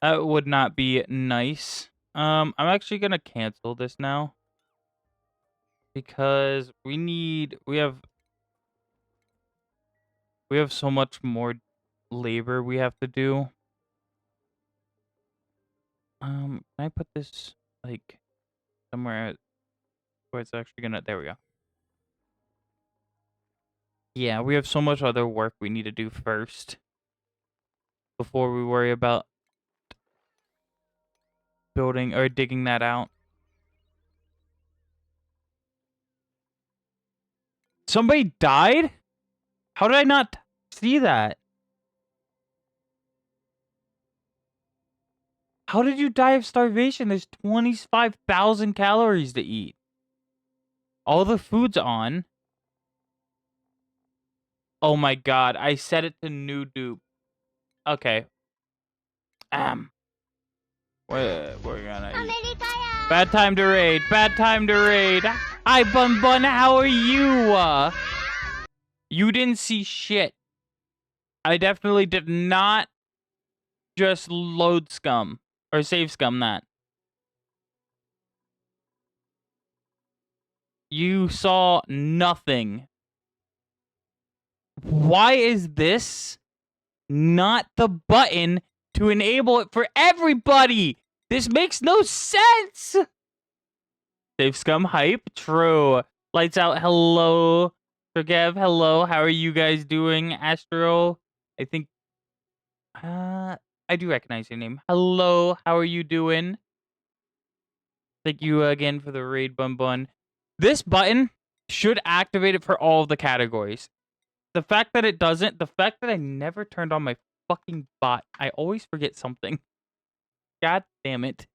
That would not be nice. I'm actually gonna cancel this now. Because we have so much more labor we have to do. Can I put this like somewhere where it's actually gonna, there we go. Yeah, we have so much other work we need to do first before we worry about building or digging that out. Somebody died? How did I not see that? How did you die of starvation? There's 25,000 calories to eat. All the food's on. Oh my god, I set it to new dupe. Okay. We're gonna eat. Bad time to raid. Bad time to raid. Hi, Bun Bun. How are you? You didn't see shit. I definitely did not just load scum or save scum that. You saw nothing. Why is this not the button to enable it for everybody? This makes no sense. Save scum hype. True. Lights out. Hello. Forgev. Hello. How are you guys doing? Astro. I think. I do recognize your name. Hello. How are you doing? Thank you again for the raid, Bun Bun. This button should activate it for all of the categories. The fact that it doesn't, the fact that I never turned on my fucking bot, I always forget something. God damn it.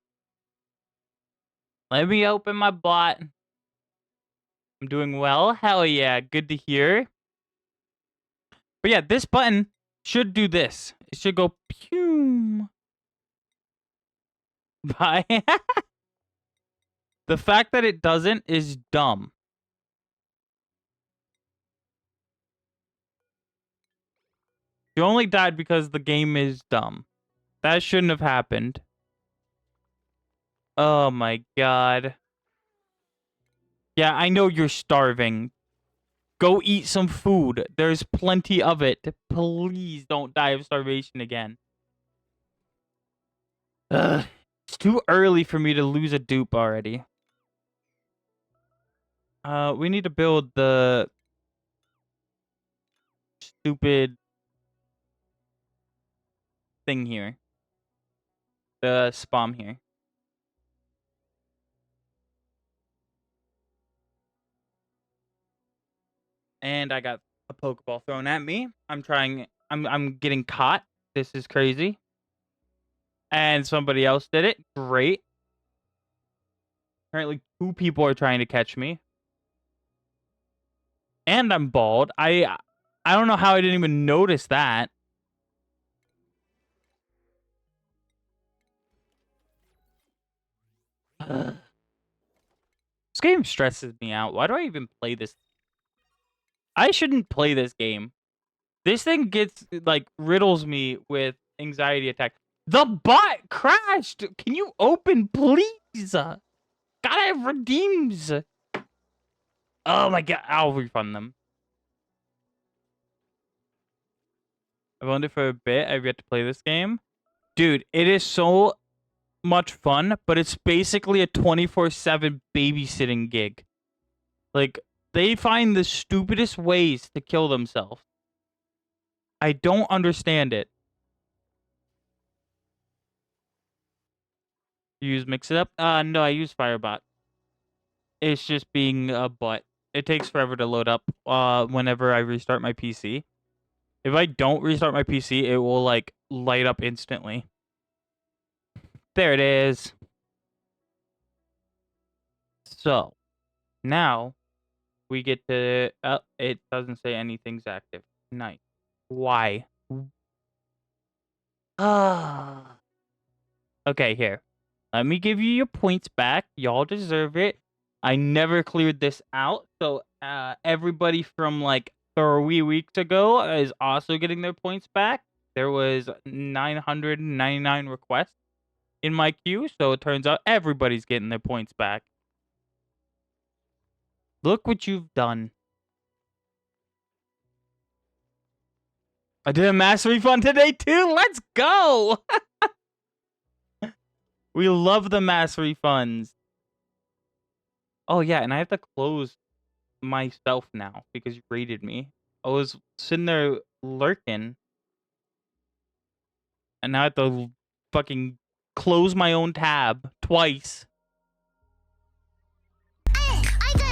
Let me open my bot. I'm doing well. Hell yeah. Good to hear. But yeah, this button should do this. It should go pew. Bye. The fact that it doesn't is dumb. You only died because the game is dumb. That shouldn't have happened. Oh my god. Yeah, I know you're starving. Go eat some food. There's plenty of it. Please don't die of starvation again. Ugh. It's too early for me to lose a dupe already. We need to build the stupid thing here. The spawn here. And I got a Pokeball thrown at me. I'm getting caught. This is crazy. And somebody else did it. Great. Apparently 2 people are trying to catch me. And I'm bald. I don't know how I didn't even notice that. This game stresses me out. Why do I even play this? I shouldn't play this game. This thing gets, like, riddles me with anxiety attack. The bot crashed! Can you open, please? Gotta have redeems. Oh my god, I'll refund them. I've owned it for a bit. I've yet to play this game. Dude, it is so much fun, but it's basically a 24/7 babysitting gig. Like, they find the stupidest ways to kill themselves. I don't understand it. You use Mix It Up? No, I use Firebot. It's just being a butt. It takes forever to load up whenever I restart my PC. If I don't restart my PC, it will, like, light up instantly. There it is. So, now we get to... it doesn't say anything's active. Nice. Why? Okay, here. Let me give you your points back. Y'all deserve it. I never cleared this out. So, everybody from, like, 3 weeks ago is also getting their points back. There was 999 requests in my queue. So, it turns out everybody's getting their points back. Look what you've done. I did a mass refund today too. Let's go. We love the mass refunds. Oh yeah, and I have to close myself now because you raided me. I was sitting there lurking. And now I have to fucking close my own tab twice.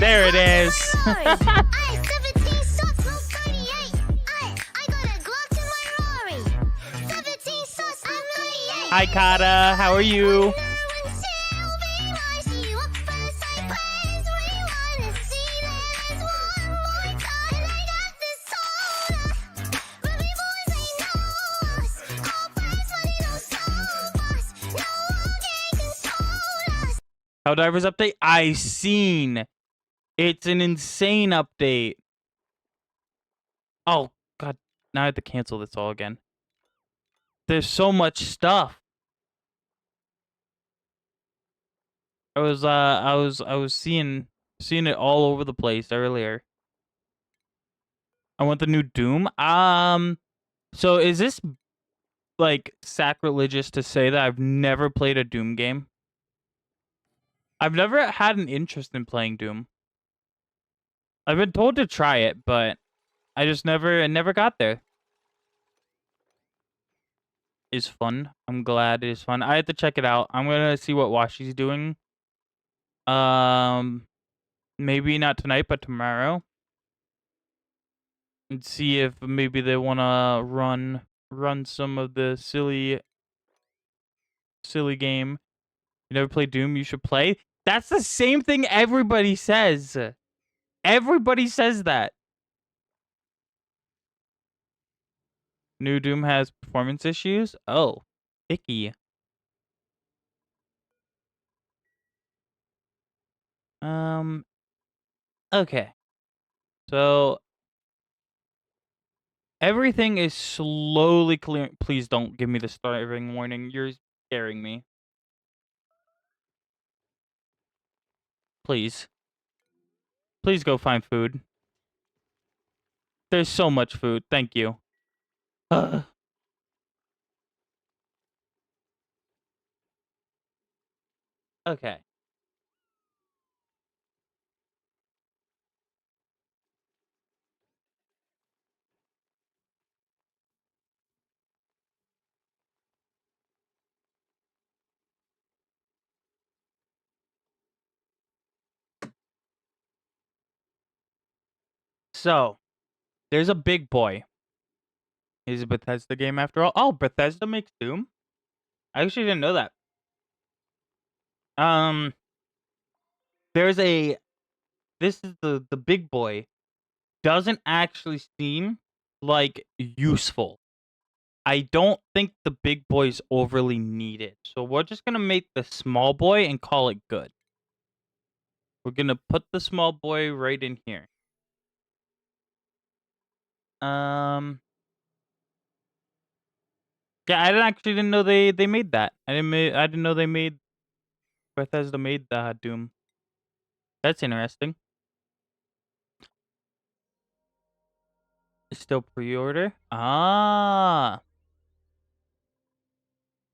There it is. Hi, Kata. How are you? Helldivers update? I seen. It's an insane update. Oh god, now I have to cancel this all again. There's so much stuff. I was seeing it all over the place earlier. I want the new Doom. So is this like sacrilegious to say that I've never played a Doom game? I've never had an interest in playing Doom. I've been told to try it, but I just never got there. It's fun. I'm glad it is fun. I had to check it out. I'm gonna see what Washi's doing. Maybe not tonight, but tomorrow. And see if maybe they wanna run some of the silly game. You never played Doom, you should play. That's the same thing everybody says. Everybody says that. New Doom has performance issues? Oh, icky. Okay. So everything is slowly clearing. Please don't give me the starving warning. You're scaring me. Please. Please go find food. There's so much food. Thank you. Okay. So, there's a big boy. Is a Bethesda game after all. Oh, Bethesda makes Doom? I actually didn't know that. There's a this is the big boy doesn't actually seem like useful. I don't think the big boy's overly needed. So we're just gonna make the small boy and call it good. We're gonna put the small boy right in here. Yeah, I didn't know they made that. I didn't know they made Bethesda made the Doom. That's interesting. It's still pre-order. Ah.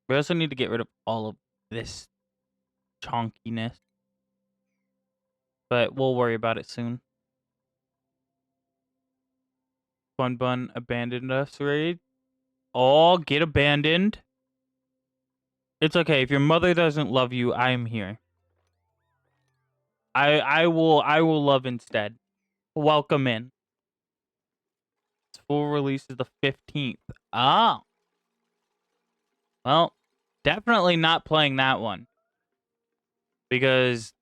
We also need to get rid of all of this chonkiness. But we'll worry about it soon. Fun Bun abandoned us raid. Oh, get abandoned. It's okay. If your mother doesn't love you, I am here. I will love instead. Welcome in. Its full release is the 15th. Ah. Well, definitely not playing that one. Because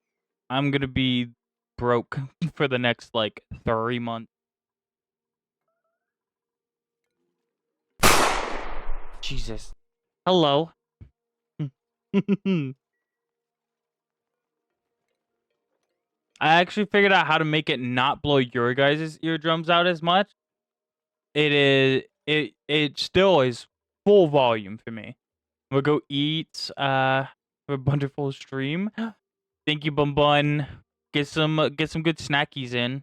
I'm going to be broke for the next, like, 3 months. Jesus. Hello. I actually figured out how to make it not blow your guys' eardrums out as much. It still is full volume for me. We'll go eat for a wonderful stream. Thank you, Bun Bun. Get some good snackies in.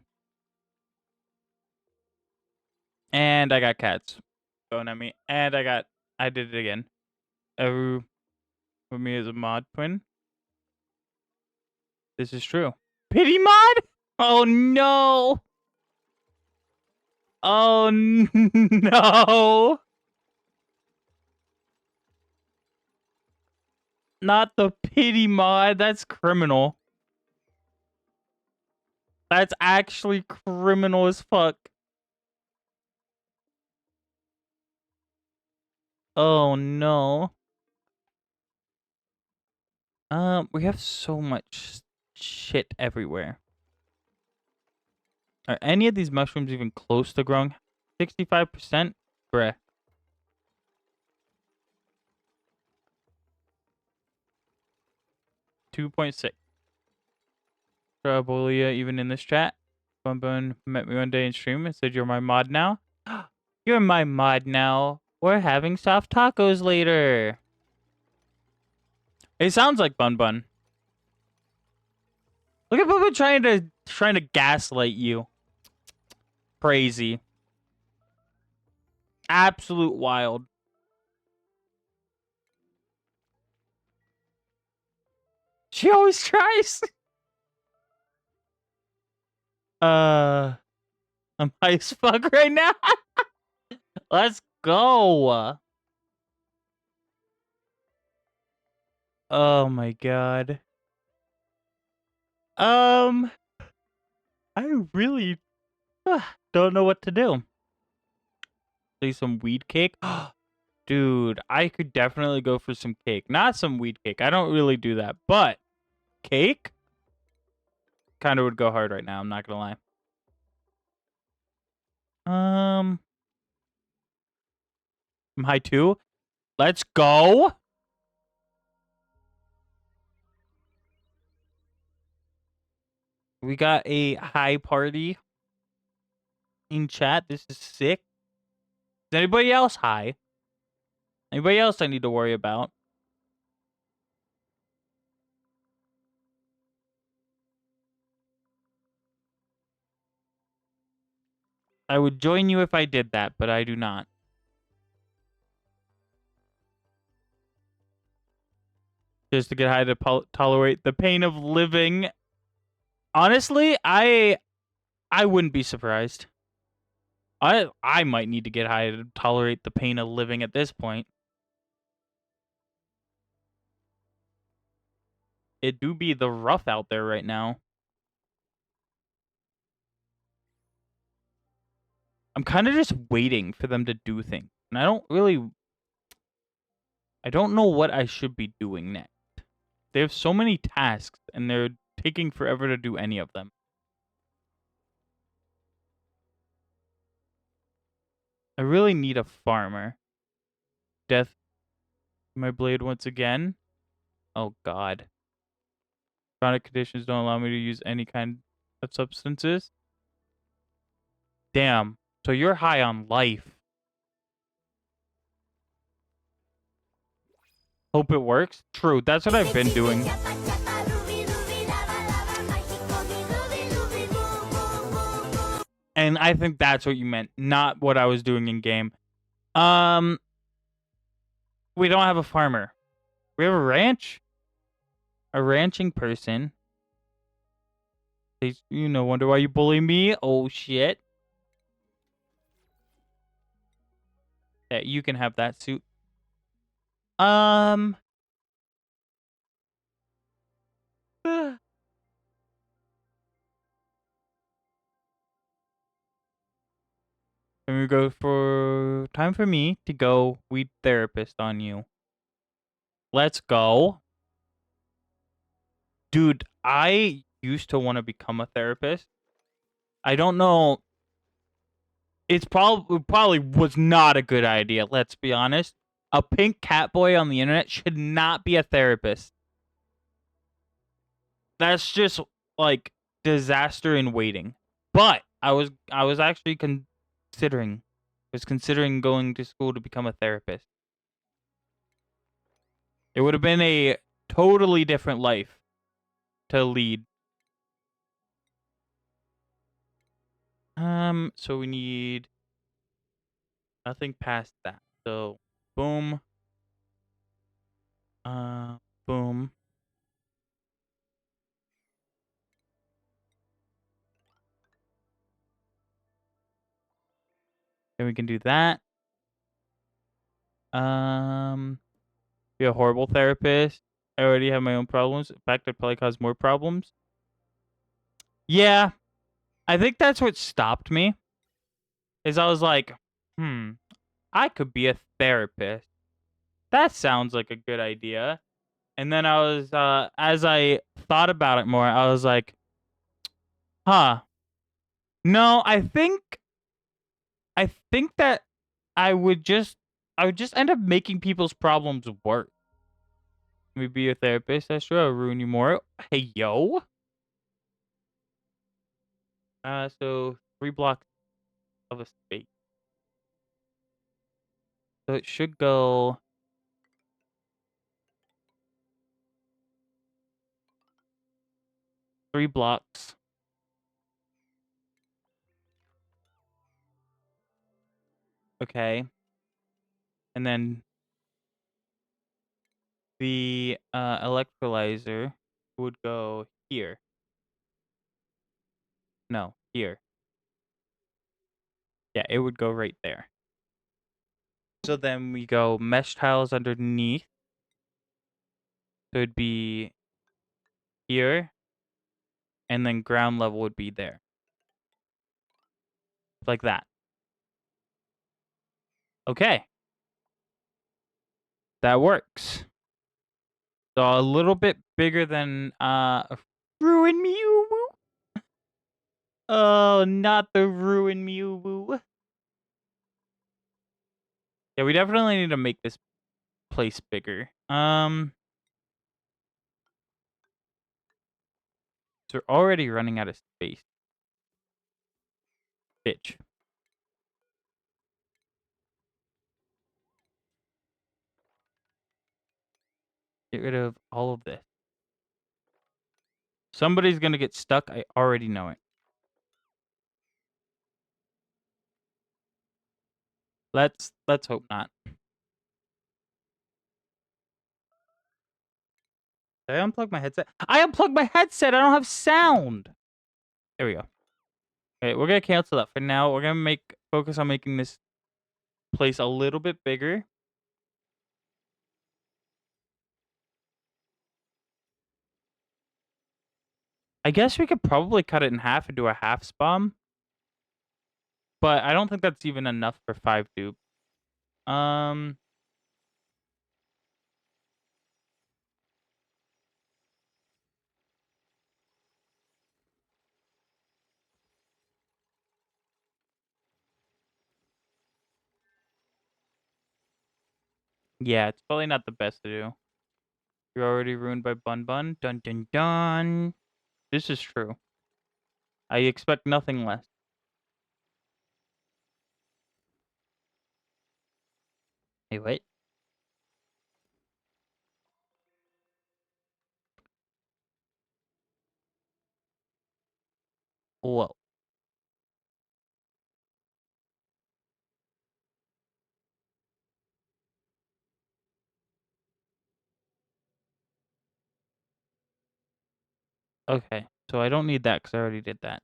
And I got cats going at me. And I did it again. Every for me as a mod twin. This is true. Pity mod? Oh no. Oh no. Not the pity mod. That's criminal. That's actually criminal as fuck. Oh no. We have so much shit everywhere. Are any of these mushrooms even close to growing? 65%? Bruh. $2.6. Abulia even in this chat. Bun Bun met me one day in stream and said, "You're my mod now." You're my mod now. We're having soft tacos later. It sounds like Bun Bun. Look at Bun Bun trying to gaslight you. Crazy. Absolute wild. She always tries. I'm high as fuck right now. Let's go. Oh my god. I really don't know what to do. Play some weed cake. Dude, I could definitely go for some cake. Not some weed cake. I don't really do that. But cake kind of would go hard right now. I'm not gonna lie. I'm high too. Let's go. We got a high party in chat. This is sick. Is anybody else high? Anybody else I need to worry about? I would join you if I did that, but I do not. Just to get high to tolerate the pain of living. Honestly, I wouldn't be surprised. I might need to get high to tolerate the pain of living at this point. It do be the rough out there right now. I'm kind of just waiting for them to do things. And I don't know what I should be doing next. They have so many tasks and they're taking forever to do any of them. I really need a farmer. Death my blade once again. Oh god. Chronic conditions don't allow me to use any kind of substances. Damn. So you're high on life. Hope it works. True. That's what I've been doing. And I think that's what you meant, not what I was doing in game. We don't have a farmer. We have a ranch. A ranching person. You know, wonder why you bully me? Oh shit. Yeah, you can have that suit. Can we go for time for me to go weed therapist on you? Let's go. Dude, I used to want to become a therapist. I don't know. It's probably was not a good idea, let's be honest. A pink cat boy on the internet should not be a therapist. That's just like disaster in waiting. But I was actually considering going to school to become a therapist. It would have been a totally different life to lead. So we need nothing past that. So boom. Boom. Then we can do that. Be a horrible therapist. I already have my own problems. In fact, I'd probably cause more problems. Yeah. I think that's what stopped me. Is I was like, I could be a therapist. That sounds like a good idea. And then I was, as I thought about it more, I was like, no, I think that I would just end up making people's problems worse. Let me be a therapist. That's true. I'll ruin you more. Hey, yo. So 3 blocks of a space. So it should go 3 blocks. Okay. And then the electrolyzer would go here. No, here. Yeah, it would go right there. So then we go mesh tiles underneath. So it'd be here, and then ground level would be there. Like that. Okay. That works. So a little bit bigger than Ruin Mew Woo. Oh, not the Ruin Mew Woo. Yeah, we definitely need to make this place bigger. So we're already running out of space. Bitch. Get rid of all of this. Somebody's gonna get stuck. I already know it. Let's hope not. Did I unplug my headset? I unplugged my headset. I don't have sound. There we go. Okay, we're gonna cancel that for now. We're gonna focus on making this place a little bit bigger. I guess we could probably cut it in half and do a half spawn. But I don't think that's even enough for 5 dupe. Yeah, it's probably not the best to do. You're already ruined by Bun Bun. Dun dun dun. This is true. I expect nothing less. Hey, wait. Whoa. Okay, so I don't need that because I already did that.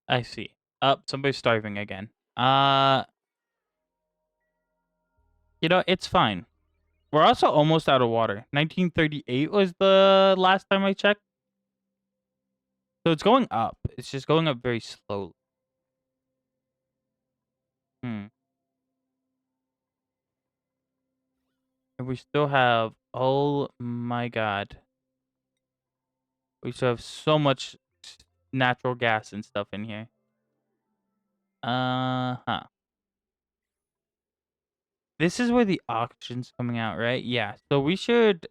I see. Somebody's starving again. You know, it's fine. We're also almost out of water. 1938 was the last time I checked. So it's going up. It's just going up very slowly. And we still have, oh my god. We still have so much natural gas and stuff in here. This is where the oxygen's coming out, right? Yeah. So we should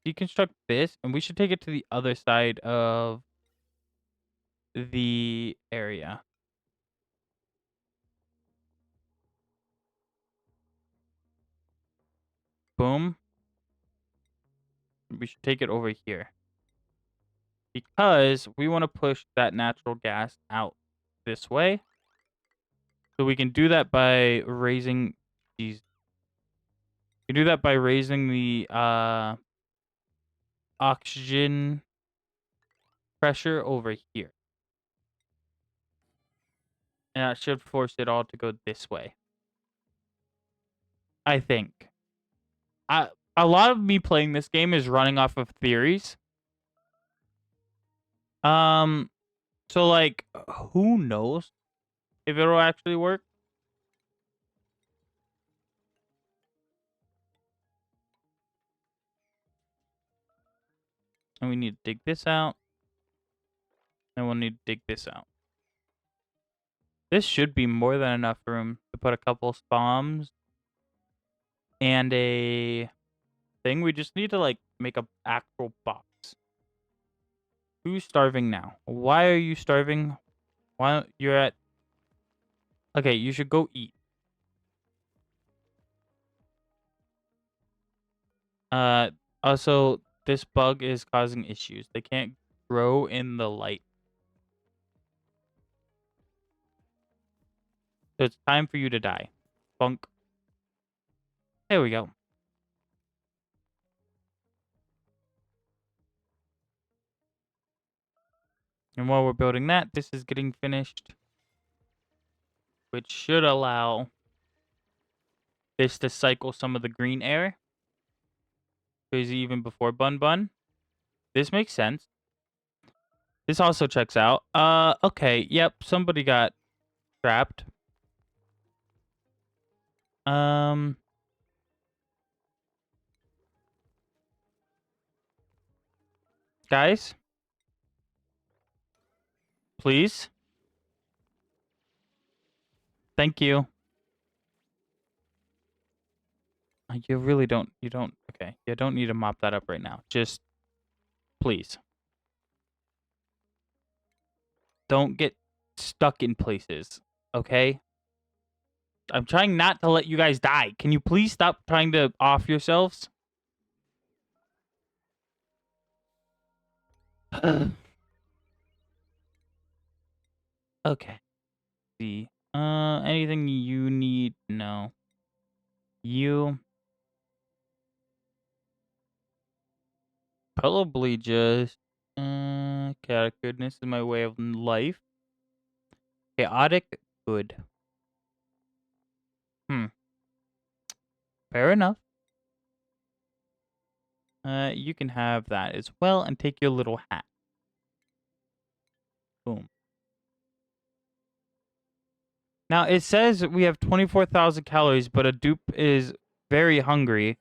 deconstruct this, and we should take it to the other side of the area. Boom. We should take it over here. Because we want to push that natural gas out this way. So we can do that by raising these. We can do that by raising the oxygen pressure over here. And that should force it all to go this way. I think. A lot of me playing this game is running off of theories. So like, who knows if it'll actually work? And we need to dig this out. And we'll need to dig this out. This should be more than enough room to put a couple spawns. and a thing. We just need to like make a actual box. Who's starving now? Why are you starving? Why you're at? Okay, you should go eat. Also, this bug is causing issues. They can't grow in the light. So it's time for you to die. Bunk. There we go. And while we're building that, this is getting finished, which should allow this to cycle some of the green air. Because even before Bun Bun. This makes sense. This also checks out. Okay, yep, somebody got trapped. Guys? Please? Thank you. You really don't, okay. You don't need to mop that up right now. Just, please. Don't get stuck in places, okay? I'm trying not to let you guys die. Can you please stop trying to off yourselves? Okay. See. Anything you need? No. You probably just chaotic goodness is my way of life. Chaotic good. Fair enough. You can have that as well and take your little hat. Boom. Now it says we have 24,000 calories, but a dupe is very hungry.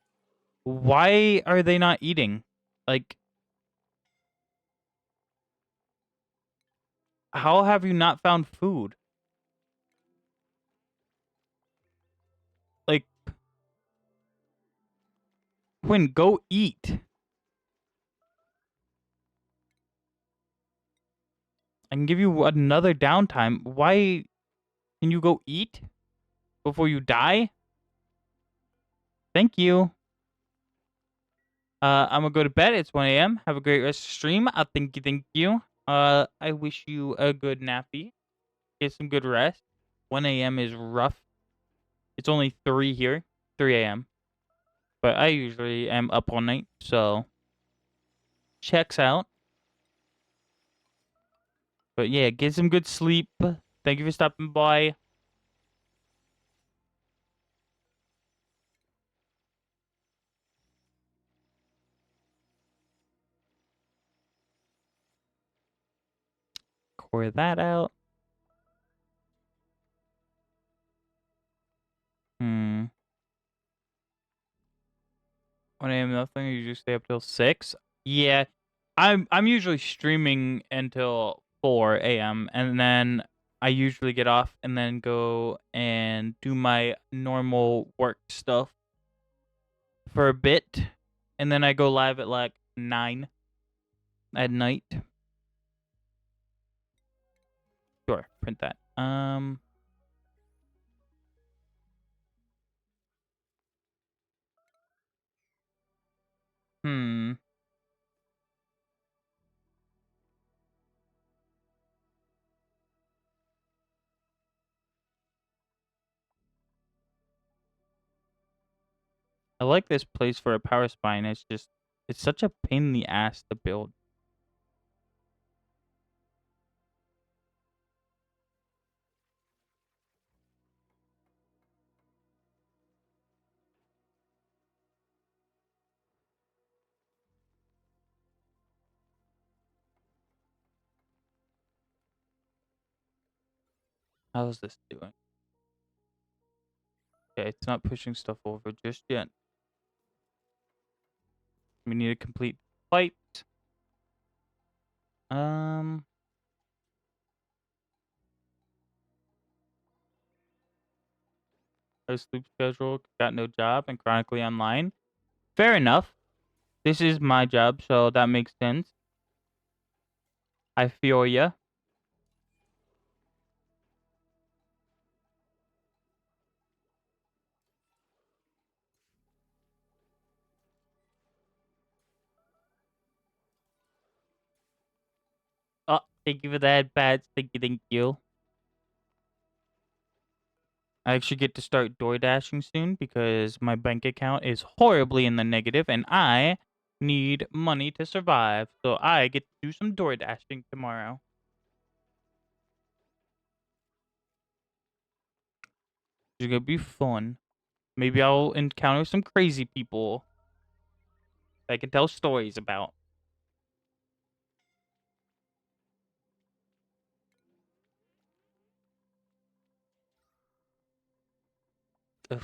Why are they not eating? Like, how have you not found food? Like, Quinn, go eat. I can give you another downtime. Why can you go eat before you die? Thank you. I'm gonna go to bed. It's 1 a.m. Have a great rest of the stream. Thank you. I wish you a good nappy. Get some good rest. 1 a.m. is rough. It's only 3 here. 3 a.m. But I usually am up all night, so checks out. But yeah, get some good sleep. Thank you for stopping by. Core that out. 1 a.m. nothing. You just stay up till 6. Yeah, I'm usually streaming until 4 a.m. and then I usually get off and then go and do my normal work stuff for a bit, and then I go live at like 9 at night. Sure, print that. I like this place for a power spine. It's such a pain in the ass to build. How's this doing? Okay, it's not pushing stuff over just yet. We need to complete pipes. Her sleep schedule, got no job, and chronically online. Fair enough. This is my job, so that makes sense. I feel ya. Oh, thank you for that, Bats. Thank you, thank you. I actually get to start door dashing soon because my bank account is horribly in the negative and I need money to survive. So I get to do some door dashing tomorrow. It's gonna be fun. Maybe I'll encounter some crazy people that I can tell stories about. Ugh,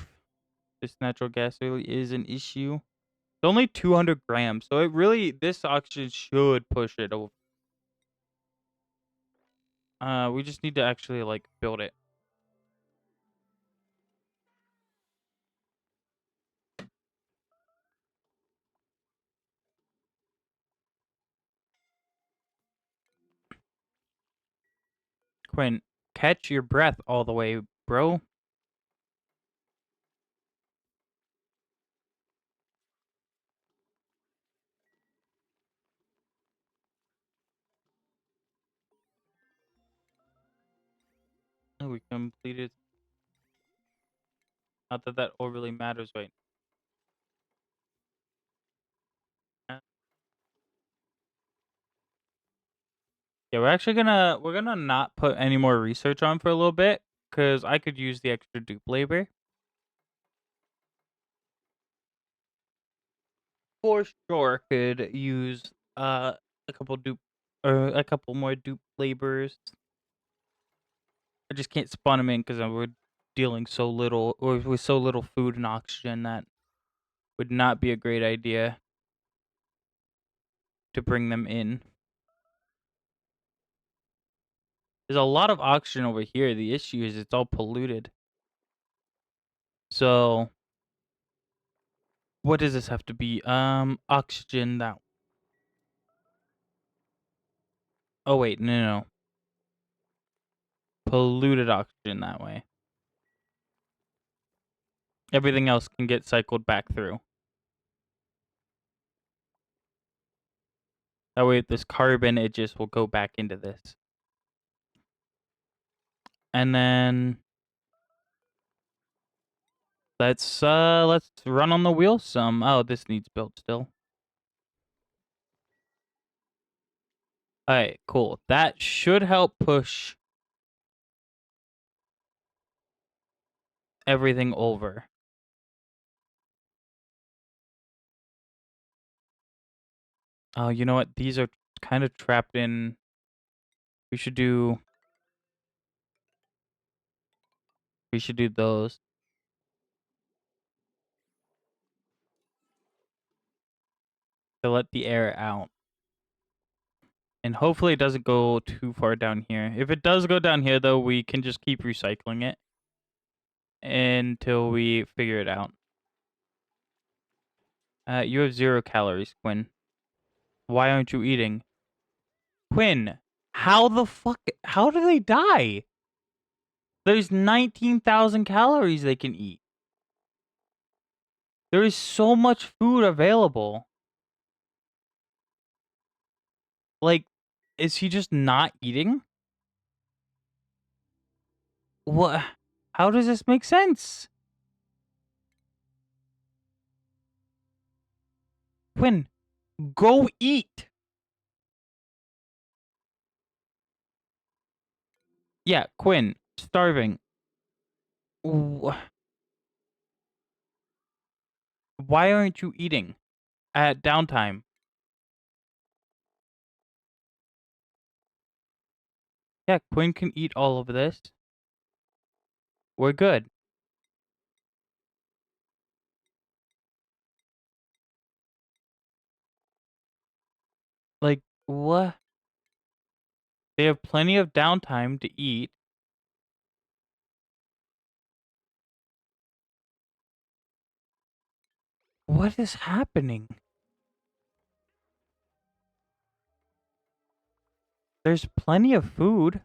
this natural gas really is an issue. It's only 200 grams, so it really, this oxygen should push it over. We just need to actually, like, build it. Quinn, catch your breath all the way, bro. Oh, we completed. Not that that overly matters right now. Yeah, we're gonna not put any more research on for a little bit because I could use the extra dupe labor. For sure could use a couple dupe or a couple more dupe laborers. I just can't spawn them in because we're dealing so little or with so little food and oxygen that would not be a great idea to bring them in. There's a lot of oxygen over here. The issue is it's all polluted. So what does this have to be? Oxygen that. Oh wait, no. Polluted oxygen that way. Everything else can get cycled back through. That way, this carbon, it just will go back into this. And then let's run on the wheel some. Oh, this needs built still. All right, cool. That should help push everything over. Oh, you know what? These are kind of trapped in. We should do those. To let the air out. And hopefully it doesn't go too far down here. If it does go down here, though, we can just keep recycling it until we figure it out. You have 0 calories, Quinn. Why aren't you eating? Quinn, how the fuck? How do they die? There's 19,000 calories they can eat. There is so much food available. Like, is he just not eating? What? How does this make sense? Quinn, go eat. Yeah, Quinn, starving. Why aren't you eating at downtime? Yeah, Quinn can eat all of this. We're good. Like, what? They have plenty of downtime to eat. What is happening? There's plenty of food.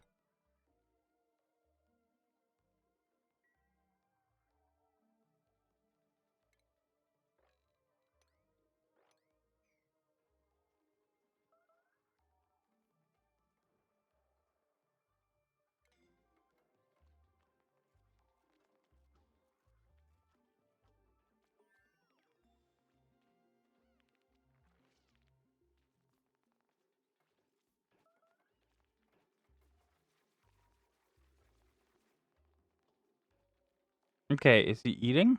Okay, is he eating?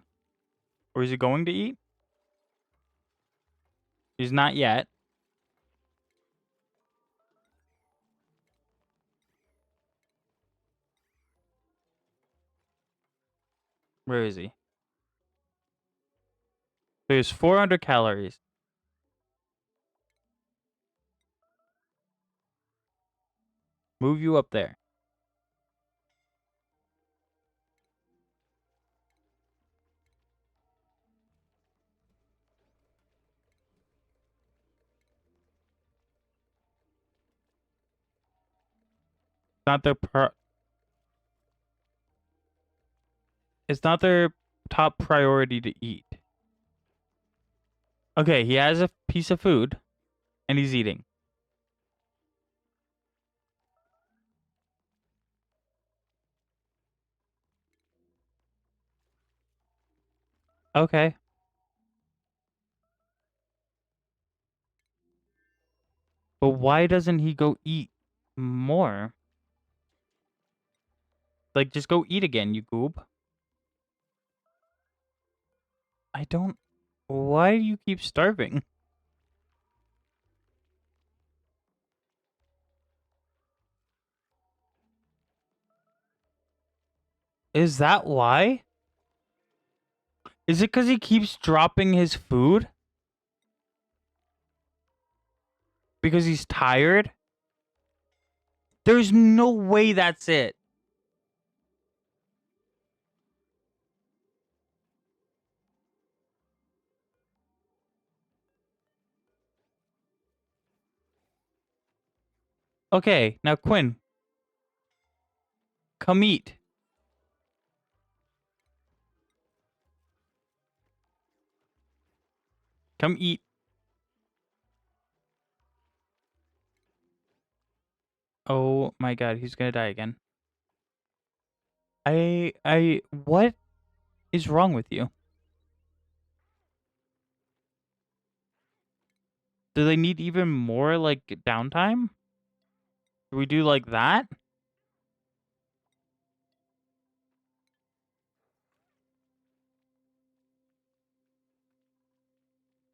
Or is he going to eat? He's not yet. Where is he? There's 400 calories. Move you up there. Not their it's not their top priority to eat. Okay, he has a piece of food and he's eating. Okay. But why doesn't he go eat more? Like, just go eat again, you goob. I don't... Why do you keep starving? Is that why? Is it because he keeps dropping his food? Because he's tired? There's no way that's it. Okay, now Quinn, come eat. Come eat. Oh my god, he's gonna die again. What is wrong with you? Do they need even more, like, downtime? Do we do like that?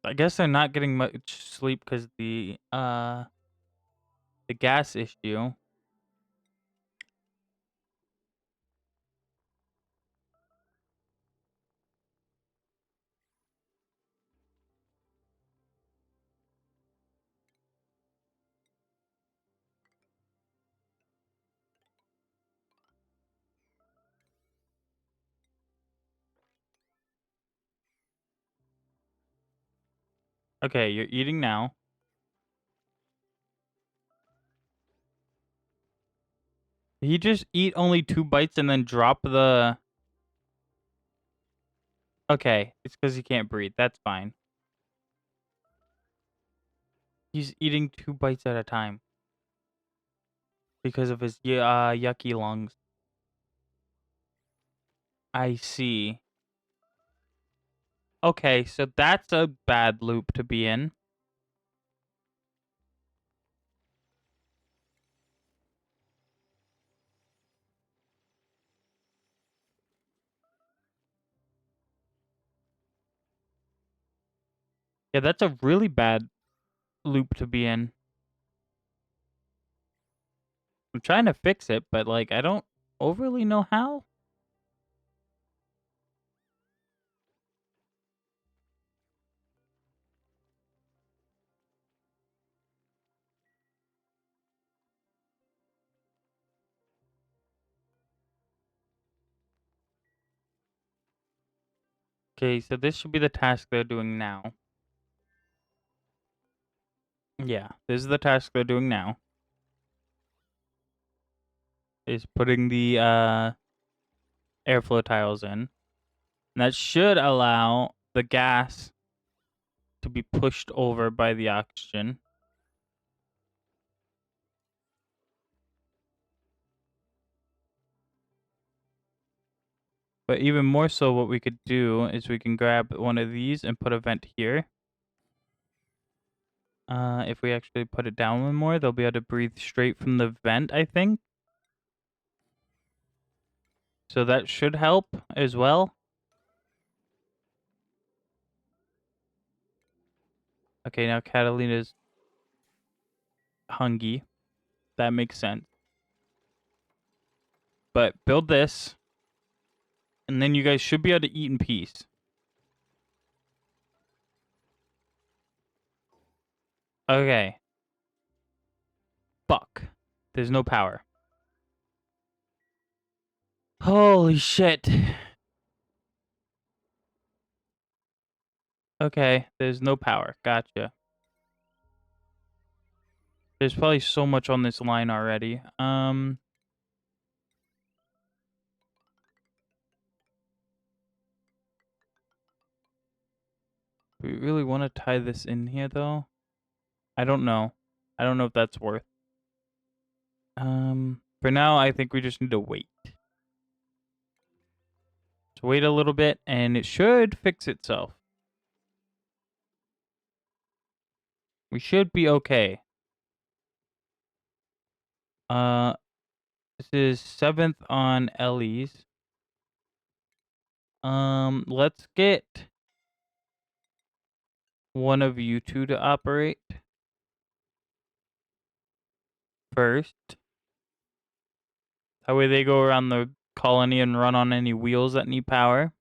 I guess they're not getting much sleep because the gas issue. Okay, you're eating now. Did he just eat only 2 bites and then drop the... Okay, it's because he can't breathe. That's fine. He's eating 2 bites at a time because of his yucky lungs. I see. Okay, so that's a bad loop to be in. Yeah, that's a really bad loop to be in. I'm trying to fix it, but, like, I don't overly know how. Okay, so this should be the task they're doing now. Yeah, this is the task they're doing now. Is putting the airflow tiles in. And that should allow the gas to be pushed over by the oxygen. But even more so, what we could do is we can grab one of these and put a vent here. If we actually put it down one more, they'll be able to breathe straight from the vent, I think. So that should help as well. Okay, now Catalina's hungry. That makes sense. But build this, and then you guys should be able to eat in peace. Okay. Fuck. There's no power. Holy shit. Okay, there's no power. Gotcha. There's probably so much on this line already. We really want to tie this in here, though? I don't know. I don't know if that's worth. For now, I think we just need to wait. So wait a little bit, and it should fix itself. We should be okay. This is 7th on Ellie's. Let's get one of you two to operate first. That way they go around the colony and run on any wheels that need power.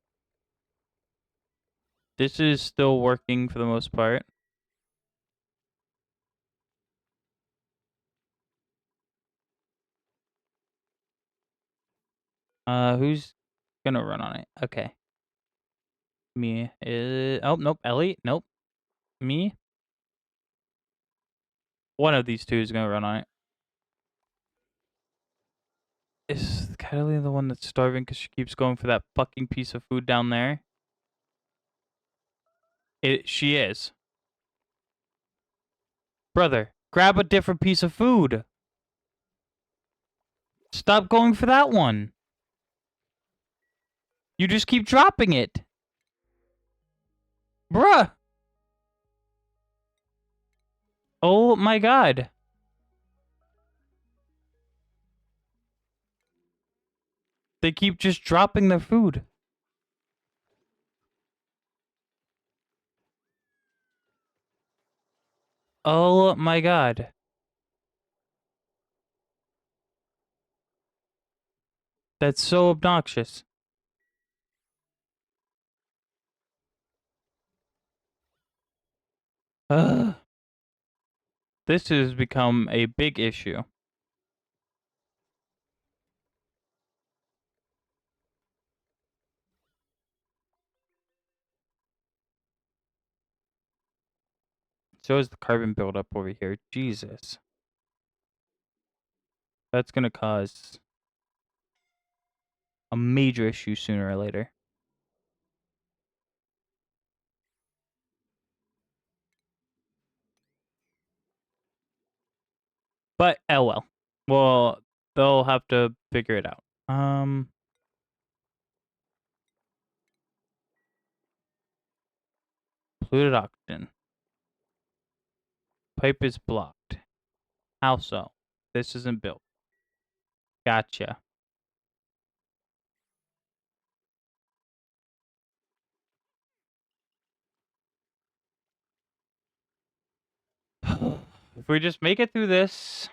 This is still working for the most part. Who's gonna run on it? Okay. Me. Oh, nope. Ellie? Nope. Me? One of these two is gonna run on it. Is Catalina the one that's starving because she keeps going for that fucking piece of food down there? She is. Brother, grab a different piece of food. Stop going for that one. You just keep dropping it. Bruh. Oh my god. They keep just dropping their food. Oh my god. That's so obnoxious. Ugh. This has become a big issue. So is the carbon buildup over here. Jesus. That's gonna cause a major issue sooner or later. But, oh well. Well, they'll have to figure it out. Polluted oxygen. Pipe is blocked. How so? This isn't built. Gotcha. If we just make it through this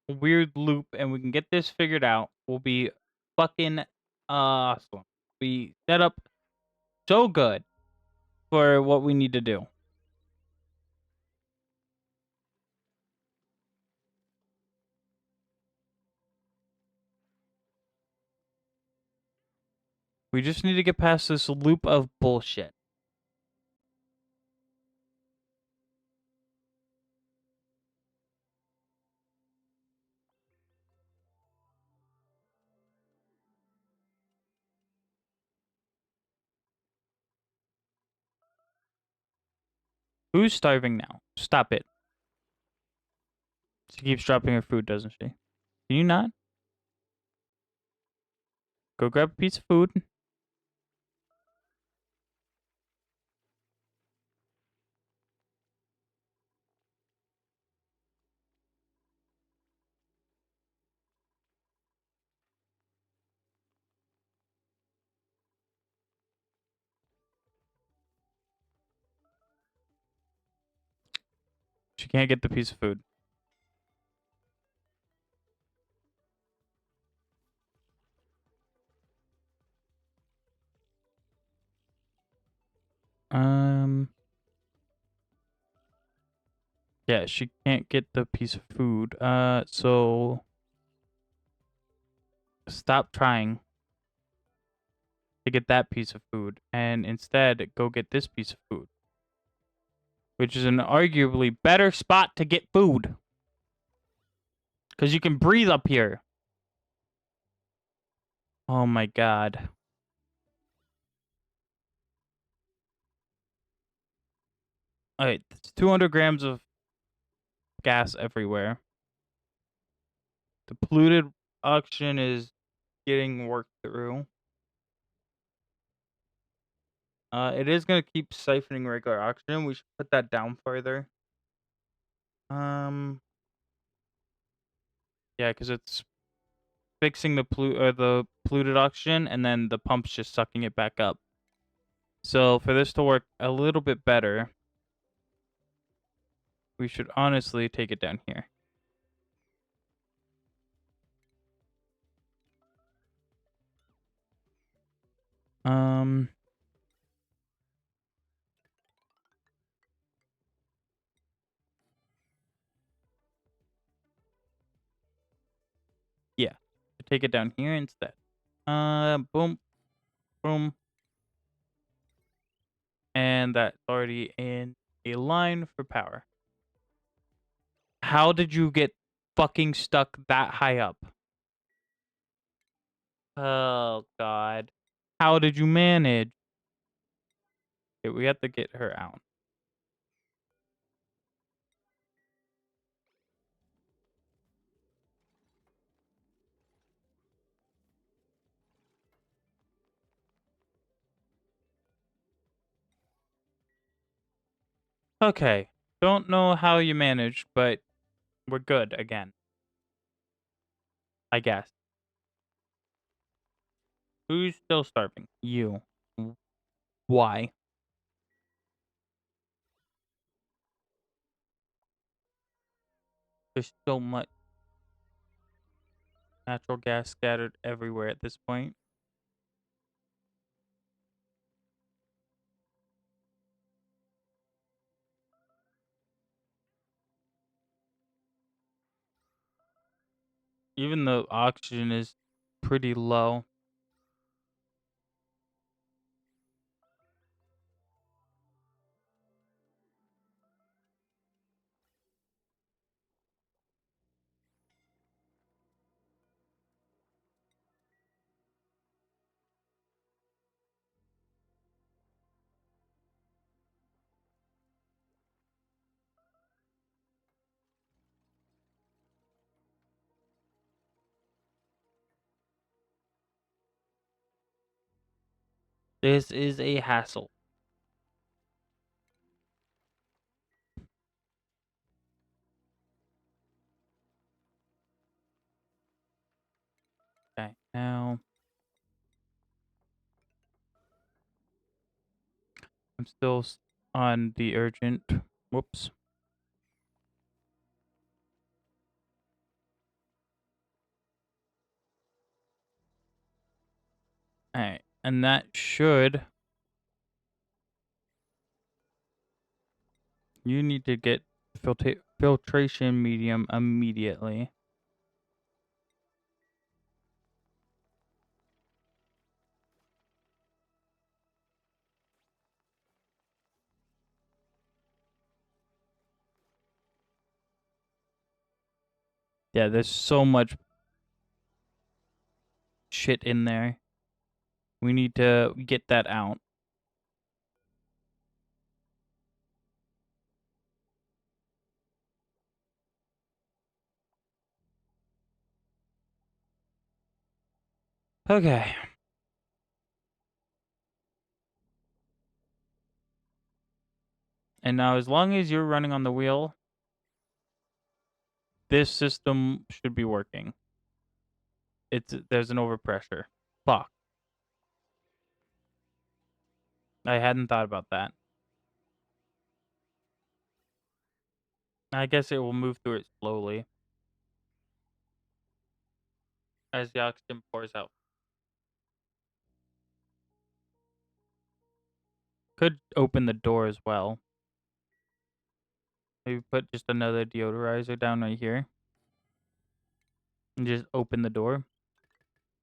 weird loop and we can get this figured out, we'll be fucking awesome. We set up so good for what we need to do. We just need to get past this loop of bullshit. Who's starving now? Stop it. She keeps dropping her food, doesn't she? Can you not? Go grab a piece of food. She can't get the piece of food. Yeah, she can't get the piece of food. So stop trying to get that piece of food and instead go get this piece of food, which is an arguably better spot to get food. Because you can breathe up here. Oh my god. Alright, 200 grams of gas everywhere. The polluted oxygen is getting worked through. It is going to keep siphoning regular oxygen. We should put that down further. Yeah, because it's fixing the polluted oxygen, and then the pump's just sucking it back up. So for this to work a little bit better, we should honestly take it down here. Yeah, take it down here instead. Boom, boom. And that's already in a line for power. How did you get fucking stuck that high up? Oh, God. How did you manage? Okay, we have to get her out. Okay. Don't know how you managed, but we're good again. I guess. Who's still starving? You. Why? There's so much natural gas scattered everywhere at this point. Even the oxygen is pretty low. This is a hassle. Okay, now I'm still on the urgent. Whoops. Alright, and that should... You need to get filtration medium immediately. Yeah, there's so much shit in there. We need to get that out. Okay. And now, as long as you're running on the wheel, this system should be working. There's an overpressure. Fuck. I hadn't thought about that. I guess it will move through it slowly as the oxygen pours out. Could open the door as well. Maybe put just another deodorizer down right here. And just open the door.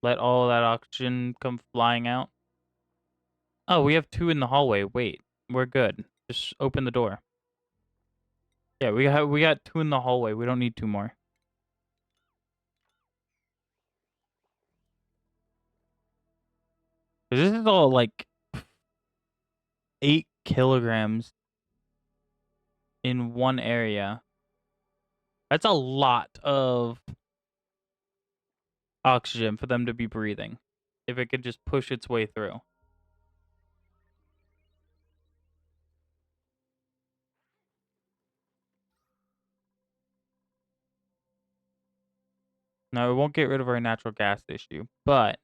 Let all that oxygen come flying out. Oh, we have 2 in the hallway. Wait, we're good. Just open the door. Yeah, we got 2 in the hallway. We don't need 2 more. This is all like 8 kilograms in one area. That's a lot of oxygen for them to be breathing. If it could just push its way through. Now, it won't get rid of our natural gas issue, but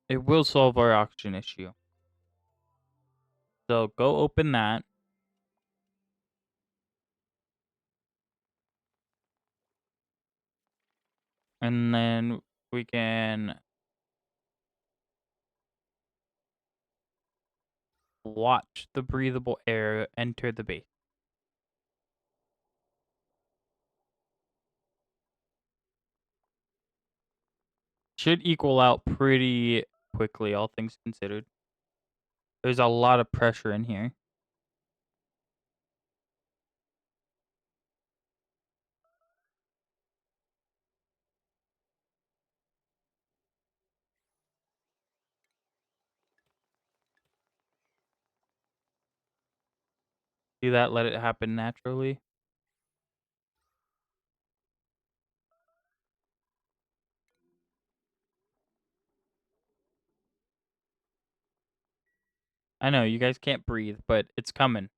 it will solve our oxygen issue. So go open that. And then we can watch the breathable air enter the base. Should equal out pretty quickly, all things considered. There's a lot of pressure in here. See that? Let it happen naturally. I know, you guys can't breathe, but it's coming.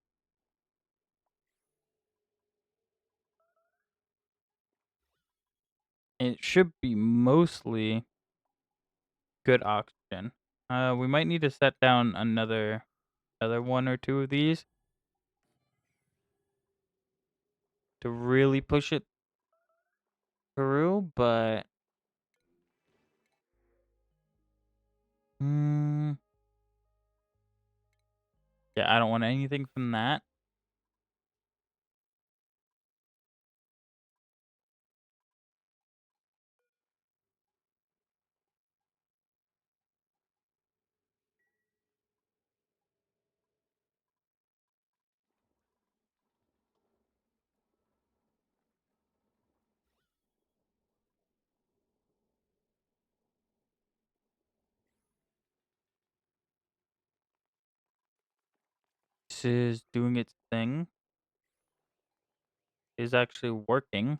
It should be mostly good oxygen. We might need to set down another 1 or 2 of these to really push it through, but yeah, I don't want anything from that. This is doing its thing. Is actually working.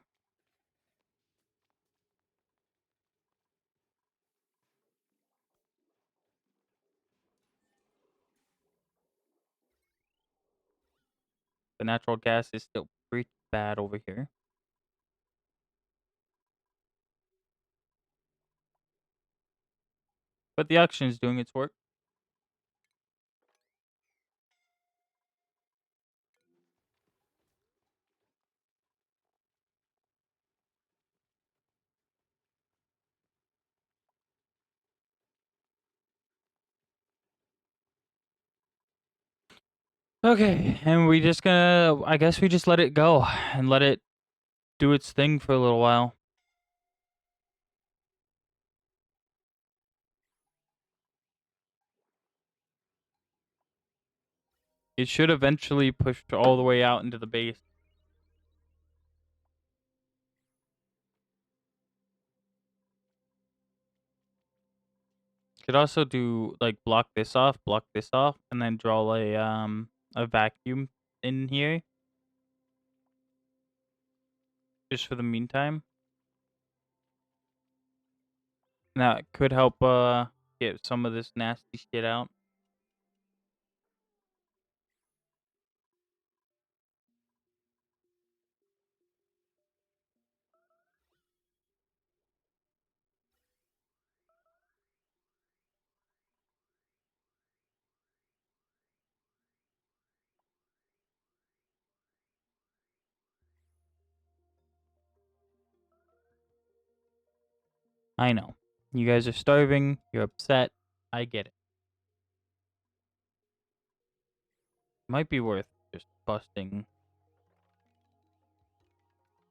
The natural gas is still pretty bad over here. But the oxygen is doing its work. Okay, and we just gonna, I guess we just let it go and let it do its thing for a little while. It should eventually push all the way out into the base. Could also do like block this off, and then draw a vacuum in here. Just for the meantime. That could help get some of this nasty shit out. I know. You guys are starving, you're upset. I get it. Might be worth just busting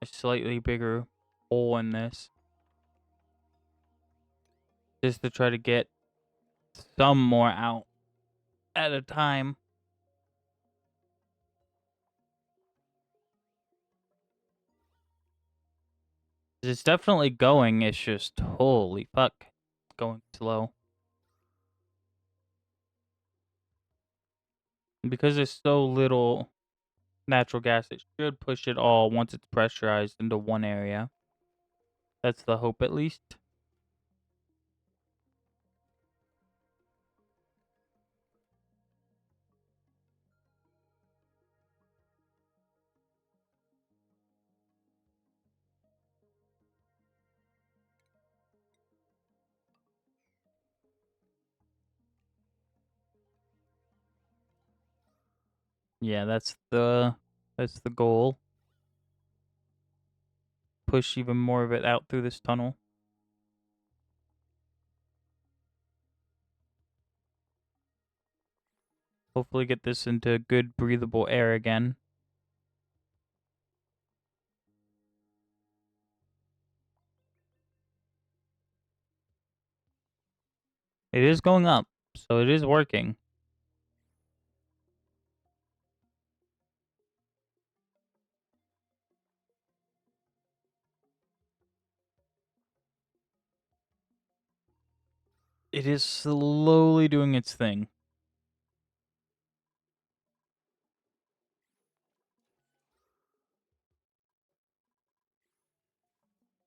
a slightly bigger hole in this. Just to try to get some more out at a time. It's definitely going, it's just, holy fuck, going slow. And because there's so little natural gas, it should push it all once it's pressurized into one area. That's the hope, at least. Yeah, that's the goal. Push even more of it out through this tunnel. Hopefully get this into good breathable air again. It is going up, so it is working. It is slowly doing its thing.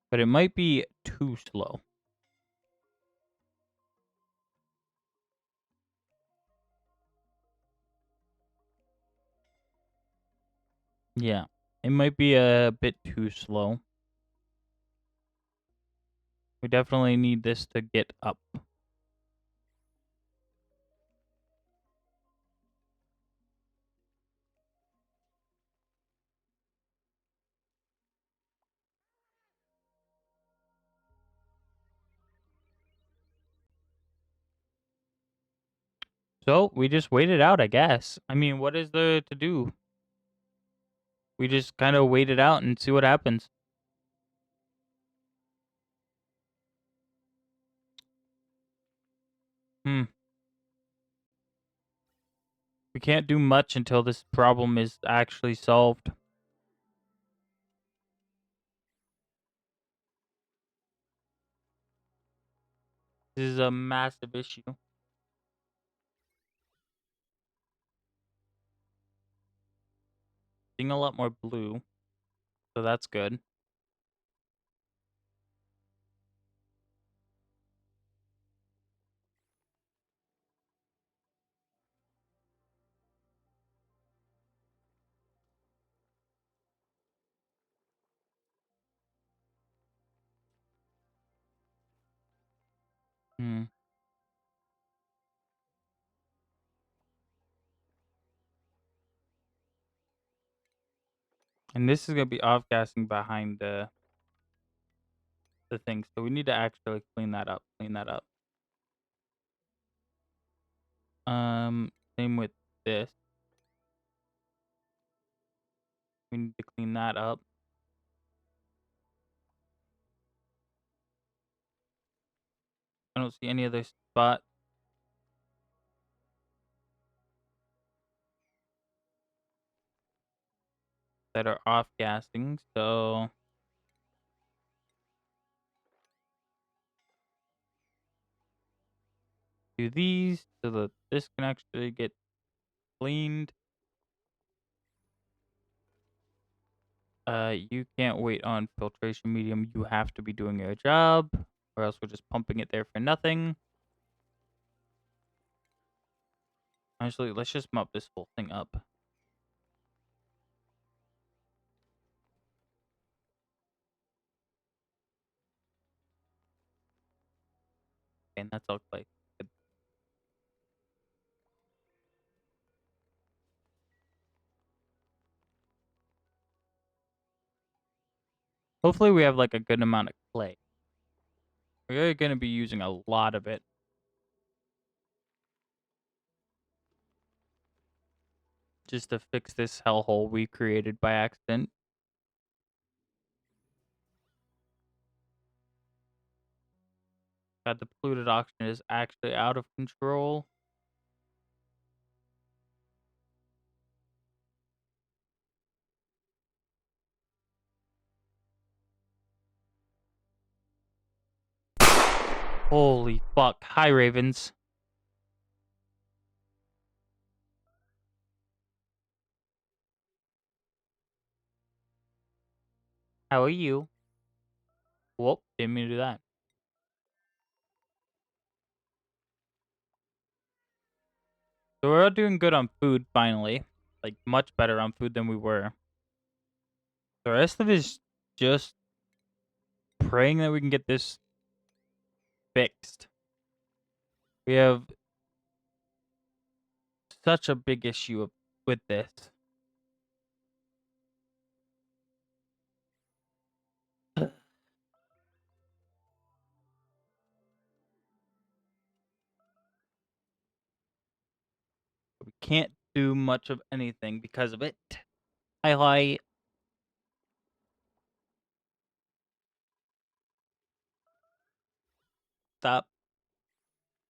But it might be too slow. Yeah, it might be a bit too slow. We definitely need this to get up. So, we just wait it out, I guess. I mean, what is there to do? We just kind of wait it out and see what happens. We can't do much until this problem is actually solved. This is a massive issue. Seeing a lot more blue, so that's good. Hmm. And this is gonna be off-gassing behind the thing, so we need to actually clean that up. Same with this. We need to clean that up. I don't see any other spot. that are off gassing, so do these so that this can actually get cleaned. You can't wait on filtration medium. You have to be doing your job, or else we're just pumping it there for nothing. Honestly, let's just mop this whole thing up. And that's all clay. Good. Hopefully we have like a good amount of clay. We're going to be using a lot of it. Just to fix this hellhole we created by accident. God, the polluted oxygen is actually out of control. Holy fuck. Hi, Ravens. How are you? Whoop, didn't mean to do that. So we're all doing good on food, finally. Like, much better on food than we were. The rest of it is just praying that we can get this fixed. We have such a big issue with this. We can't do much of anything because of it. Hi. Stop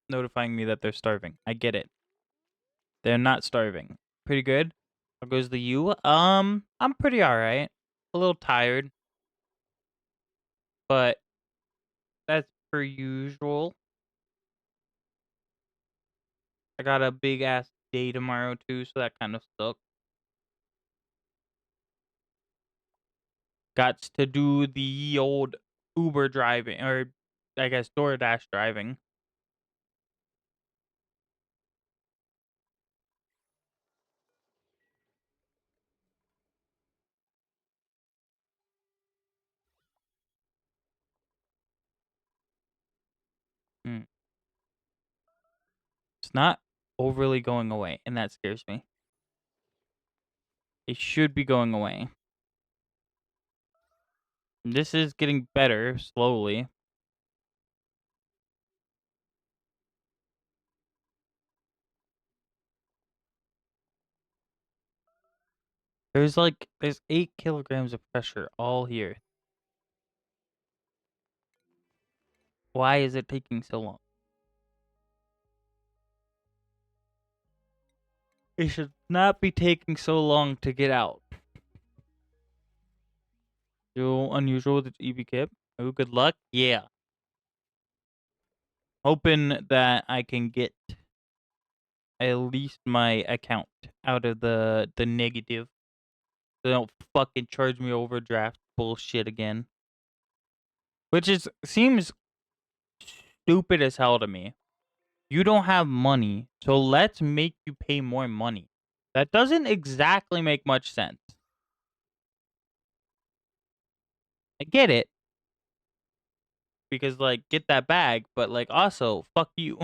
notifying me that they're starving. I get it. They're not starving. Pretty good. How goes the you? I'm pretty alright. A little tired. But that's per usual. I got a big ass day tomorrow too, so that kind of sucks. Got to do the old Uber driving, or I guess DoorDash driving. Mm. It's not overly going away, and that scares me. It should be going away. This is getting better slowly. There's 8 kilograms of pressure all here. Why is it taking so long? It should not be taking so long to get out. Still unusual with its EV kit. Oh, good luck. Yeah. Hoping that I can get at least my account out of the negative. So they don't fucking charge me overdraft bullshit again. Which seems stupid as hell to me. You don't have money, so let's make you pay more money. That doesn't exactly make much sense. I get it. Because, get that bag, but, also, fuck you.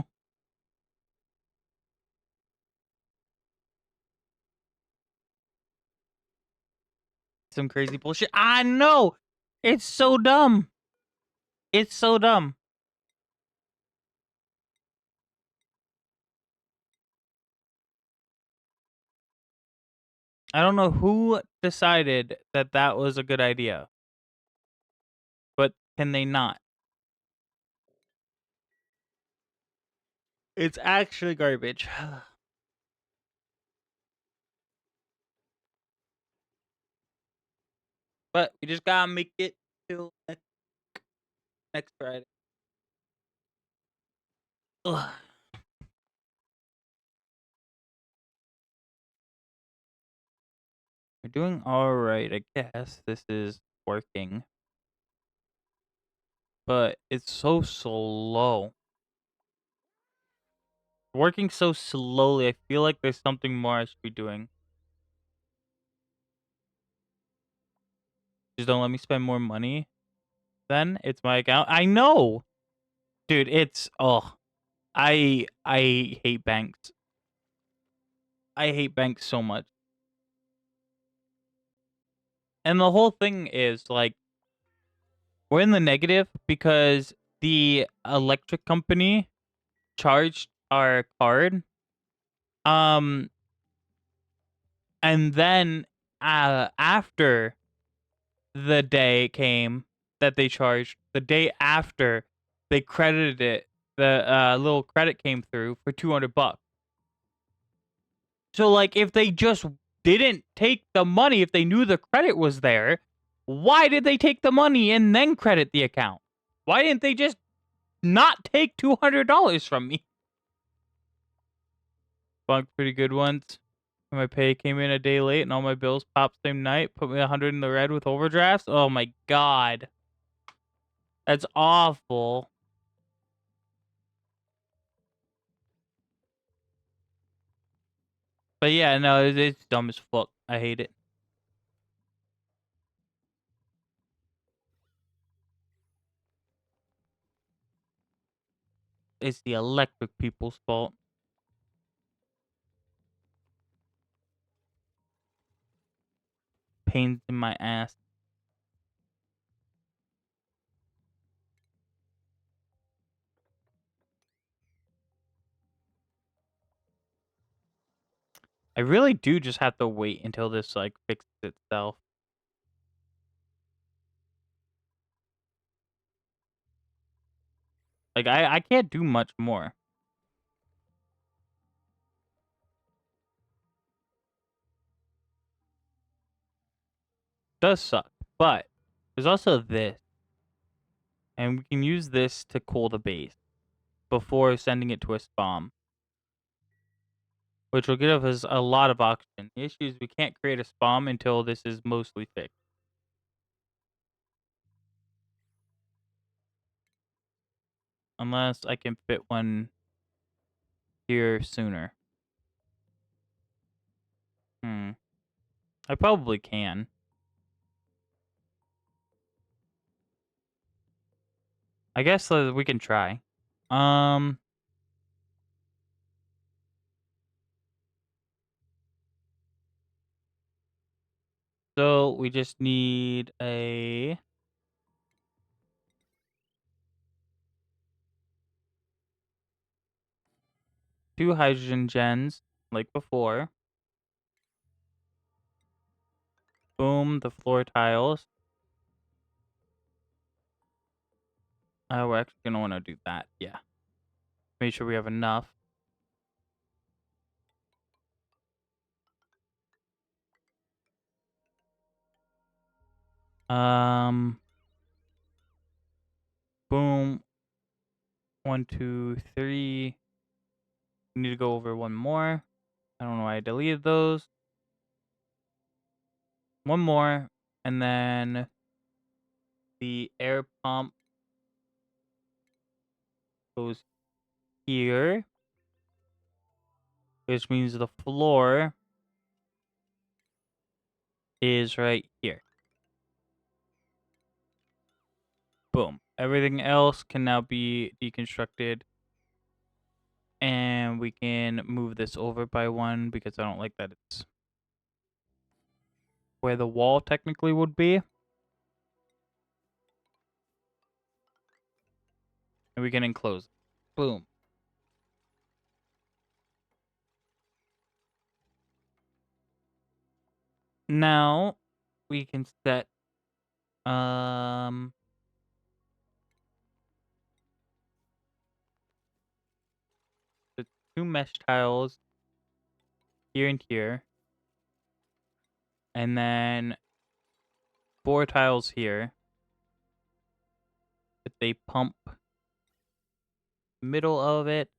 Some crazy bullshit. I know! It's so dumb. It's so dumb. I don't know who decided that that was a good idea. But can they not? It's actually garbage. But we just gotta make it till next Friday. Ugh. We're doing alright, I guess. This is working. But it's so slow. Working so slowly, I feel like there's something more I should be doing. Just don't let me spend more money. Then it's my account. I know! Dude, it's I hate banks. I hate banks so much. And the whole thing is like we're in the negative because the electric company charged our card. And then after the day came that they charged, the day after they credited it, the little credit came through for $200. So like if they just didn't take the money, if they knew the credit was there, why did they take the money and then credit the account? Why didn't they just not take $200 from me? Bunked pretty good once. My pay came in a day late and all my bills popped same night. Put me 100 in the red with overdrafts. Oh my god. That's awful. But yeah, no, it's dumb as fuck. I hate it. It's the electric people's fault. Pains in my ass. I really do just have to wait until this like fixes itself. Like I can't do much more. Does suck, but there's also this. And we can use this to cool the base before sending it to a spawn, which will give us a lot of oxygen. The issue is we can't create a spawn until this is mostly fixed. Unless I can fit one here sooner. I probably can. I guess we can try. So we just need a 2 hydrogen gens like before. Boom, the floor tiles. We're actually gonna want to do that. Yeah. Make sure we have enough. Boom. 1, 2, 3. We need to go over one more. I don't know why I deleted those. One more, and then the air pump goes here, which means the floor is right here. Boom. Everything else can now be deconstructed. And we can move this over by 1 because I don't like that it's where the wall technically would be. And we can enclose it. Boom. Now we can set the 2 mesh tiles here and here. And then 4 tiles here. With a pump middle of it.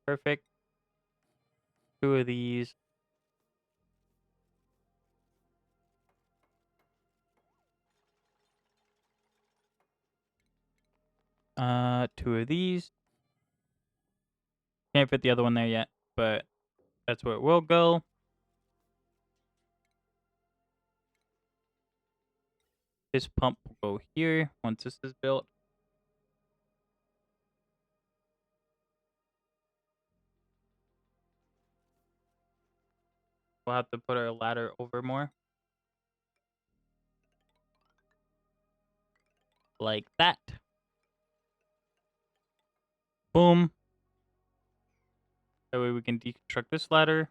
Perfect. 2 of these. Two of these. Can't fit the other one there yet, but that's where it will go. This pump will go here once this is built. We'll have to put our ladder over more. Like that. Boom. That way we can deconstruct this ladder.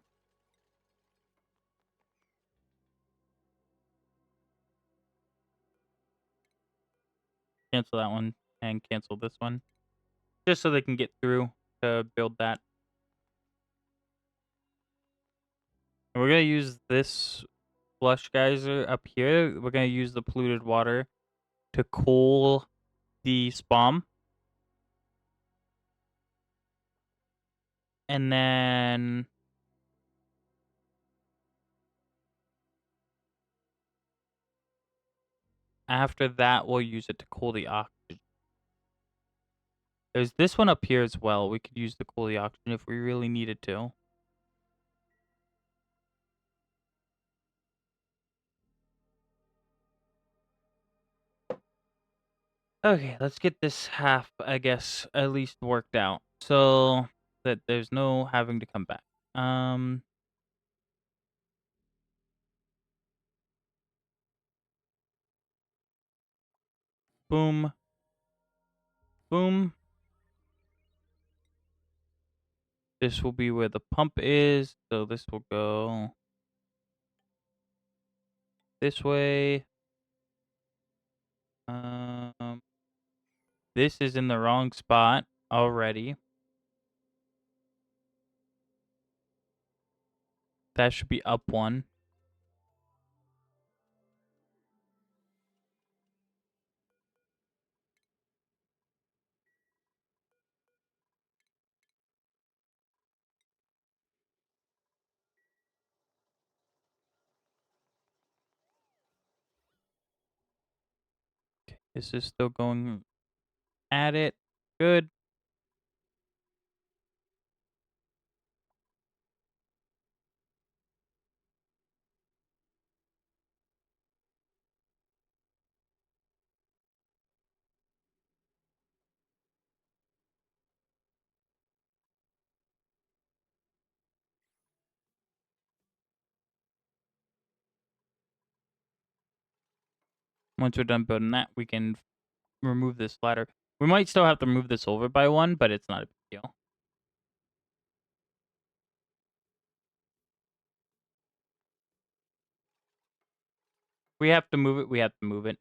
Cancel that one and cancel this one. Just so they can get through to build that. And we're going to use this flush geyser up here. We're going to use the polluted water to cool the spawn. And then after that, we'll use it to cool the oxygen. There's this one up here as well. We could use to cool the oxygen if we really needed to. Okay, let's get this half, I guess, at least worked out. So that there's no having to come back. Boom. Boom. This will be where the pump is. So this will go this way. This is in the wrong spot already. That should be up one. Okay, this is still going at it. Good. Once we're done building that, we can remove this ladder. We might still have to move this over by one, but it's not a big deal. We have to move it. We have to move it.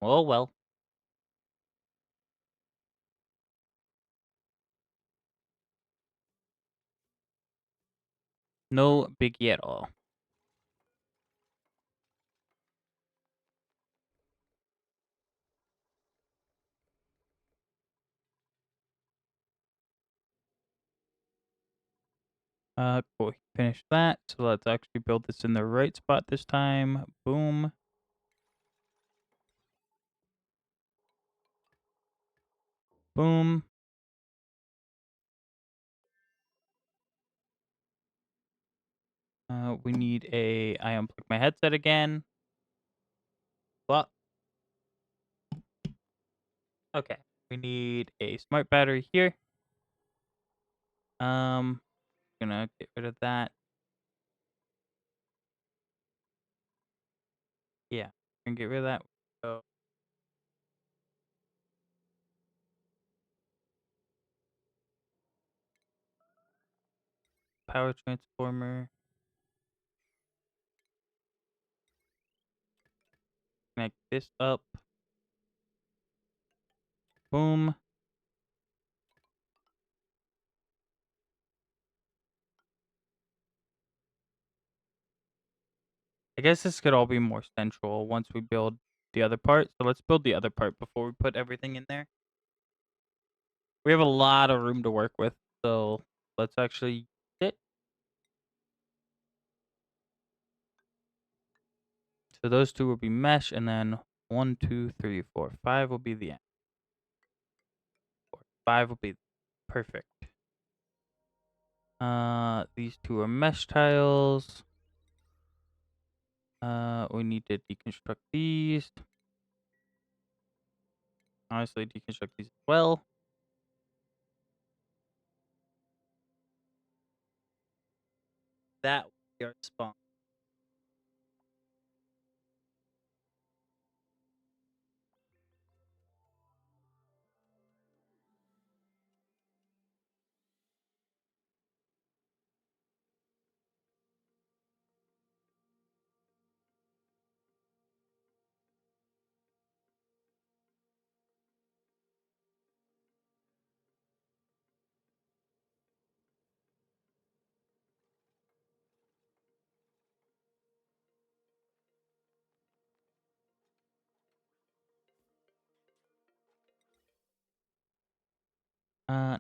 Oh, well. No biggie at all. Cool. Finish that. So let's actually build this in the right spot this time. Boom. Boom. We need a... I unplugged my headset again. Well. Okay. We need a smart battery here. Gonna get rid of that. Yeah. Gonna get rid of that. So power transformer. Connect this up. Boom. I guess this could all be more central once we build the other part. So let's build the other part before we put everything in there. We have a lot of room to work with, so let's actually use it. So those two will be mesh, and then 1, 2, 3, 4, 5 will be the end. 5 will be perfect. These two are mesh tiles. We need to deconstruct these. Honestly, deconstruct these as well. That will be our spawn.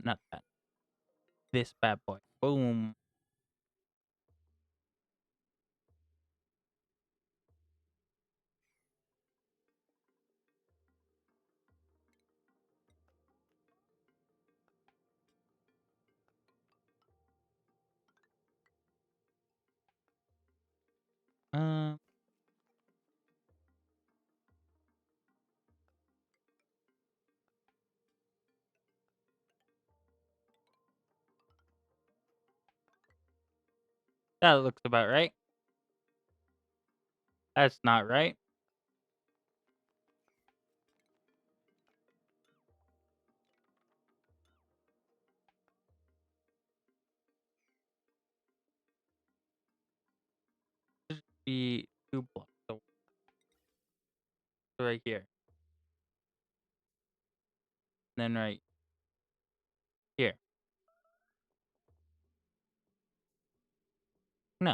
Not that. This bad boy. Boom. Um, that looks about right. That's not right. This should be 2 blocks. So right here. And then right here. No.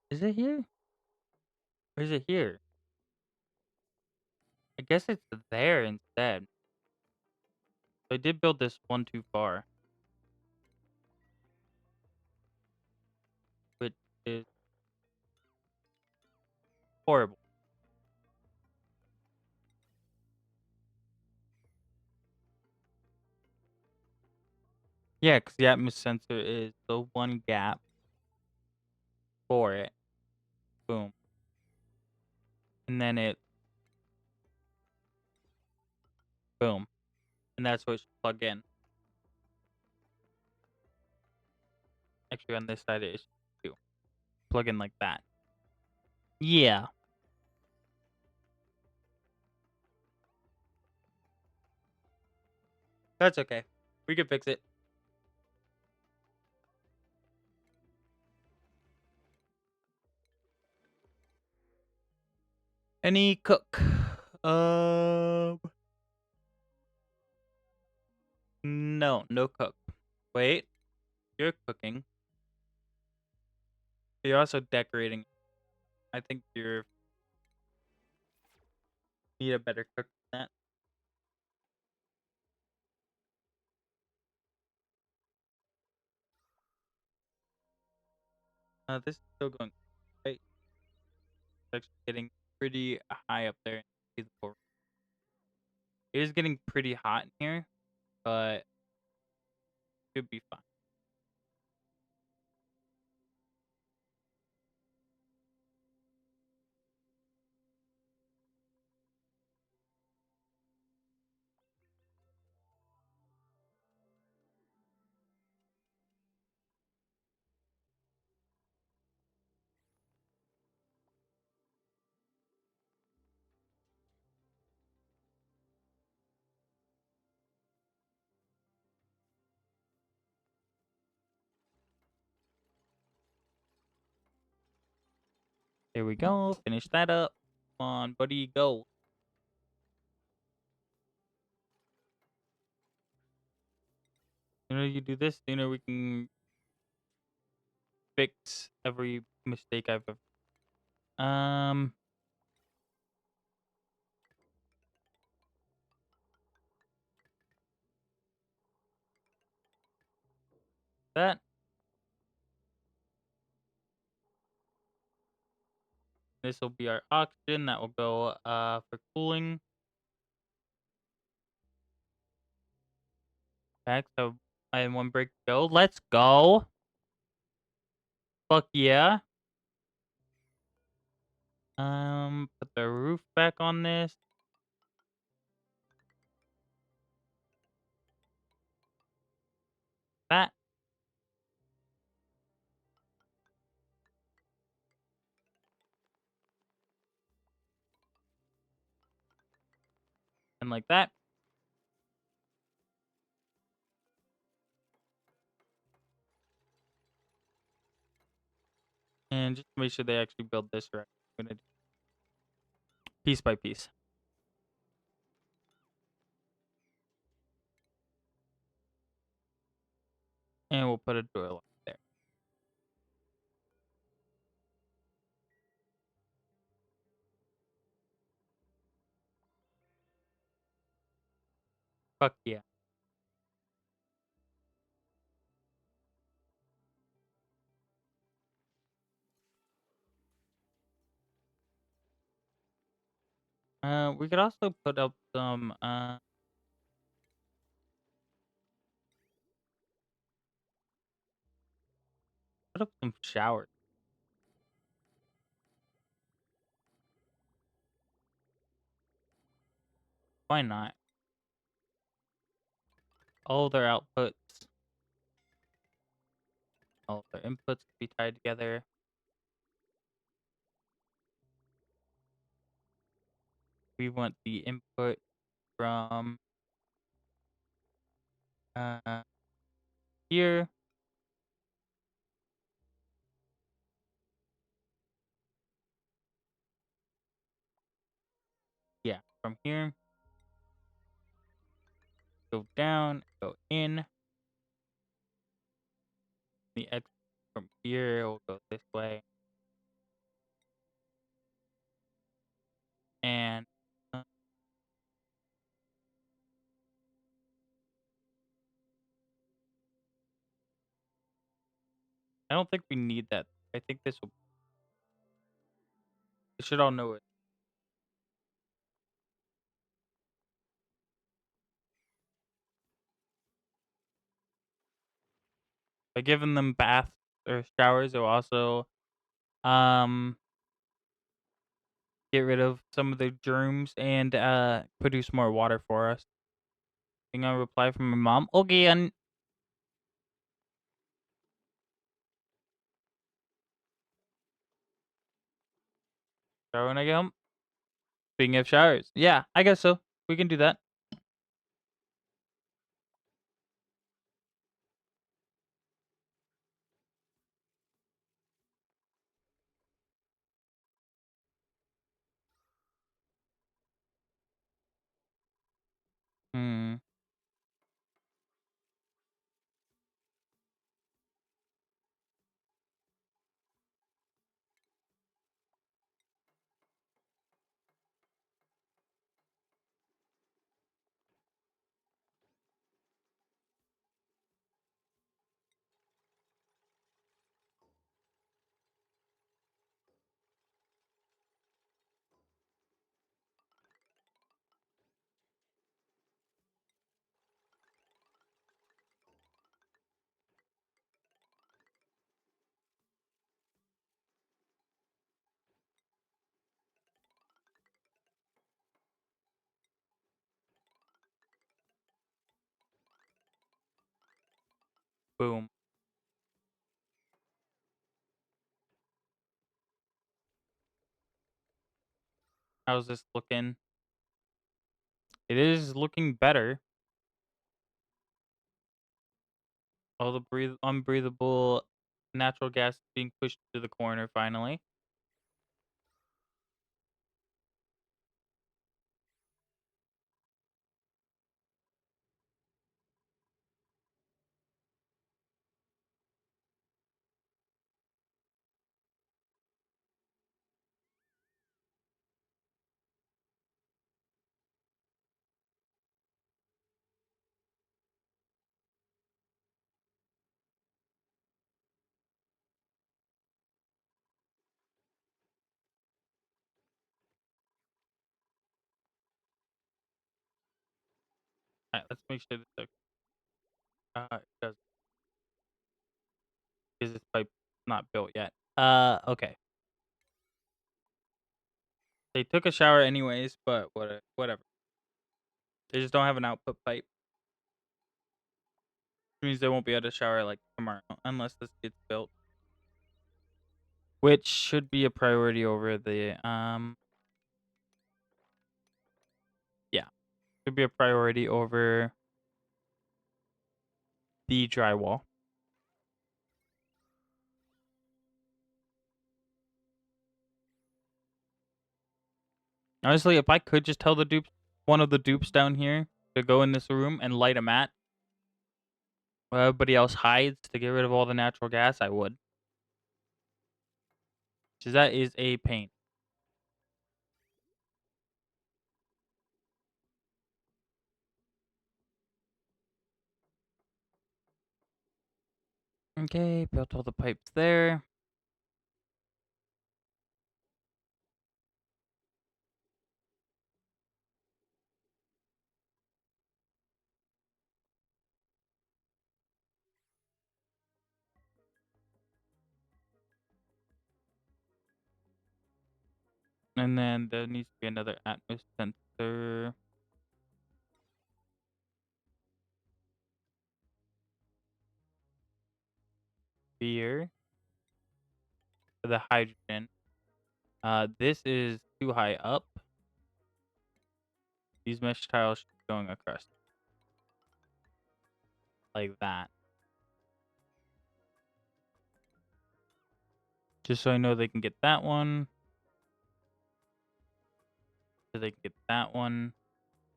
Is it here? Or is it here? I guess it's there instead. So I did build this one too far. Which is horrible. Yeah, because the atmos sensor is the one gap for it. Boom. And then it boom. And that's what it should plug in. Actually on this side it is too. Plug in like that. Yeah. That's okay. We can fix it. Any cook? No, no cook. Wait, you're cooking. You're also decorating. I think you're need a better cook than that. This is still going right. It's actually getting pretty high up there. It is getting pretty hot in here, but should be fine. There we go. Finish that up. Come on, buddy, go. Sooner you do this, sooner we can fix every mistake I've ever. Um, that this will be our oxygen. That will go for cooling. Okay, so I have one break to go. Let's go. Fuck yeah. Put the roof back on this. That. And like that. And just make sure they actually build this right. I'm gonna do piece by piece. And we'll put a door lock there. Fuck yeah. We could also put up some showers. Why not? All their outputs, all their inputs can be tied together. We want the input from here. Yeah, from here. Go down, go in. The X from here will go this way. And I don't think we need that. I think this will. They should all know it. By giving them baths or showers, it will also um get rid of some of the germs and produce more water for us. Getting a reply from my mom. Okay, and shower when I get home. Speaking of showers, yeah, I guess so. We can do that. Hmm. Boom. How's this looking? It is looking better. All the unbreathable natural gas being pushed to the corner finally. Alright, let's make sure this okay. It does because this pipe's not built yet. Okay. They took a shower anyways, but whatever. They just don't have an output pipe. Which means they won't be able to shower like tomorrow unless this gets built. Which should be a priority over the yeah. Should be a priority over the drywall. Honestly, if I could just tell the dupes, one of the dupes down here to go in this room and light a mat while everybody else hides to get rid of all the natural gas, I would. Because that is a pain. Okay, built all the pipes there. And then there needs to be another Atmos sensor. Here for the hydrogen. This is too high up. These mesh tiles should be going across. Like that. Just so I know they can get that one. So they can get that one.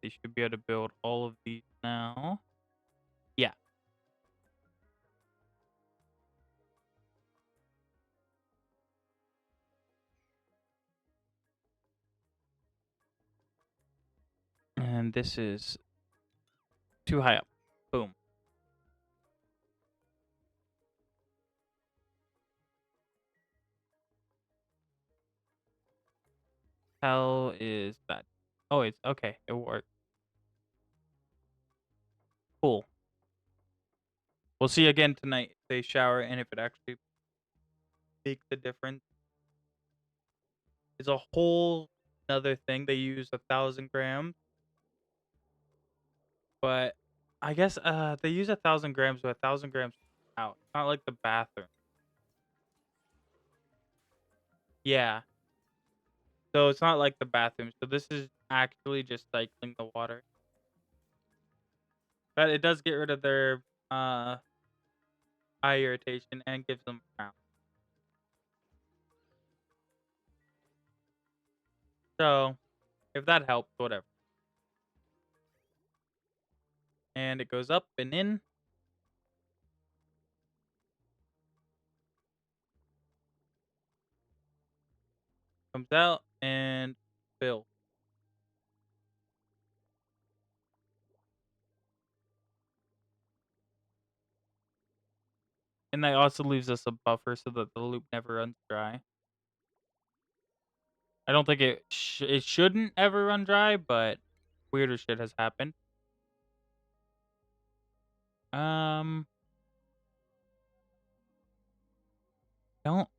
They should be able to build all of these now. Yeah. And this is too high up. Boom. How is that? Oh, it's okay. It worked. Cool. We'll see again tonight if they shower and if it actually makes a difference. It's a whole another thing. They use 1,000 grams. But I guess they use 1,000 grams, but 1,000 grams out. It's not like the bathroom. Yeah. So it's not like the bathroom. So this is actually just cycling the water. But it does get rid of their eye irritation and gives them brown. So if that helps, whatever. And it goes up and in. Comes out and fill. And that also leaves us a buffer so that the loop never runs dry. I don't think it shouldn't ever run dry, but weirder shit has happened. Don't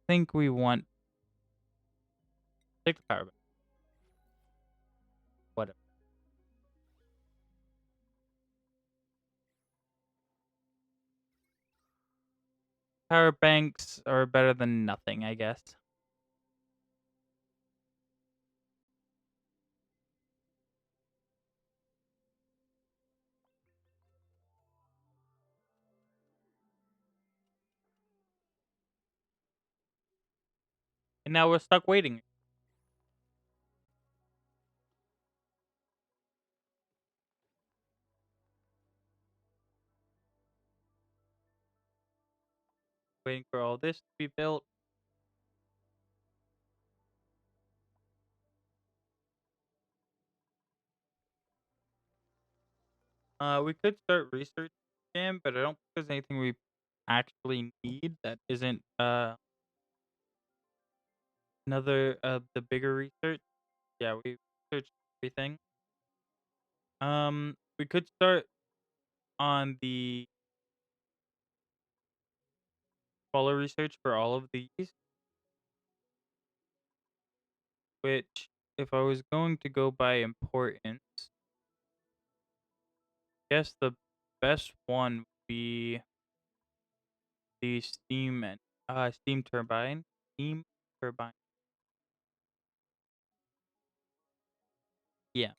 think we want take the power back. Whatever. Power banks are better than nothing, I guess. And now we're stuck waiting. Waiting for all this to be built. We could start research again, but I don't think there's anything we actually need that isn't another the bigger research. Yeah, we researched everything. we could start on the color research for all of these, which if I was going to go by importance, guess the best one would be the steam turbine. Steam turbine. Yeah.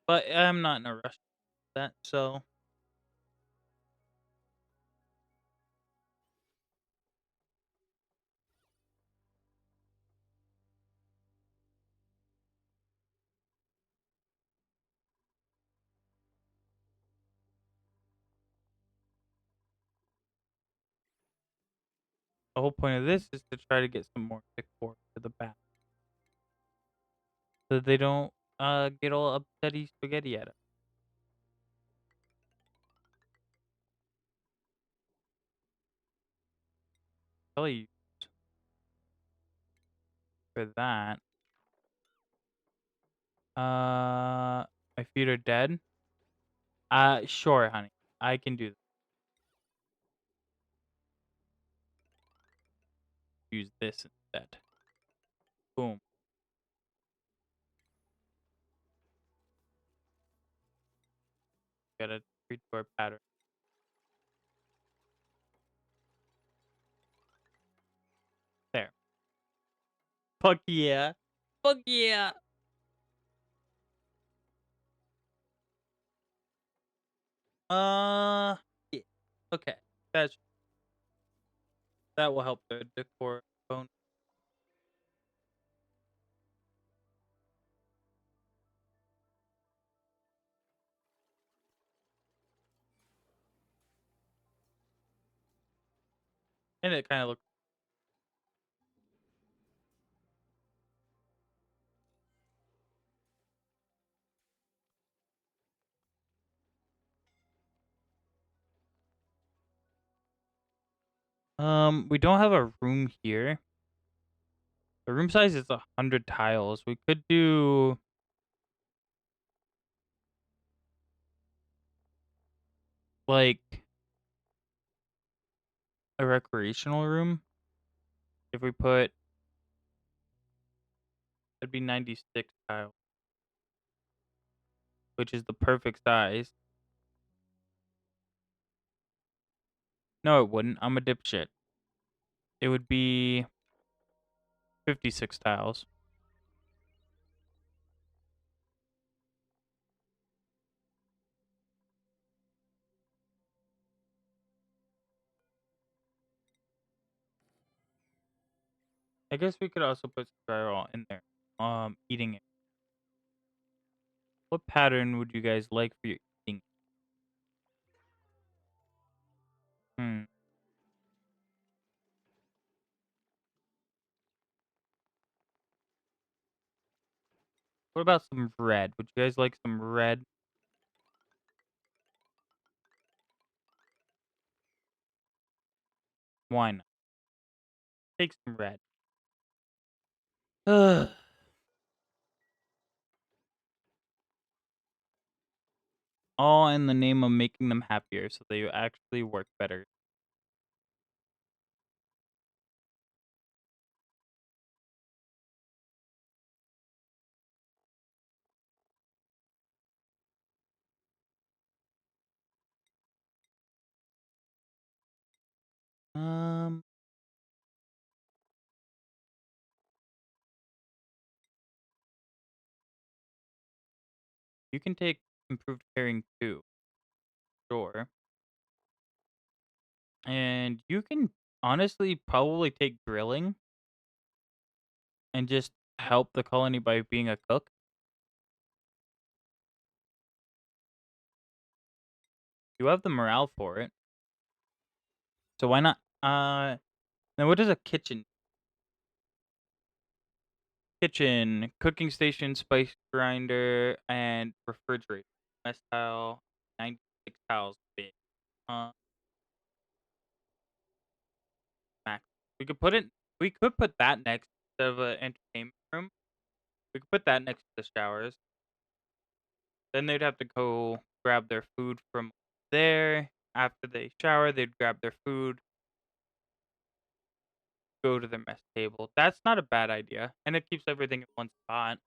But I'm not in a rush for that, so the whole point of this is to try to get some more decor for the back. So that they don't get all upsetty spaghetti at it. Tell you for that. My feet are dead. Sure, honey. I can do that. Use this instead. Boom. Got a three-door pattern. There. Fuck yeah. Fuck yeah. Yeah. Okay. That will help the decor bone. And it kind of looks. We don't have a room here. The room size is 100 tiles. We could do like a recreational room. If we put, it'd be 96 tiles, which is the perfect size. No, it wouldn't. I'm a dipshit. It would be 56 tiles. I guess we could also put some drywall in there. Eating it. What pattern would you guys like for your eating? Hmm. What about some red? Would you guys like some red? Why not? Take some red. Ugh. All in the name of making them happier so they actually work better. Um, you can take improved caring too, sure. And you can honestly probably take grilling and just help the colony by being a cook. You have the morale for it. So why not? Now what is a kitchen? Kitchen, cooking station, spice grinder, and refrigerator. Mess tile, 96 tiles big. Uh, max. We could put it. We could put that next instead of an entertainment room. We could put that next to the showers. Then they'd have to go grab their food from there. After they shower, they'd grab their food, go to their mess table. That's not a bad idea, and it keeps everything in one spot.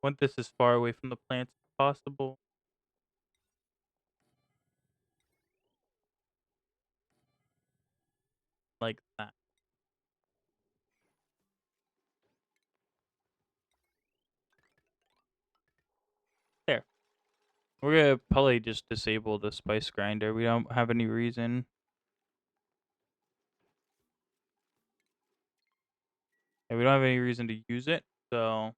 Want this as far away from the plants as possible. Like that. There. We're gonna probably just disable the spice grinder. We don't have any reason. And we don't have any reason to use it, so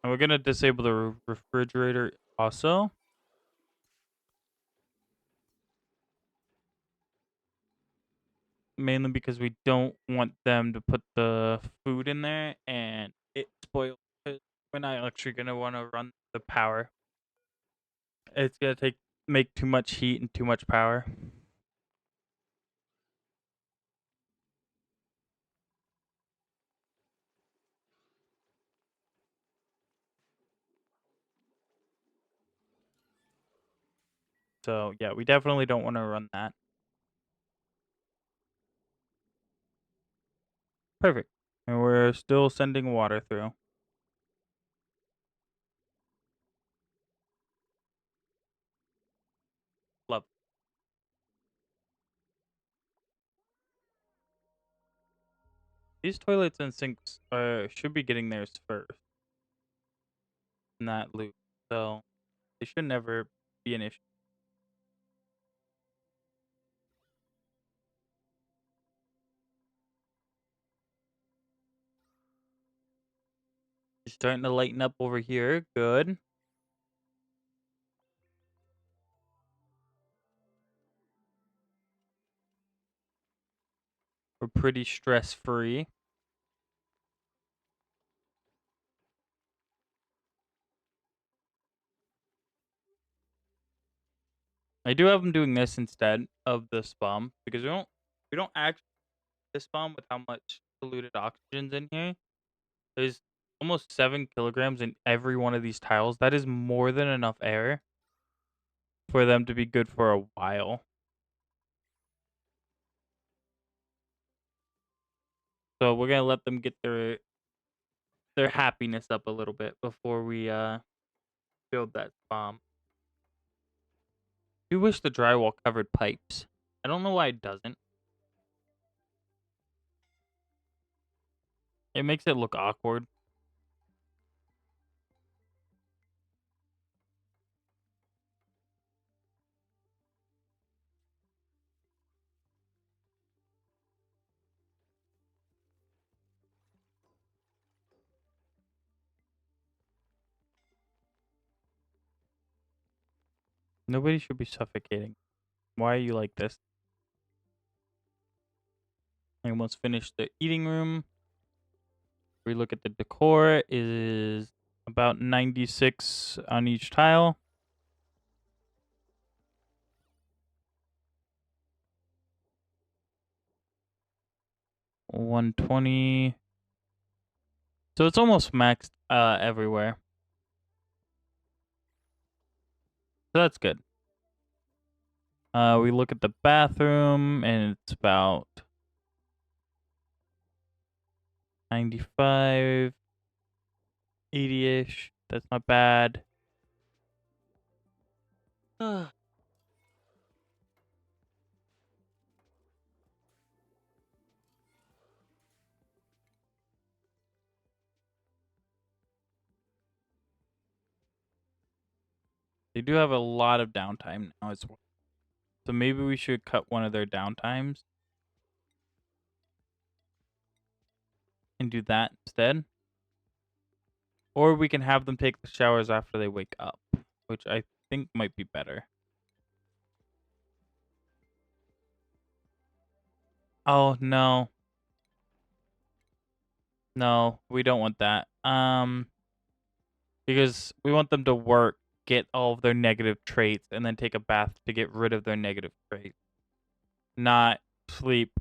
and we're gonna disable the refrigerator also. Mainly because we don't want them to put the food in there and it spoils. 'Cause we're not actually gonna want to run the power. It's gonna make too much heat and too much power. So yeah, we definitely don't want to run that. Perfect. And we're still sending water through. Love. These toilets and sinks should be getting theirs first in that loop, so they should never be an issue. Starting to lighten up over here. Good. We're pretty stress free. I do have them doing this instead of the bomb because we don't actually this bomb with how much diluted oxygen's in here. There's almost 7 kilograms in every one of these tiles. That is more than enough air for them to be good for a while. So we're gonna let them get their happiness up a little bit before we build that bomb. I do wish the drywall covered pipes. I don't know why it doesn't. It makes it look awkward. Nobody should be suffocating. Why are you like this? I almost finished the eating room. We look at the decor, is about 96 on each tile. $120. So it's almost maxed everywhere. So that's good. We look at the bathroom and it's about 95, 80-ish. That's not bad. They do have a lot of downtime now as well. So maybe we should cut one of their downtimes and do that instead. Or we can have them take the showers after they wake up, which I think might be better. Oh no. No, we don't want that. Because we want them to work, get all of their negative traits, and then take a bath to get rid of their negative traits. Not sleep,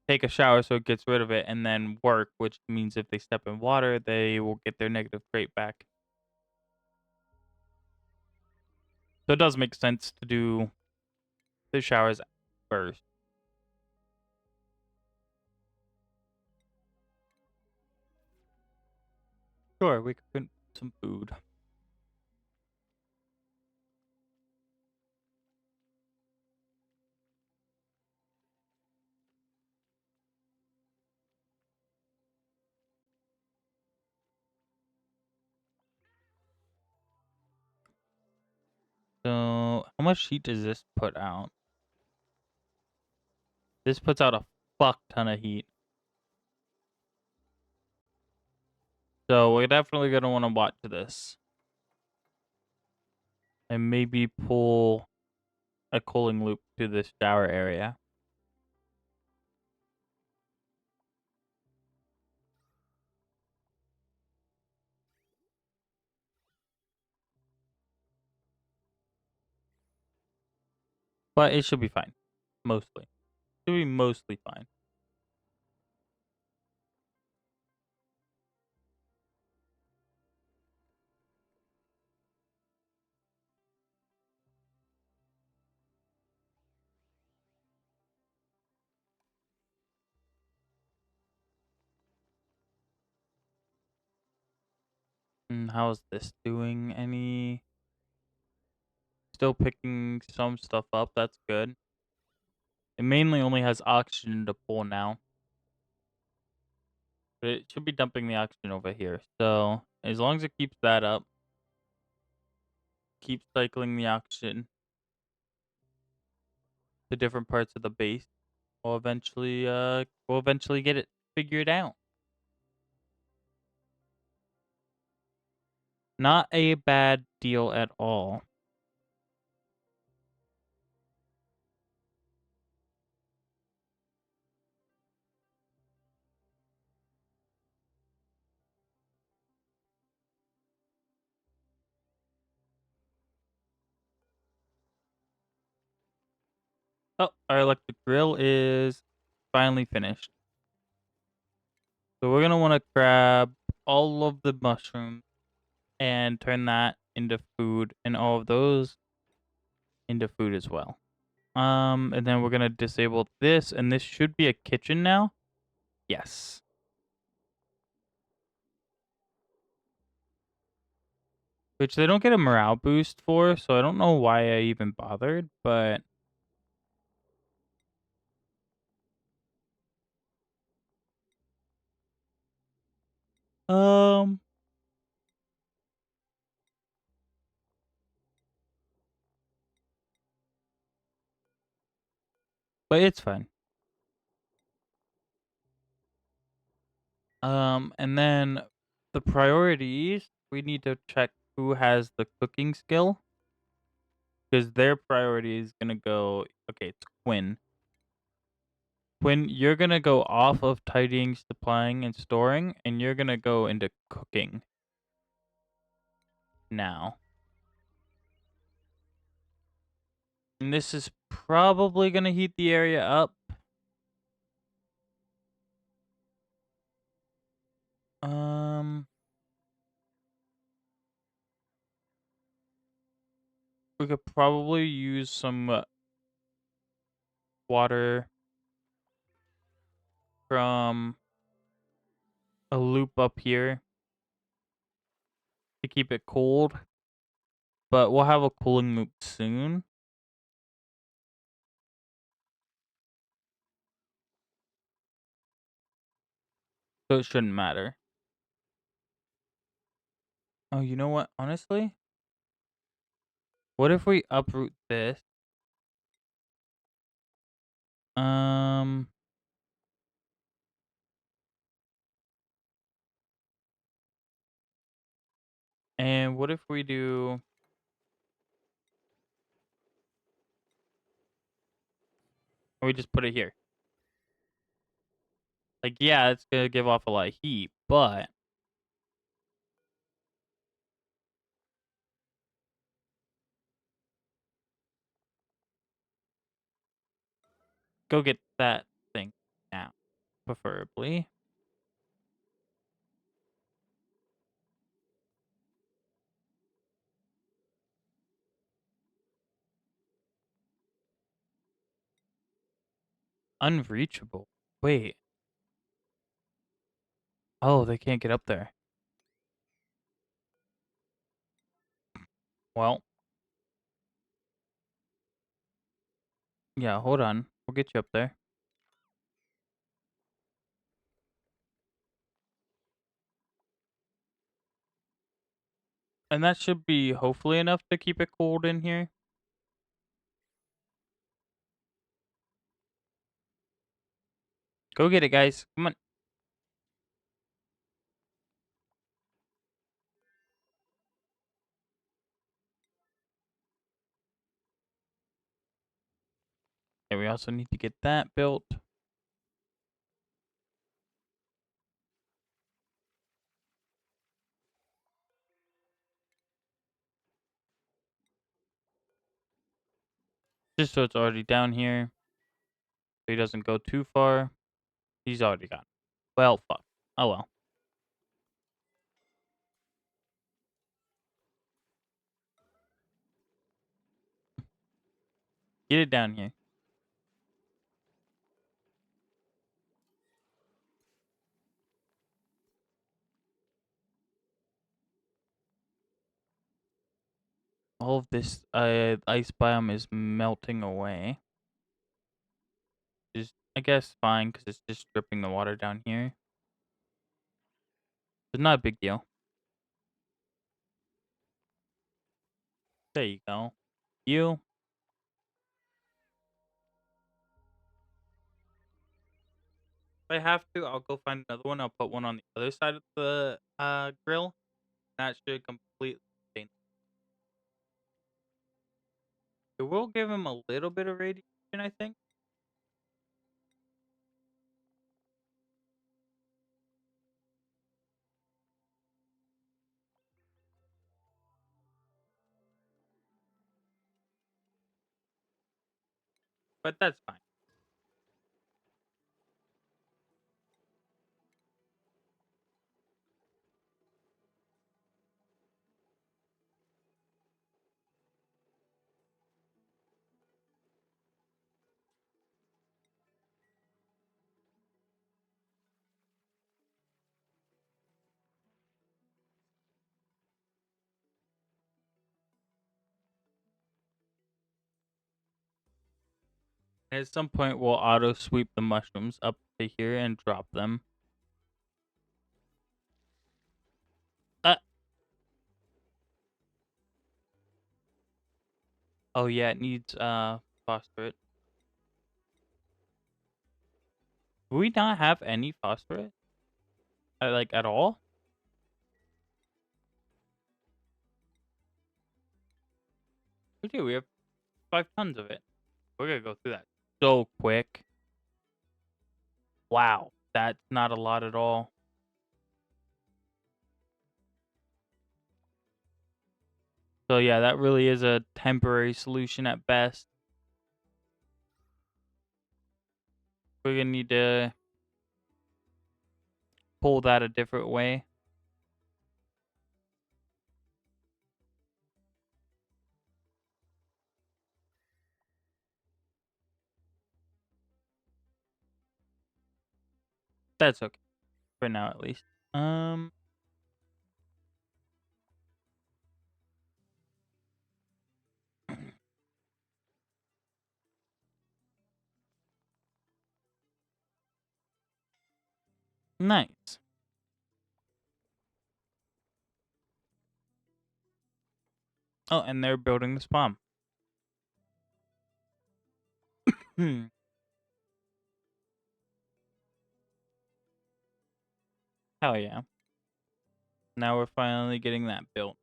take a shower so it gets rid of it, and then work, which means if they step in water, they will get their negative trait back. So it does make sense to do the showers first. Sure, we could put some food. So, how much heat does this put out? This puts out a fuck ton of heat. So, we're definitely going to want to watch this. And maybe pull a cooling loop to this shower area. But it should be fine. Mostly. Should be mostly fine. And how's this doing? Any... Still picking some stuff up. That's good. It mainly only has oxygen to pull now. But it should be dumping the oxygen over here. So, as long as it keeps that up, keep cycling the oxygen to different parts of the base, we'll eventually get it figured out. Not a bad deal at all. Oh, our electric grill is finally finished. So we're going to want to grab all of the mushrooms and turn that into food, and all of those into food as well. And then we're going to disable this, and this should be a kitchen now. Yes. Which they don't get a morale boost for, so I don't know why I even bothered, but... Um... But it's fine. And then the priorities, we need to check who has the cooking skill. Because their priority is going to go... Okay, it's Quinn. Quinn, you're going to go off of tidying, supplying, and storing, and you're going to go into cooking. Now. And this is probably going to heat the area up. We could probably use some water from a loop up here to keep it cold. But we'll have a cooling loop soon. So it shouldn't matter. Oh, you know what? Honestly, what if we uproot this? And what if we do... We just put it here. Like, yeah, it's gonna give off a lot of heat, but go get that thing now, preferably. Unreachable. Wait. Oh, they can't get up there. Well, yeah, hold on. We'll get you up there. And that should be hopefully enough to keep it cold in here. Go get it, guys. Come on. And we also need to get that built. Just so it's already down here. So he doesn't go too far. He's already gone. Well, fuck. Oh well. Get it down here. All of this ice biome is melting away. Is, I guess, fine because it's just dripping the water down here. It's not a big deal. There you go. You. If I have to, I'll go find another one. I'll put one on the other side of the grill. That should completely stain. It will give him a little bit of radiation, I think. But that's fine. And at some point, we'll auto sweep the mushrooms up to here and drop them. Uh, oh yeah, it needs phosphorus. Do we not have any phosphorus? Like at all? We do. We have 5 tons of it. We're gonna go through that so quick. Wow, that's not a lot at all. So yeah, that really is a temporary solution at best. We're gonna need to pull that a different way. That's okay for now, at least. Nice. Oh, and they're building the spawn. Hmm. Hell yeah. Now we're finally getting that built.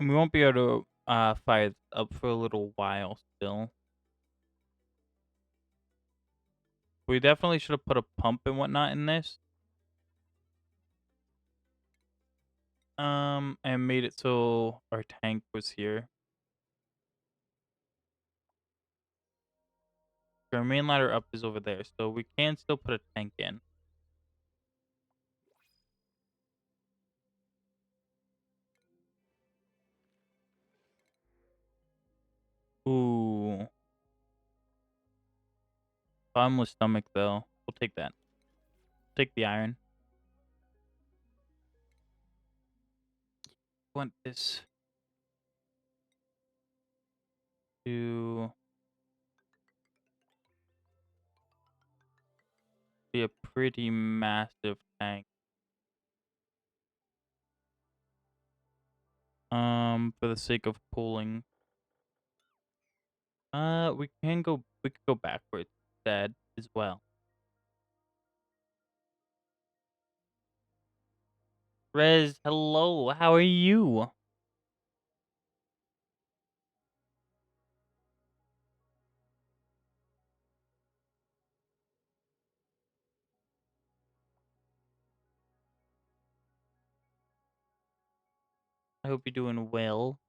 And we won't be able to fire it up for a little while still. We definitely should have put a pump and whatnot in this. And made it so our tank was here. Our main ladder up is over there, so we can still put a tank in. Ooh. Bottomless stomach, though. We'll take that. Take the iron. Want this to be a pretty massive tank. For the sake of pulling. We could go backwards instead as well. Rez, hello, how are you? I hope you're doing well.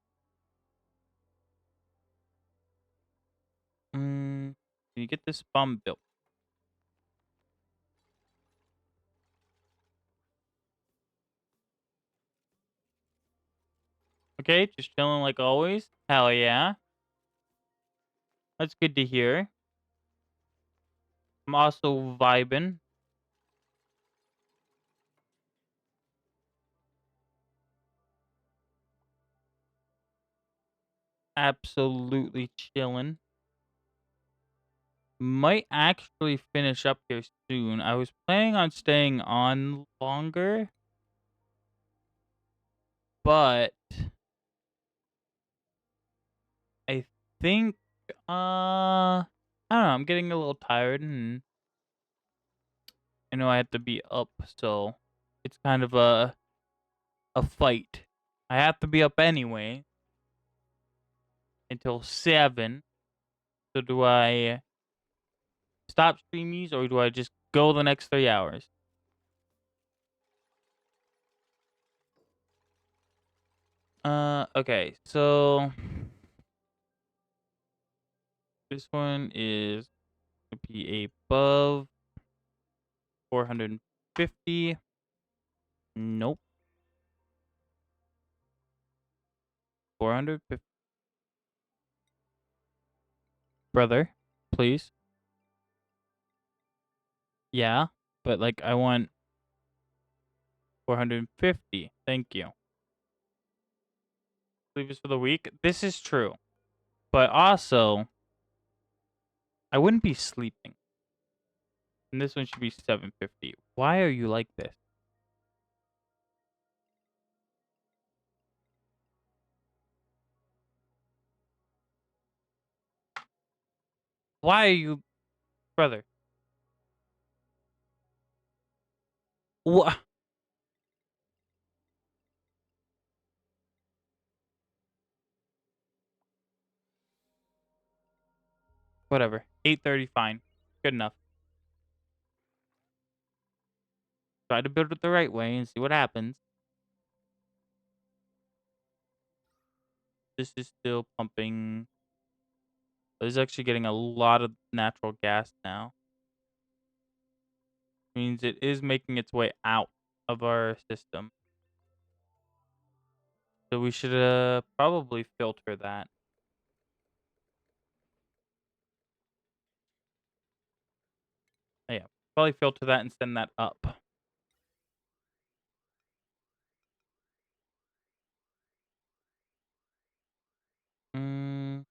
Can you get this bomb built? Okay, just chilling like always. Hell yeah. That's good to hear. I'm also vibing. Absolutely chilling. Might actually finish up here soon. I was planning on staying on longer, but I think I don't know, I'm getting a little tired and I know I have to be up, so it's kind of a fight. I have to be up anyway until 7. So do I stop streamies or do I just go the next 3 hours? Okay, so this one is gonna be above 450. Nope. 450. Brother, please. Yeah, but like I want 450. Thank you. Leave us for the week. This is true. But also, I wouldn't be sleeping. And this one should be 750. Why are you like this? Why are you, brother? What? Whatever. 830, fine. Good enough. Try to build it the right way and see what happens. This is still pumping. This is actually getting a lot of natural gas now. Means it is making its way out of our system. So we should probably filter that. Oh, yeah, probably filter that and send that up. Mm.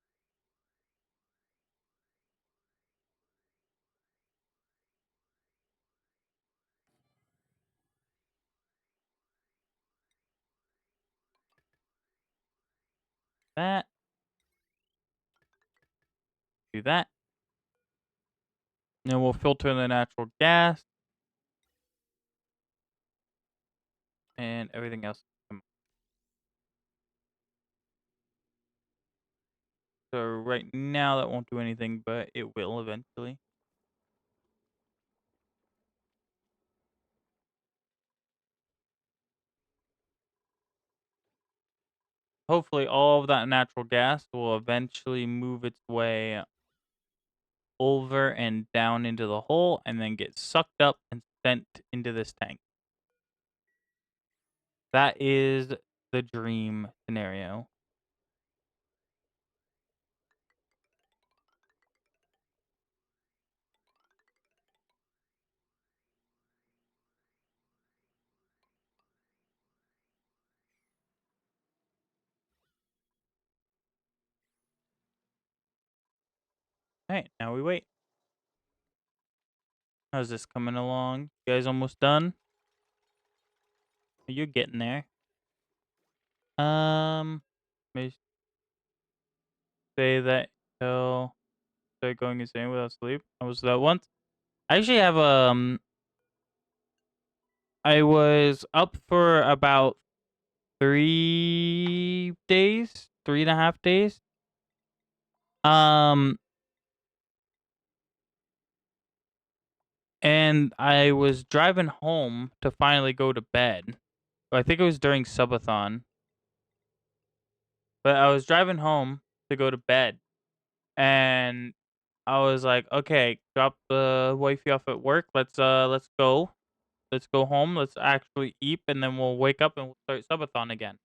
That. Do that. Then we'll filter the natural gas. And everything else. So right now that won't do anything, but it will eventually. Hopefully all of that natural gas will eventually move its way over and down into the hole and then get sucked up and sent into this tank. That is the dream scenario. Alright, now we wait. How's this coming along? You guys almost done? You're getting there. Let me say that till start going insane without sleep. I was that once. I actually have I was up for about 3 days, 3.5 days. Um, and I was driving home to finally go to bed. I think it was during subathon, but I was driving home to go to bed, and I was like, okay, drop the wifey off at work. Let's go. Let's go home. Let's actually eat, and then we'll wake up and we'll start subathon again.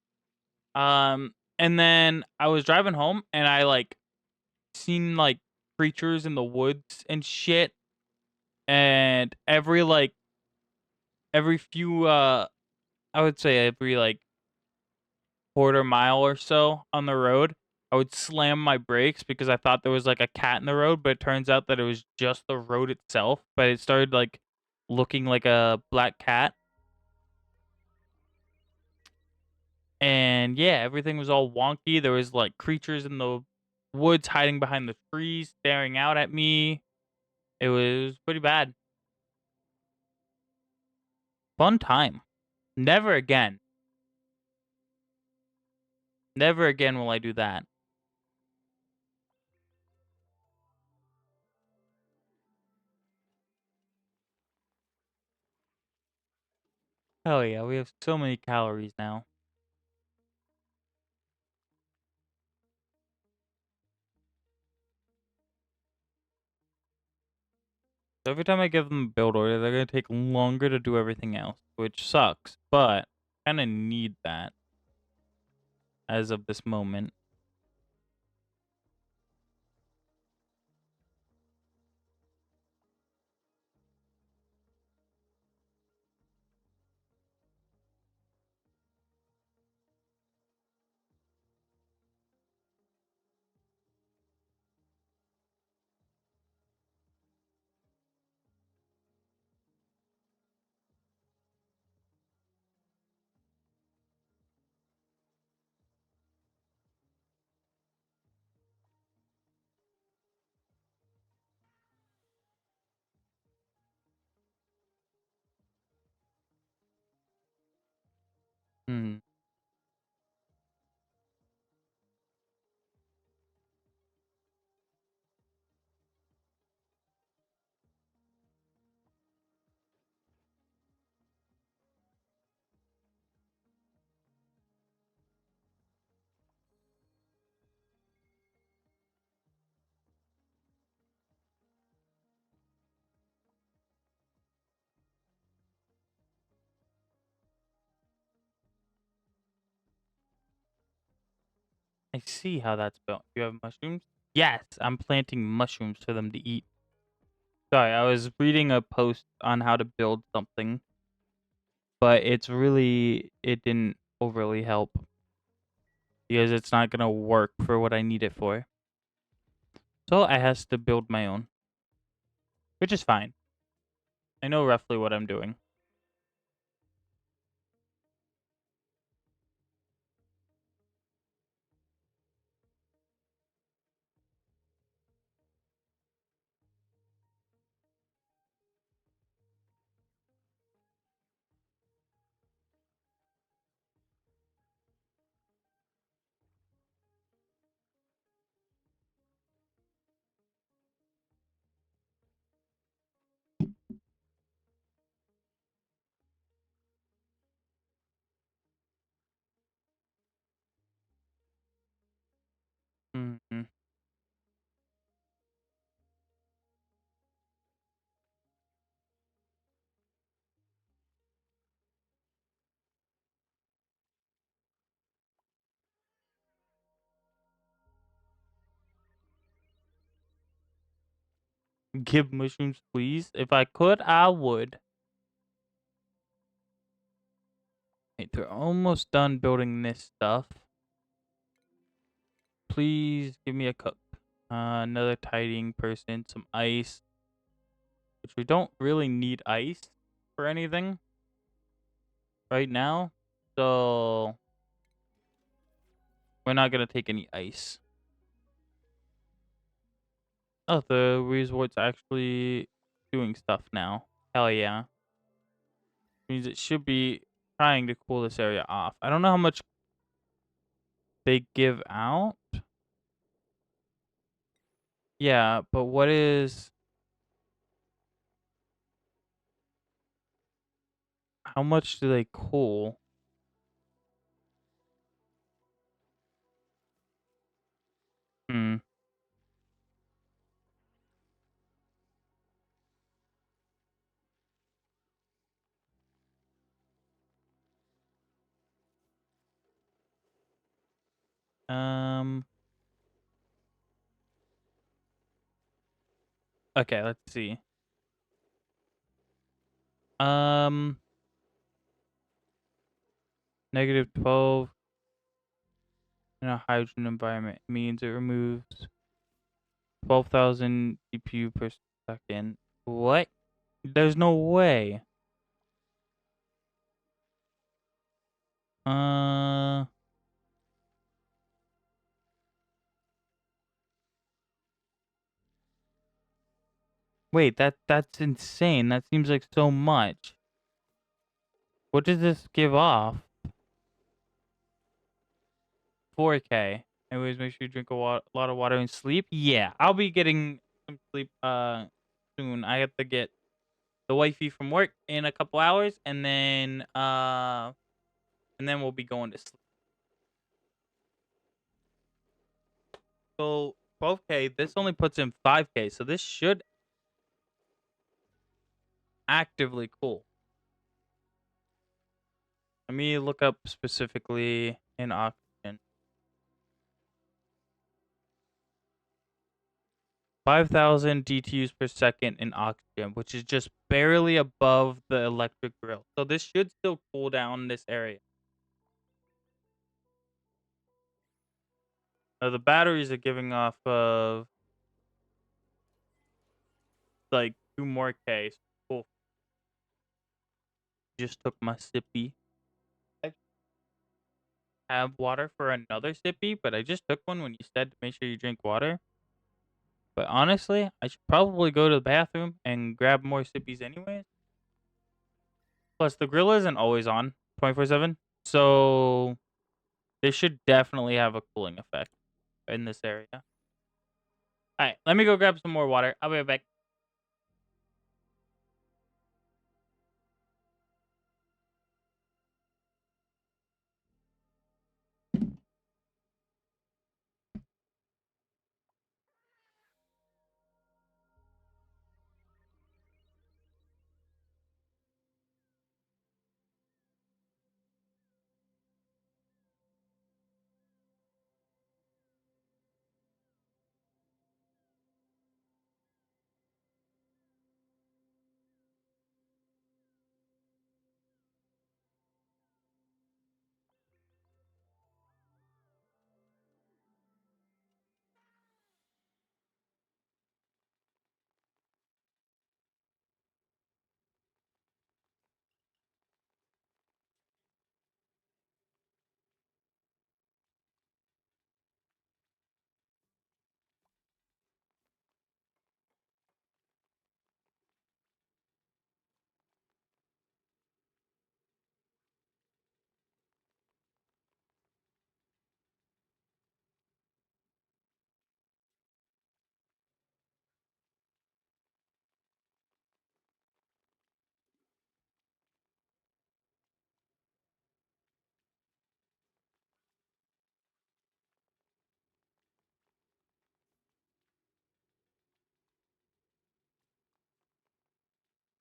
And then I was driving home, and I like seen like creatures in the woods and shit, and every few I would say every like quarter mile or so on the road, I would slam my brakes because I thought there was like a cat in the road, but it turns out that it was just the road itself. But it started like looking like a black cat. And yeah, everything was all wonky. There was like creatures in the woods hiding behind the trees, staring out at me. It was pretty bad. Fun time. Never again. Never again will I do that. Hell yeah, we have so many calories now. So every time I give them a build order, they're gonna take longer to do everything else, which sucks, but kind of need that as of this moment. Hmm. I see how that's built. You have mushrooms? Yes, I'm planting mushrooms for them to eat. Sorry, I was reading a post on how to build something, but it didn't overly help because it's not gonna work for what I need it for. So I has to build my own, which is fine. I know roughly what I'm doing. Give mushrooms, please. If I could, I would. Wait, they're almost done building this stuff. Please give me a cook. Another tidying person, some ice. Which we don't really need ice for anything right now. So we're not gonna take any ice. Oh, the resort's actually doing stuff now. Hell yeah. Means it should be trying to cool this area off. I don't know how much they give out. Yeah, but what is... How much do they cool? Hmm. Um... Okay, let's see. Um... -12 in a hydrogen environment means it removes 12,000 GPU per second. What? There's no way. Uh... Wait, that's insane. That seems like so much. What does this give off? 4K. Anyways, make sure you drink a lot of water and sleep. Yeah, I'll be getting some sleep soon. I have to get the wifey from work in a couple hours, and then we'll be going to sleep. So 12K, this only puts in 5K, so this should actively cool. Let me look up specifically in oxygen. 5,000 DTUs per second in oxygen, which is just barely above the electric grill. So this should still cool down this area. Now the batteries are giving off of like 2 more K. So cool. Just took my sippy. I have water for another sippy, but I just took one when you said to make sure you drink water. But honestly, I should probably go to the bathroom and grab more sippies anyways. Plus, the grill isn't always on 24/7, so they should definitely have a cooling effect in this area. All right, let me go grab some more water. I'll be right back.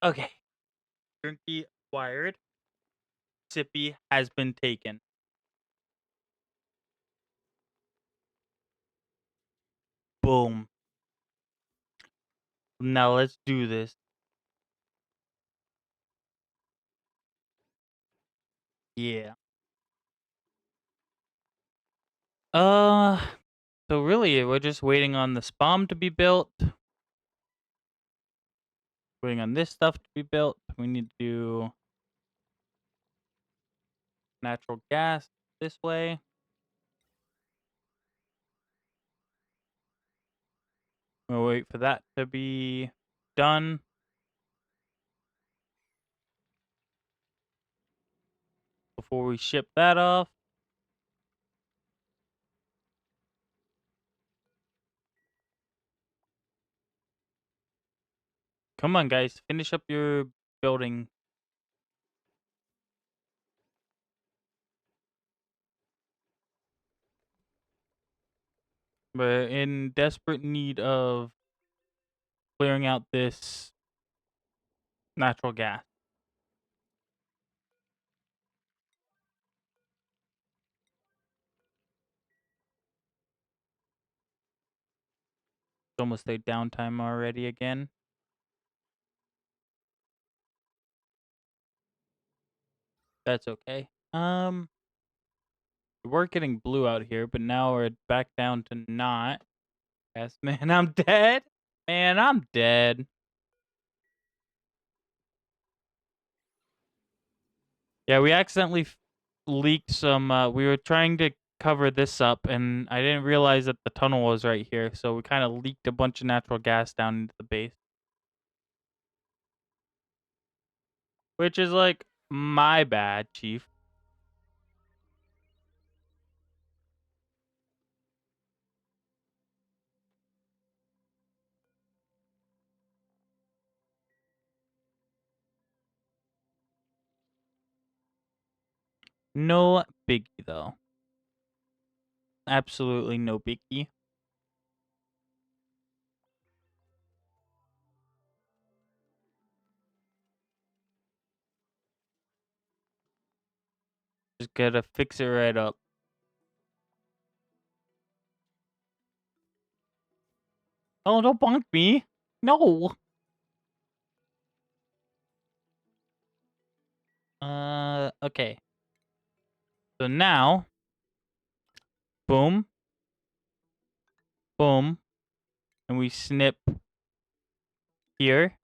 Okay. Drinky acquired. Sippy has been taken. Boom. Now let's do this. Yeah. Uh, so really, we're just waiting on the spawn to be built. Waiting on this stuff to be built. We need to do natural gas this way. We'll wait for that to be done. Before we ship that off. Come on, guys. Finish up your building. We're in desperate need of clearing out this natural gas. It's almost a downtime already again. That's okay. We're getting blue out here, but now we're back down to not. Yes, man, I'm dead. Man, I'm dead. Yeah, we accidentally leaked some. We were trying to cover this up, and I didn't realize that the tunnel was right here, so we kind of leaked a bunch of natural gas down into the base. Which is like my bad, Chief. No biggie though. Absolutely no biggie. Just gotta fix it right up. Oh, don't bonk me. No. Okay. So now, boom, boom, and we snip here,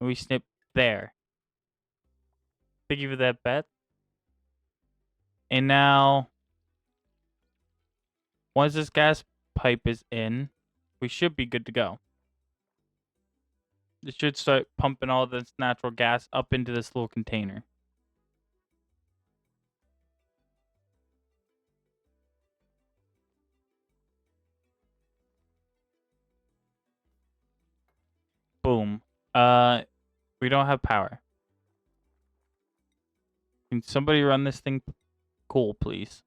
and we snip there. Thank you for that bet. And now, once this gas pipe is in, we should be good to go. It should start pumping all this natural gas up into this little container. Boom. We don't have power. Can somebody run this thing cool, please?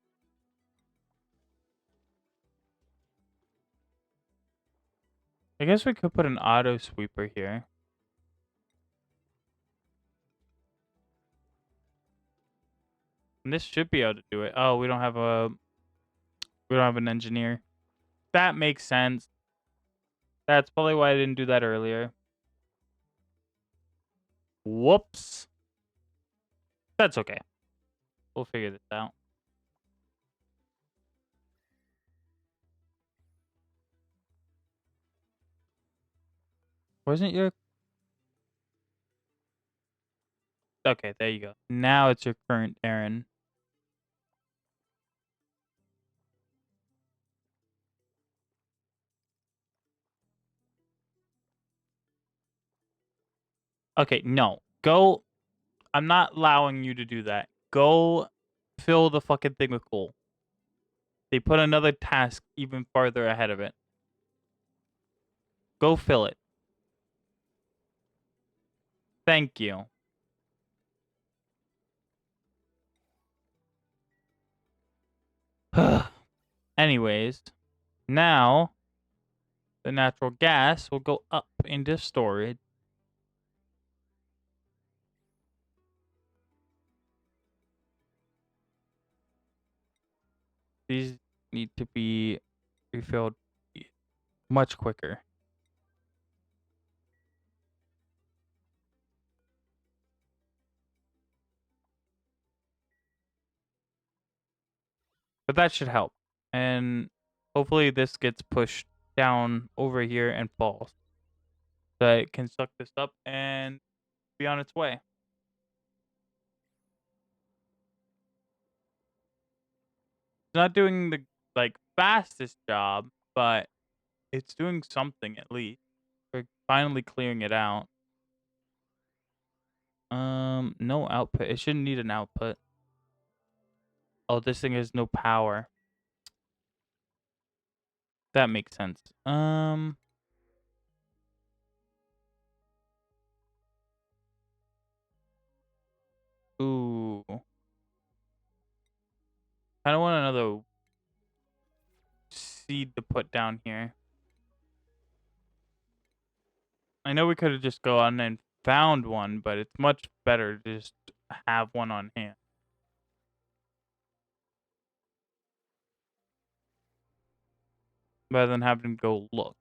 I guess we could put an auto sweeper here. And this should be able to do it. Oh, we don't have an engineer. That makes sense. That's probably why I didn't do that earlier. Whoops. That's okay. We'll figure this out. Wasn't your... Okay, there you go. Now it's your current Aaron. Okay, no. Go. I'm not allowing you to do that. Go fill the fucking thing with coal. They put another task even farther ahead of it. Go fill it. Thank you. Anyways, now the natural gas will go up into storage. These need to be refilled much quicker. But that should help. And hopefully this gets pushed down over here and falls. So that it can suck this up and be on its way. It's not doing the like fastest job, but it's doing something at least. We're finally clearing it out. No output. It shouldn't need an output. Oh, this thing has no power. That makes sense. Ooh. Kind of want another seed to put down here. I know we could have just gone and found one, but it's much better to just have one on hand. Rather than having to go look.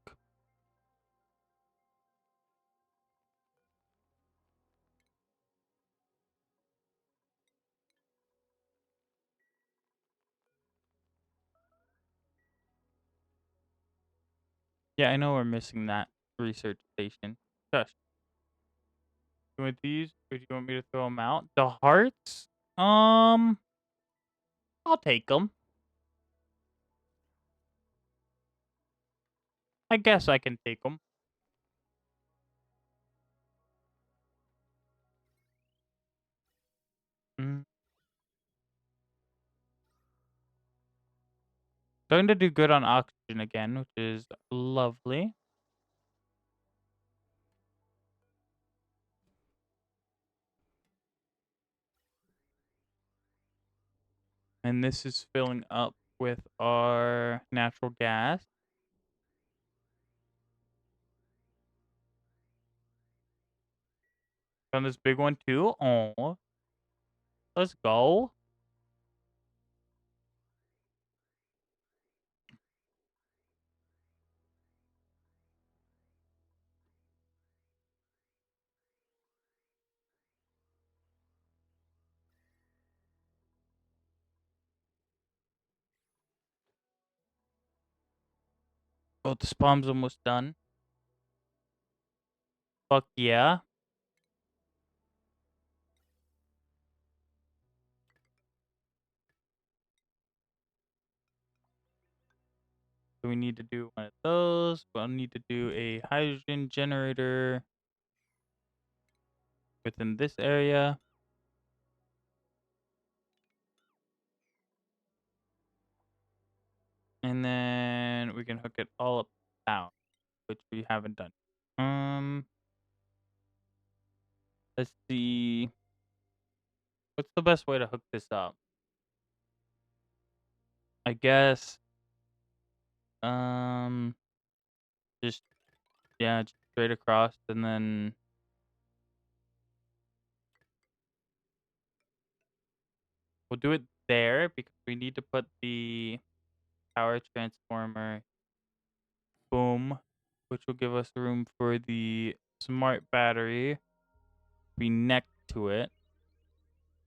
Yeah, I know we're missing that research station. Shush. You want these, or do you want me to throw them out? The hearts? I'll take them. I guess I can take them. Mm. Starting to do good on oxygen again, which is lovely. And this is filling up with our natural gas. Found this big one too. Oh, let's go. Oh, the spawn's almost done. Fuck yeah. So we need to do one of those. We'll need to do a hydrogen generator within this area. And then we can hook it all up down, which we haven't done. Let's see. What's the best way to hook this up? I guess just yeah, just straight across, and then we'll do it there because we need to put the power transformer boom, which will give us room for the smart battery be next to it.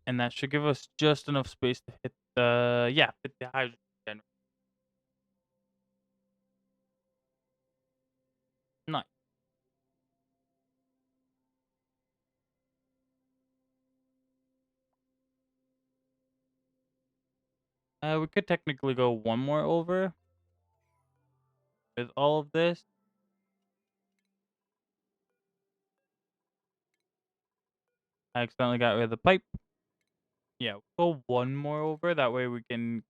And that should give us just enough space to hit the fit the hydrogen generator. Nice. We could technically go one more over with all of this. I accidentally got rid of the pipe. Yeah, we'll go one more over. That way we can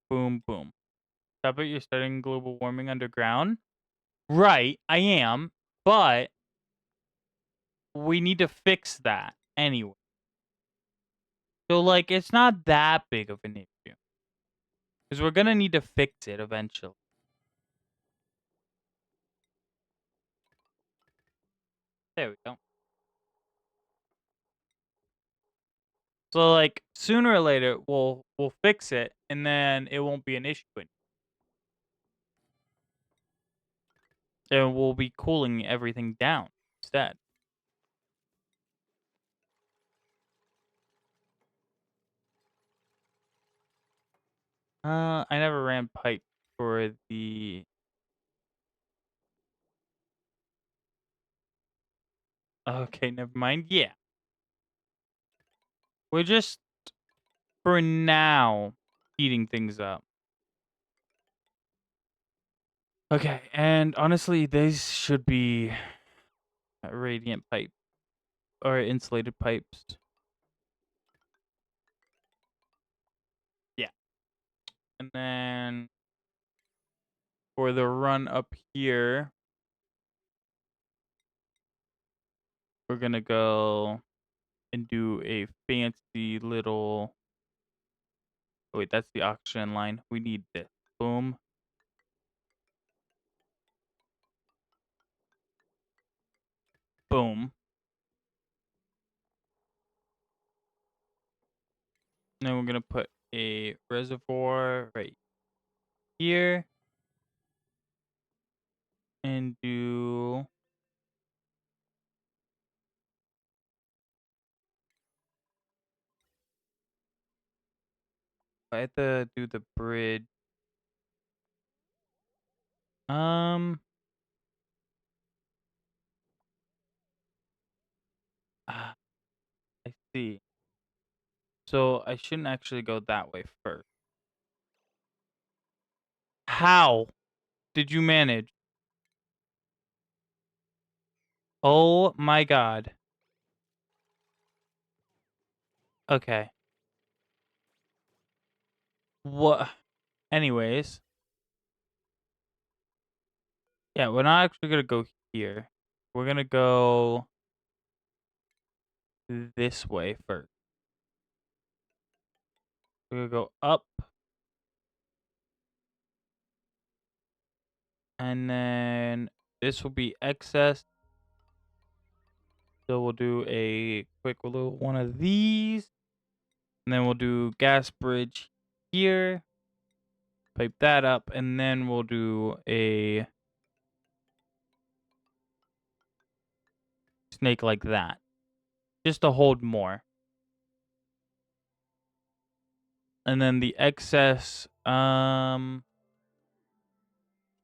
boom, boom. How about you're studying global warming underground? Right, I am, but we need to fix that anyway. So, like, it's not that big of an issue. Because we're going to need to fix it eventually. There we go. So, like, sooner or later, we'll fix it, and then it won't be an issue anymore. And we'll be cooling everything down instead. I never ran pipe for the. Okay, never mind. Yeah, we're just for now heating things up. Okay, and honestly, these should be radiant pipe or insulated pipes. Yeah, and then for the run up here, we're gonna go and do a fancy little. Oh, wait, that's the oxygen line. We need this. Boom. Boom. And then we're gonna put a reservoir right here and do I have to do the bridge. Um ah, I see. So I shouldn't actually go that way first. How did you manage? Oh my god. Okay. What? Anyways, yeah, we're not actually gonna go here. We're gonna go this way first. We're gonna go up, and then this will be excess. So we'll do a quick little one of these, and then we'll do gas bridge here, pipe that up, and then we'll do a snake like that, just to hold more. And then the excess, I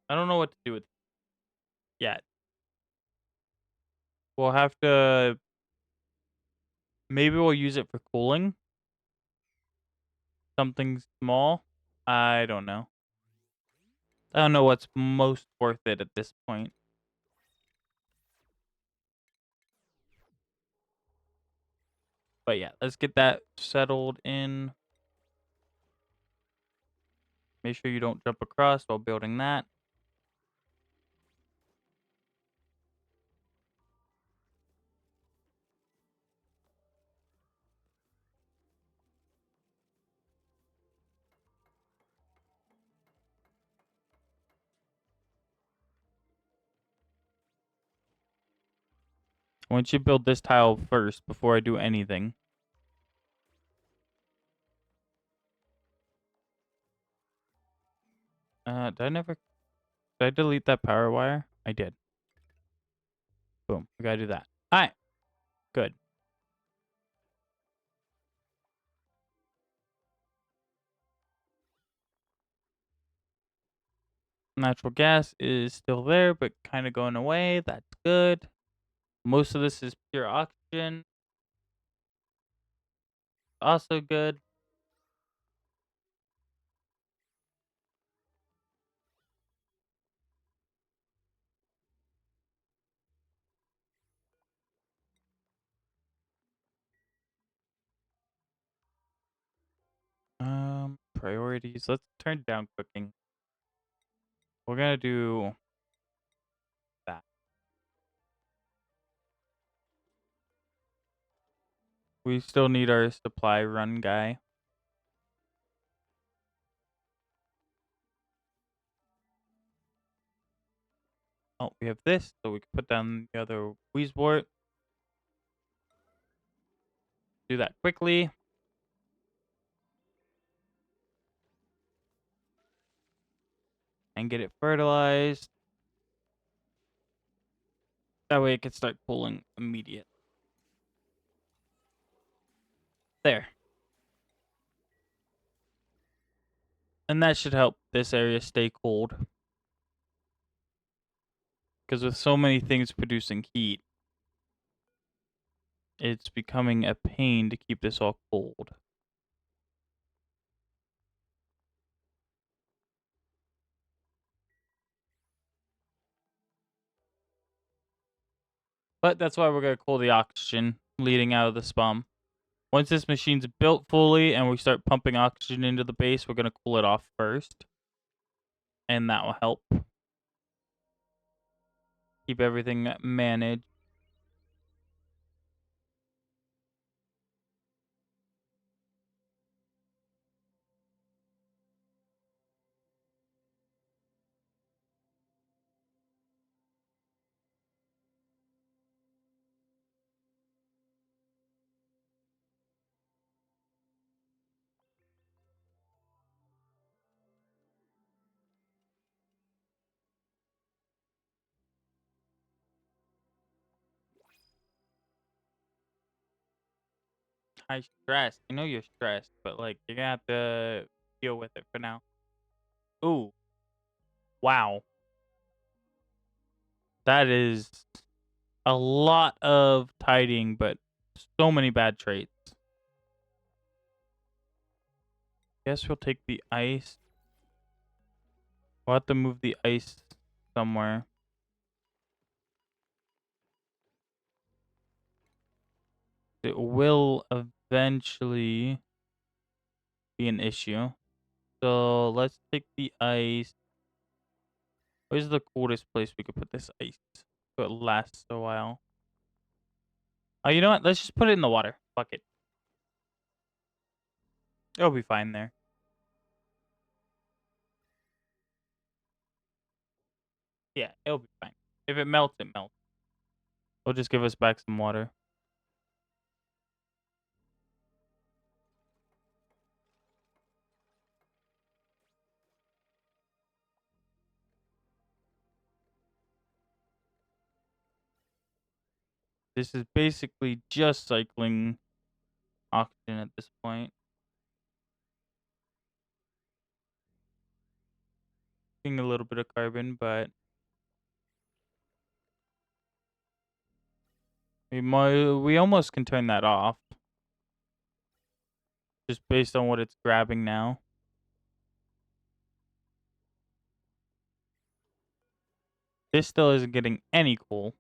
don't know what to do with it yet. We'll have to, maybe we'll use it for cooling. Something small. I don't know. I don't know what's most worth it at this point. But yeah, let's get that settled in. Make sure you don't jump across while building that. I want you to build this tile first before I do anything. Did I delete that power wire? I did. Boom. We gotta do that. Alright. Good. Natural gas is still there, but kind of going away. That's good. Most of this is pure oxygen. Also good. Priorities. Let's turn down cooking. We're gonna do that. We still need our supply run guy. Oh, we have this, so we can put down the other Weezwort. Do that quickly. And get it fertilized. That way it can start pulling immediate. There. And that should help this area stay cold. Because with so many things producing heat, it's becoming a pain to keep this all cold. But that's why we're going to cool the oxygen leading out of the spum. Once this machine's built fully and we start pumping oxygen into the base, we're going to cool it off first. And that will help keep everything managed. High stress. I know you're stressed, but like you're gonna have to deal with it for now. Ooh. Wow. That is a lot of tidying, but so many bad traits. Guess we'll take the ice. We'll have to move the ice somewhere. It will eventually be an issue. So let's take the ice. Where's the coolest place we could put this ice so it lasts a while? Oh, you know what? Let's just put it in the water. Fuck it. It'll be fine there. Yeah, it'll be fine. If it melts, it melts. It'll just give us back some water. This is basically just cycling oxygen at this point. Getting a little bit of carbon, but we almost can turn that off. Just based on what it's grabbing now. This still isn't getting any coal.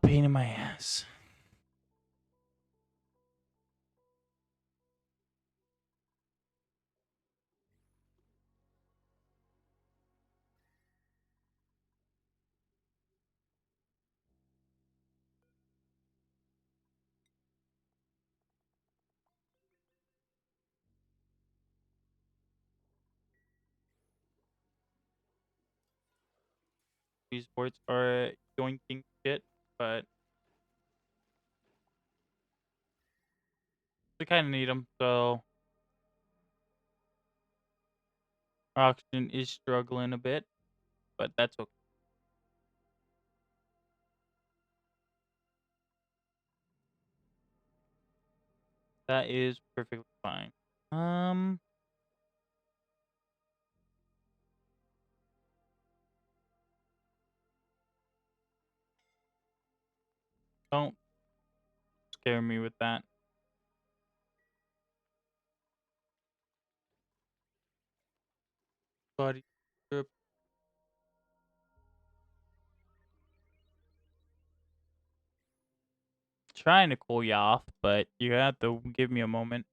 Pain in my ass. These boards are yoinking shit, but we kind of need them, so our oxygen is struggling a bit, but that's okay. That is perfectly fine. Don't scare me with that. Body trip. Trying to cool you off, but you have to give me a moment.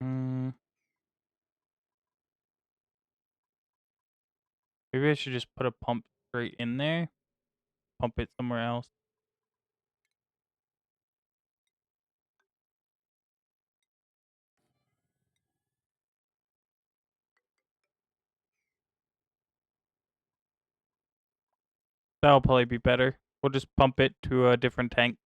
Hmm. Maybe I should just put a pump straight in there. Pump it somewhere else. That'll probably be better. We'll just pump it to a different tank.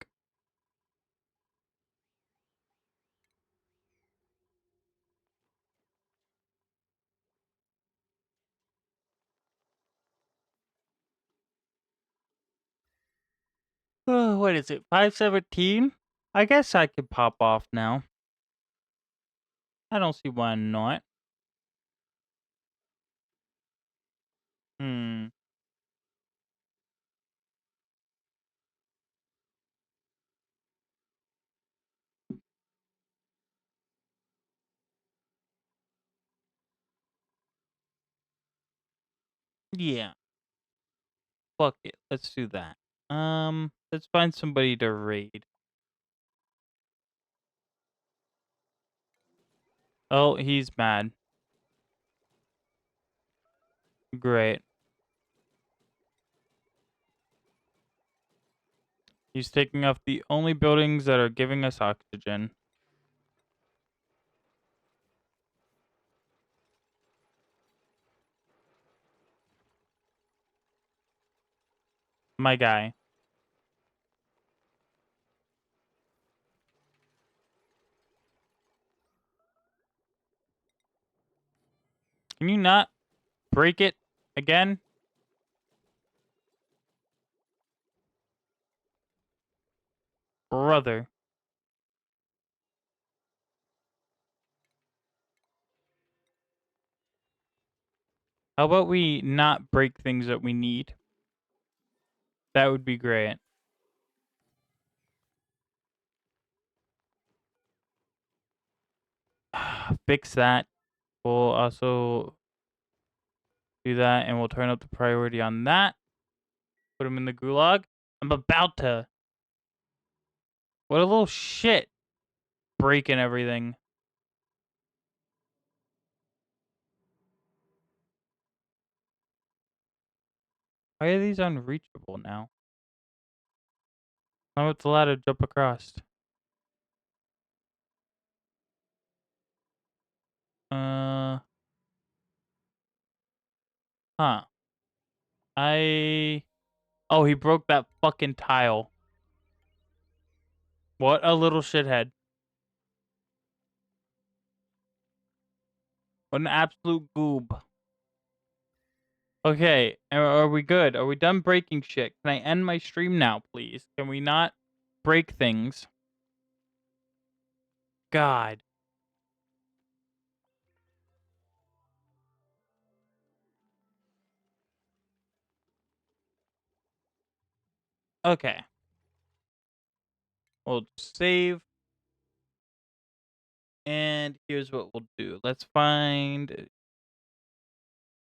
What is it? 517? I guess I could pop off now. I don't see why not. Hmm. Yeah. Fuck it. Let's do that. Let's find somebody to raid. Oh, he's mad. Great. He's taking off the only buildings that are giving us oxygen. My guy. Can you not break it again? Brother. How about we not break things that we need? That would be great. Fix that. We'll also do that, and we'll turn up the priority on that. Put him in the gulag. I'm about to. What a little shit. Breaking everything. Why are these unreachable now? How it's allowed to jump across? Huh. Oh, he broke that fucking tile. What a little shithead. What an absolute goob. Okay, are we good? Are we done breaking shit? Can I end my stream now, please? Can we not break things? God. Okay. We'll save. And here's what we'll do. Let's find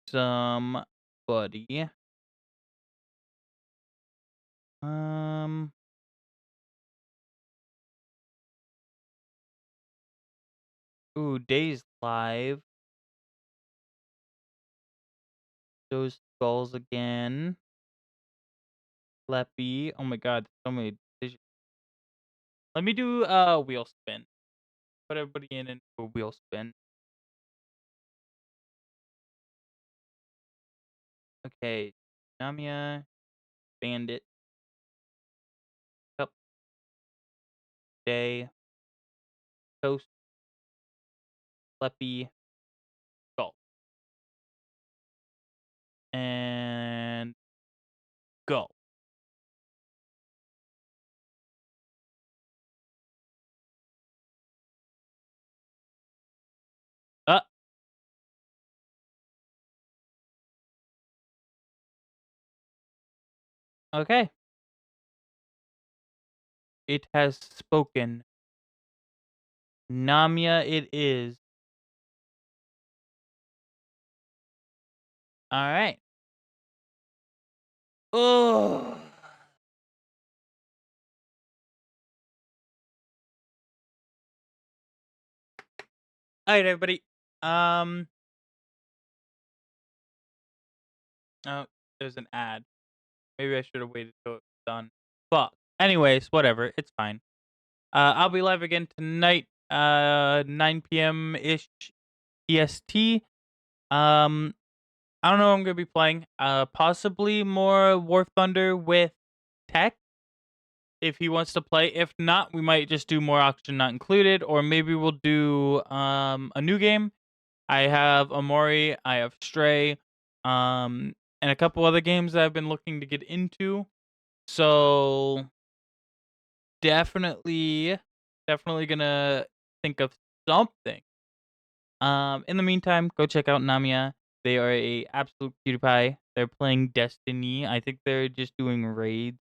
somebody. Ooh, Days Live. Those skulls again. Leppy. Oh my god, so many decisions. Let me do a wheel spin. Put everybody in a wheel spin. Okay. Namia. Bandit. Cup. Day. Toast. Leppy. Skull. And go. Uh. Okay. It has spoken. Namia it is. Alright. Oh. Alright, everybody. Oh, there's an ad. Maybe I should have waited till it was done. Fuck. Anyways, whatever. It's fine. I'll be live again tonight, 9 p.m. ish EST. I don't know what I'm gonna be playing. Possibly more War Thunder with Tech if he wants to play. If not, we might just do more Oxygen Not Included, or maybe we'll do a new game. I have Amori, I have Stray, and a couple other games that I've been looking to get into. So definitely gonna think of something. In the meantime, go check out Namiya. They are a absolute cutie pie. They're playing Destiny. I think they're just doing raids.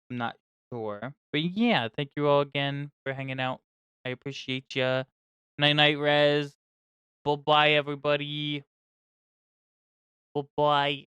I'm not sure. But yeah, thank you all again for hanging out. I appreciate ya. Night night, Rez. Bye bye, everybody. Bye bye.